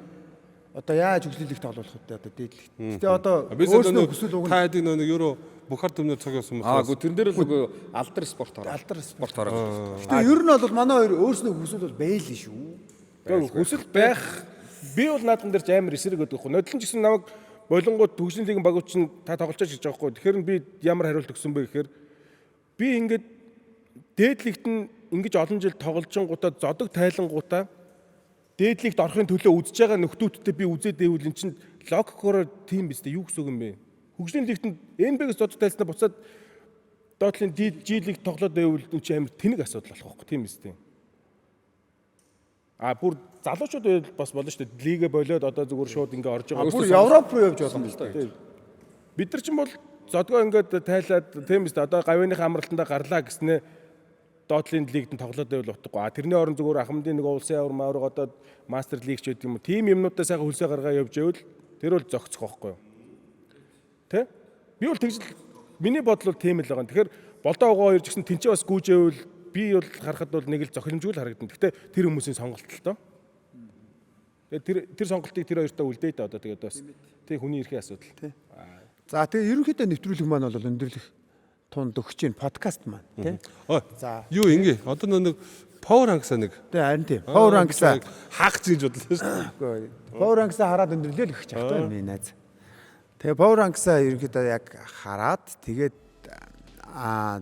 одоо яаж хөгжлийн лигт олуулах вэ одоо дээдлэгт. Гэтэ одоо өөрснөө хүсвэл уг та хэдийг нэг евро Бухар төмнөр цаг явсан юм. Гү тэрэн дээр л нөгөө алдар спорт ороо. алдар Спорт ороо. Гэтэ ер нь бол манай хоёр өөрснөө хүсвэл бол байл шүү. Гэхдээ хүсэл байх би бол наадхан дээр ч амар эсрэг өгдөг хөө. Нодлон ч гэсэн намайг болонгууд хөгжлийн лигийн багууд чинь та тоглож гэж байгаа хгүй. Тэгэхээр би ямар хариулт өгсөн бэ гэхээр би ингээд дээдлэгт нь ингэж олон жил тоглолжингуудаа зодог тайлангуудаа дээдлэгт орохын төлөө үзэж байгаа нөхдүүдтэй би үзээд байвал эн чинь логикоор тийм биз дээ юу гэсэн үг юм бэ? Хөгжлийн лигт NBA-гээс зодог тайлснаа буцаад доотлын G-лиг тоглоод байвал энэ чинь амар тэнэг асуудал болох байхгүй тийм биз дээ. Бүр залуучууд байвал бас болно шүү дээ. Лигээ болоод одоо зүгээр шууд ингээ орж байгаа. Бүр Европ руу явж болно л дээ. Бид нар ч юм бол зодгоо ингээд тайлаад тийм биз дээ. Одоо гавьяаныхаа амралтандаа гарлаа гэснээр доотлын лигт нь тоглоод байвал утгагүй. Тэрний орон зүгээр ахмадын нэг улсын авар маавраг одоо мастер лиг ч гэдэг юм уу. Тим юмнуудаа сайхан хөлсөө гаргаа явж байвал тэр бол зогцох байхгүй юу? Тэ? Би бол тэгж миний бодол бол тийм л байгаа. Тэгэхээр болдоо угаа хоёр ч гэсэн тэнцээ бас гүйжээвэл би бол харахад бол нэг л зохиромжгүй л харагдана. Гэхдээ тэр хүмүүсийн сонголт л доо. Тэгээд тэр сонголтыг тэр хоёртаа үлдээ та одоо тэгээд бас тий хүний эрхийн асуудал. За тэгээ ерөнхийдөө нэвтрүүлэг маань бол өндөрлөх тунд өгч чинь подкаст маань тий. За юу ингэ одоо нэг Power Ranks-а нэг. Тэгээ харин тийм. Power Ranks-а хаах гэж бодлоо шүү дээ. Power Ranks-а хараад өндөрлөө л өгч байгаа юм миний найз. Тэгээ Power Ranks-а ерөнхийдөө яг хараад тэгээд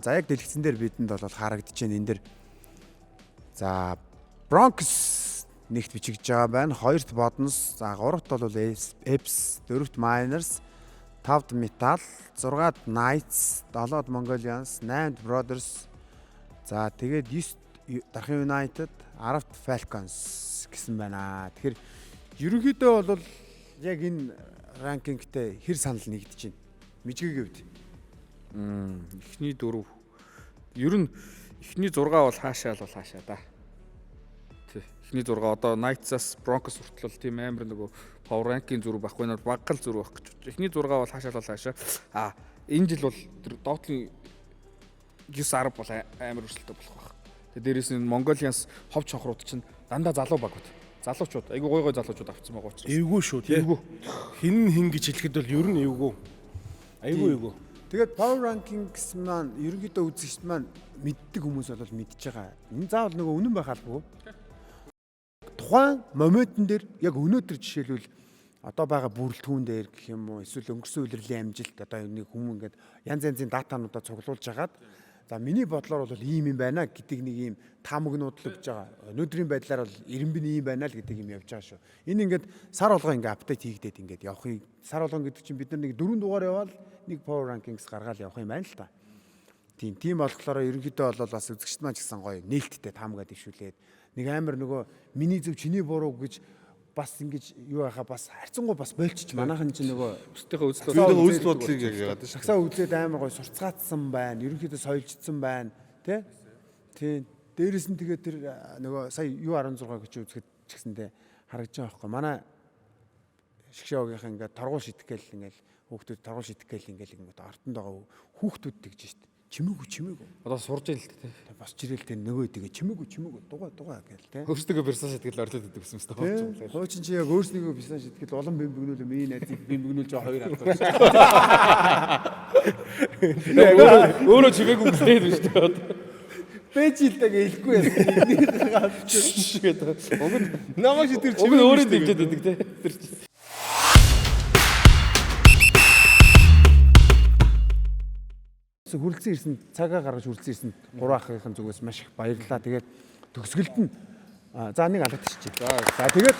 за яг дэлгэцэн дээр бидэнд бол харагдаж байна энэ дэр. За Broncos нэгт бичигдэж байгаа байна. Хоёрт Bodens, за гуравт бол Eps, дөрөвт Miners, 5-д Metal, 6-д Knights, 7-д Mongolians, 8-д Brothers. За тэгээд 9-д Дархан United, 10-д Falcons гэсэн байна. Тэгэхээр ерөнхийдөө бол яг энэ ранкингтэй хэр санал нэгдэж байна. Мижигийн хувьд. Эхний 4. Ер нь эхний 6 бол хаашаа да. Тий. Эхний 6 одоо Knights-аас Broncos хүртэл тийм амар нөгөө Power Rank-ийн зүрх байхгүй нэр баггал зүрх байх гэж. Эхний 6 бол хаашаа. Энэ жил бол тэр доотлын 9-10 бол амар өрсөлдөй болох байх. Тэгээ дээрээс нь Mongolians ховч хохрууд чинь дандаа залуу багууд. Залуучууд айгу гой залуучууд авцсан байгаа учраас. Эвгүй шүү тий. Хин гэж хэлэхэд бол ер нь эвгүй. Айгүй. Тэгээд power rankings маань ерөнхийдөө үзэгчд маань мэддэг хүмүүс бол мэдж байгаа. Энэ заавал нөгөө үнэн байх албагүй. Тухайн моментн дээр яг өнөөдөр жишээлбэл одоо байгаа бүрэлдэхүүн дээр гэх юм уу эсвэл өнгөрсөн үеэрлийн амжилт одоо нэг хүмүүс ингээд янз янзын датануудаа цуглуулж хагаад за миний бодлоор бол ийм юм байна гэдэг нэг ийм таамагнуудлаж байгаа. Өнөөдрийн байдлаар бол 90 ийм байна л гэдэг юм явж байгаа шүү. Энэ ингээд сар болгоо ингээд апдейт хийгдээд ингээд явахыг сар болгоо гэдэг чинь бид нар нэг 4 дугаар яваал нэг power rankings гаргаад явах юм байна л та. Тийм болохоор ерөнхийдөө бол бас үзэгчд маань ч гэсэн гоё нээлттэй таамагаад дэвшүүлээд нэг амар нөгөө миний зөв чиний буруу гэж бас ингэж юу яхаа бас харьцангуй бас болчих манайхан чинь нөгөө Бусдынхаа үзэл үзэл бодлыг яагаад шүү. сагсаа үзээд амар гоё сурцгаацсан байна. Ерөнхийдөө соёлждсан байна. Тийм. Дээрээс нь тэгээд тэр нөгөө сая U16 гэж үзэхэд ч гэсэндээ харагдаж байгаа байхгүй. Манай шгшоогийнх ингээд торгуул шидэх гээл ингээд хүүхдүүд торгуул шидэх гээл ингээд артанд байгаа хүүхдүүд тэгж штт. Чимээгүй. Одоо сурж ийл л те. Бас жирээлтэй нөгөө тэгээ чимээгүй дугаа гээл те. Өөрсдөө персонаж тэгэл орлоод идэв гэсэн юм байна. Хуучин чи яг өөрснийгөө персонаж итгэл улам бимбэгнүүл миний найзыг бимбэгнүүлж байгаа хоёр албаа. Өөрөө чимээгүй гэлээд байна шүү дээ. Бэжилдэг хэлэхгүй яасан. Тэгээд уг нь Намайг тэр уг нь өөрөө дэмжиж байдаг те. Тэр чинь Хүрлцэн ирсэн цагаа гаргаж хүрлцэн ирсэн 3 ахын зүгээс маш их баярлалаа. Тэгээд төгсгөлд нь за нэг алдчихжээ. За тэгээд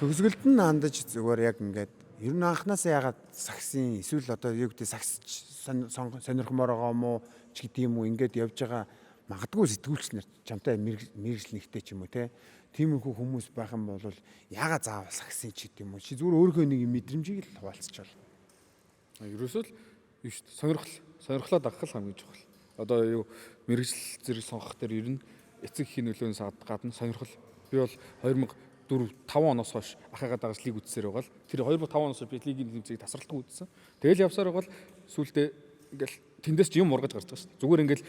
төгсгөлд нь хандаж зүгээр яг ингээд ер нь анханасаа ягаад саксын эсвэл одоо юу гэдэг сакс сонирхмоор байгаа юм уу ч гэдэг юм уу ингээд явж байгаа магадгүй сэтгүүлч нар чамтай мэрэгжил нэгтэй ч юм уу тиймэрхүү хүмүүс байх юм бол ягаад заавал саксын ч гэдэг юм уу чи зүгээр өөрийнхөө нэг мэдрэмжийг л хуваалцчихвал. ерөөсөө л юу шүү дээ сонирхлоо дагах л хамгийн чухал. Одоо юу мэрэгжил зэрэг сонгох дээр ер нь эцэг эхийн нөлөөнөөс гадна сонирхол. Би бол 2004-5 оноос хойш ахыгаа дагаж лиг үзсээр байгаа л тэр 2005 оноос би лигийн тэмцээг тасралтгүй үзсэн. Тэгэл явсаар байгаа л сүүлдээ ингээл тэндээс ч юм ургаж гарч байгаа шүү дээ. Зүгээр ингээл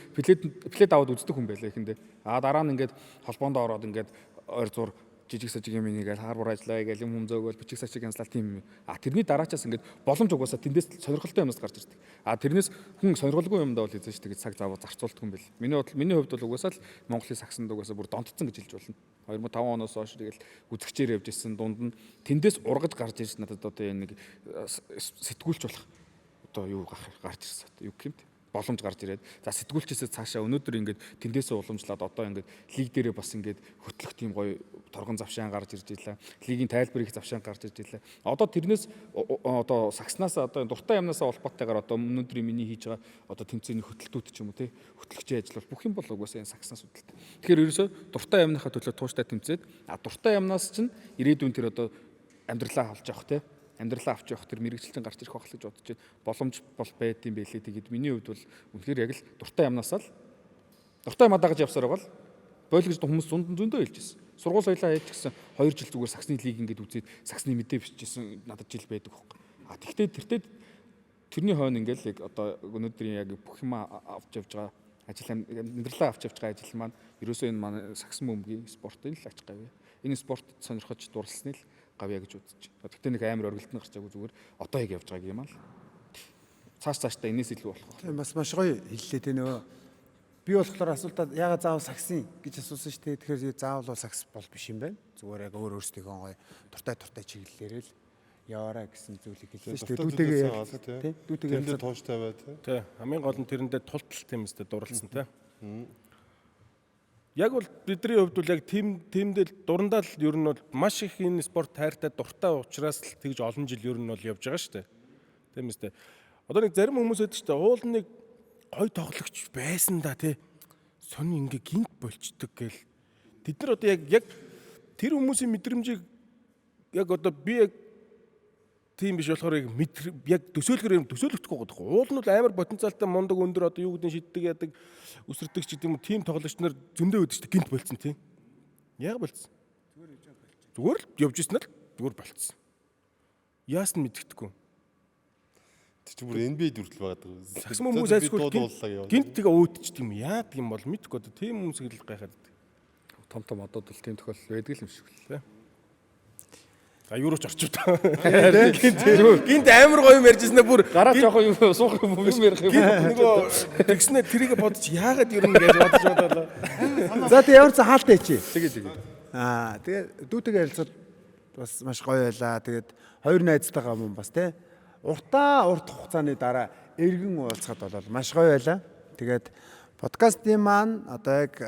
плед аваад үздэг хүн байлаа ихэндээ. Дараа нь ингээд холбоонд ороод ингээд ойр зур жижиг сажиг юм нэгээл харбор ажиллаа гээл юм зөөгөл бичиг сажиг янзлал тийм юм. Тэрний дараачаас ингээд боломж угаасаа тэндээс сонирхолтой юмнаас гарч ирдэг. Тэрнээс хүн сонирхолгүй юмдаа бол хийж тэгээд цаг зав зарцуулдаг юм бэл. Миний хувьд бол угаасаа л Монголын сагсанд угаасаа бүр донтцсон гэж хэлж болно. 2005 оноос хойш тэгэл үзэгчээр явж ирсэн дунд нь тэндээс ургаж гарч ирсэн надад одоо нэг сэтгүүлч болох одоо юу гарч ирсэн. Юу гэмт боломж гарч ирээд за сэтгүүлчээсээ цаашаа өнөөдөр ингээд тэндээсээ уламжлаад одоо ингээд лиг дээрээ бас ингээд хөтлөх тийм гоё торгон завшаан гарч ирж илаа. Лигийн тайлбар их завшаан гарч ирж илаа. Одоо тэрнээс одоо сагснаас одоо дуртай юмнаас холбоотойгоор одоо өнөөдрийн миний хийж байгаа одоо тэмцээний хөтөлтүүд ч юм уу хөтлөгчийн ажил бол бүх юм бол угаасаа энэ сагснаас үүдэлтэй. Тэгэхээр ерөөсөө дуртай юмныхаа төлөө тууштай тэмцээд дуртай юмнаас чинь ирээдүйн тэр одоо амьдралаа халж явах амьдралаа авч явах тэр мэрэгчлэн гарч ирэх байх л гэж бодож байна. Боломж бол байд юм байлээ. Тэгээд миний хувьд бол үнэхээр яг л дуртай юмнасаа л дуртай юм дагаж явсаар байгаа л бойл гэж хүмүүс зөндөө хэлжсэн. Сургууль соёлоо хийж гисэн 2 жил зүгээр саксны лиг ингээд үзээд саксны мэдээ бичижсэн надад жил байдаг хөөх. Тэгтээ тэрний хойно ингээд яг одоо өнөөдрийн яг бүх юм авч явж байгаа ажил амьдралаа авч явж байгаа ажил маань ерөөсөө энэ манай сакс бөмбөгийн спортын л ач гавь. Энэ спорт сонирхож дурлсныг л гавья гэж үзэж байна. Тэгтээ нэг амар оргилтны гарч байгаагүй зүгээр одоо яг явж байгаа юм аа л. Цаашдаа энэс илүү болох. Тийм бас маш гоё хэллээ те нөгөө би болохоор асуултад яагаад заавал саксын гэж асуусан шүү дээ. Тэгэхээр заавал бол сакс бол биш юм байна. Зүгээр яг өөрөөсөө гоё дуртай чиглэлээрээ л яваараа гэсэн зүйлийг хэлсэн шүү дээ. Дүүтэйгээ тэрэндээ тууштай бай тий. Хамгийн гол нь тэрэндээ тултал тийм үстэй дурлалсан тий. Яг бол бидний хувьд бол яг тиймдэл дурандаа л ер нь бол маш их энэ спорт тайртай дуртай учраас л тэгж олон жил ер нь бол явж байгаа шүү дээ. Тийм үстэй. Одоо нэг зарим хүмүүс байдаг шүү дээ. Уул нэг гой тоглогч байсан да тий. Сонь ингээ гинт болчдөг гээл. Тэд нар одоо яг тэр хүмүүсийн мэдрэмжийг яг одоо би яг тийм биш болохоор яг төсөөлөхдөггүй байдаг. Уул нь бол амар потенциалтай мундаг өндөр одоо юу гэдэг нь шиддэг яадаг өсөрдөг ч гэдэг юм тийм тоглогч нар зөндөө байдаг шүү дээ. Гинт болцсон тийм. Яг болцсон. Зүгээр л явж ирсэн л зүгээр болцсон. Яас нь мэддэхгүй. Тэр чинь бүр NBA дүртэл байгаа. Сакс хүмүүс айлсгүй гинт тэгээ өөдчихдээ юм яадаг юм бол мэдхгүй одоо тийм хүмүүсийг л гайхаад байдаг. Том одод бол тийм тохиолдол байдаг юм шиг л. Юу рууч орчих та. Гинт амар гоё юм ярьжсэн бүр Гараад жоохон юм суух юм ярих юм. нөгөө тэгснэ тэрийг бодож яагаад ер нь гэж бодож бодлоо. За тэгээ ямар ч хаалттай чи. Тэгээд. Тэгээ дүүтэйгээ ярилцаад бас маш гоё байлаа. Тэгээд хоёр найзтайгаа мөн бас те урт хугацааны дараа эргэн уулзахад бол маш гоё байлаа. Тэгээд подкастын маань одоо яг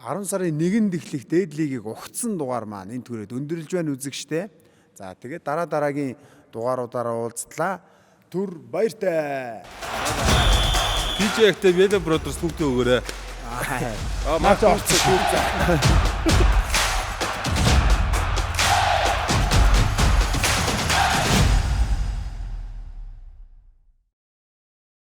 10 сарын 1-нд эхлэх дээд лигийг угтсан дугаар маань энэ түрээд өндөрлж байна үзэгчтэй. За тэгээд дараагийн дугааруудаараа уулзтлаа. Түр баяртай. PJ-тэй Media Brothers бүгдээ өгөөрэй. Наач орцсон.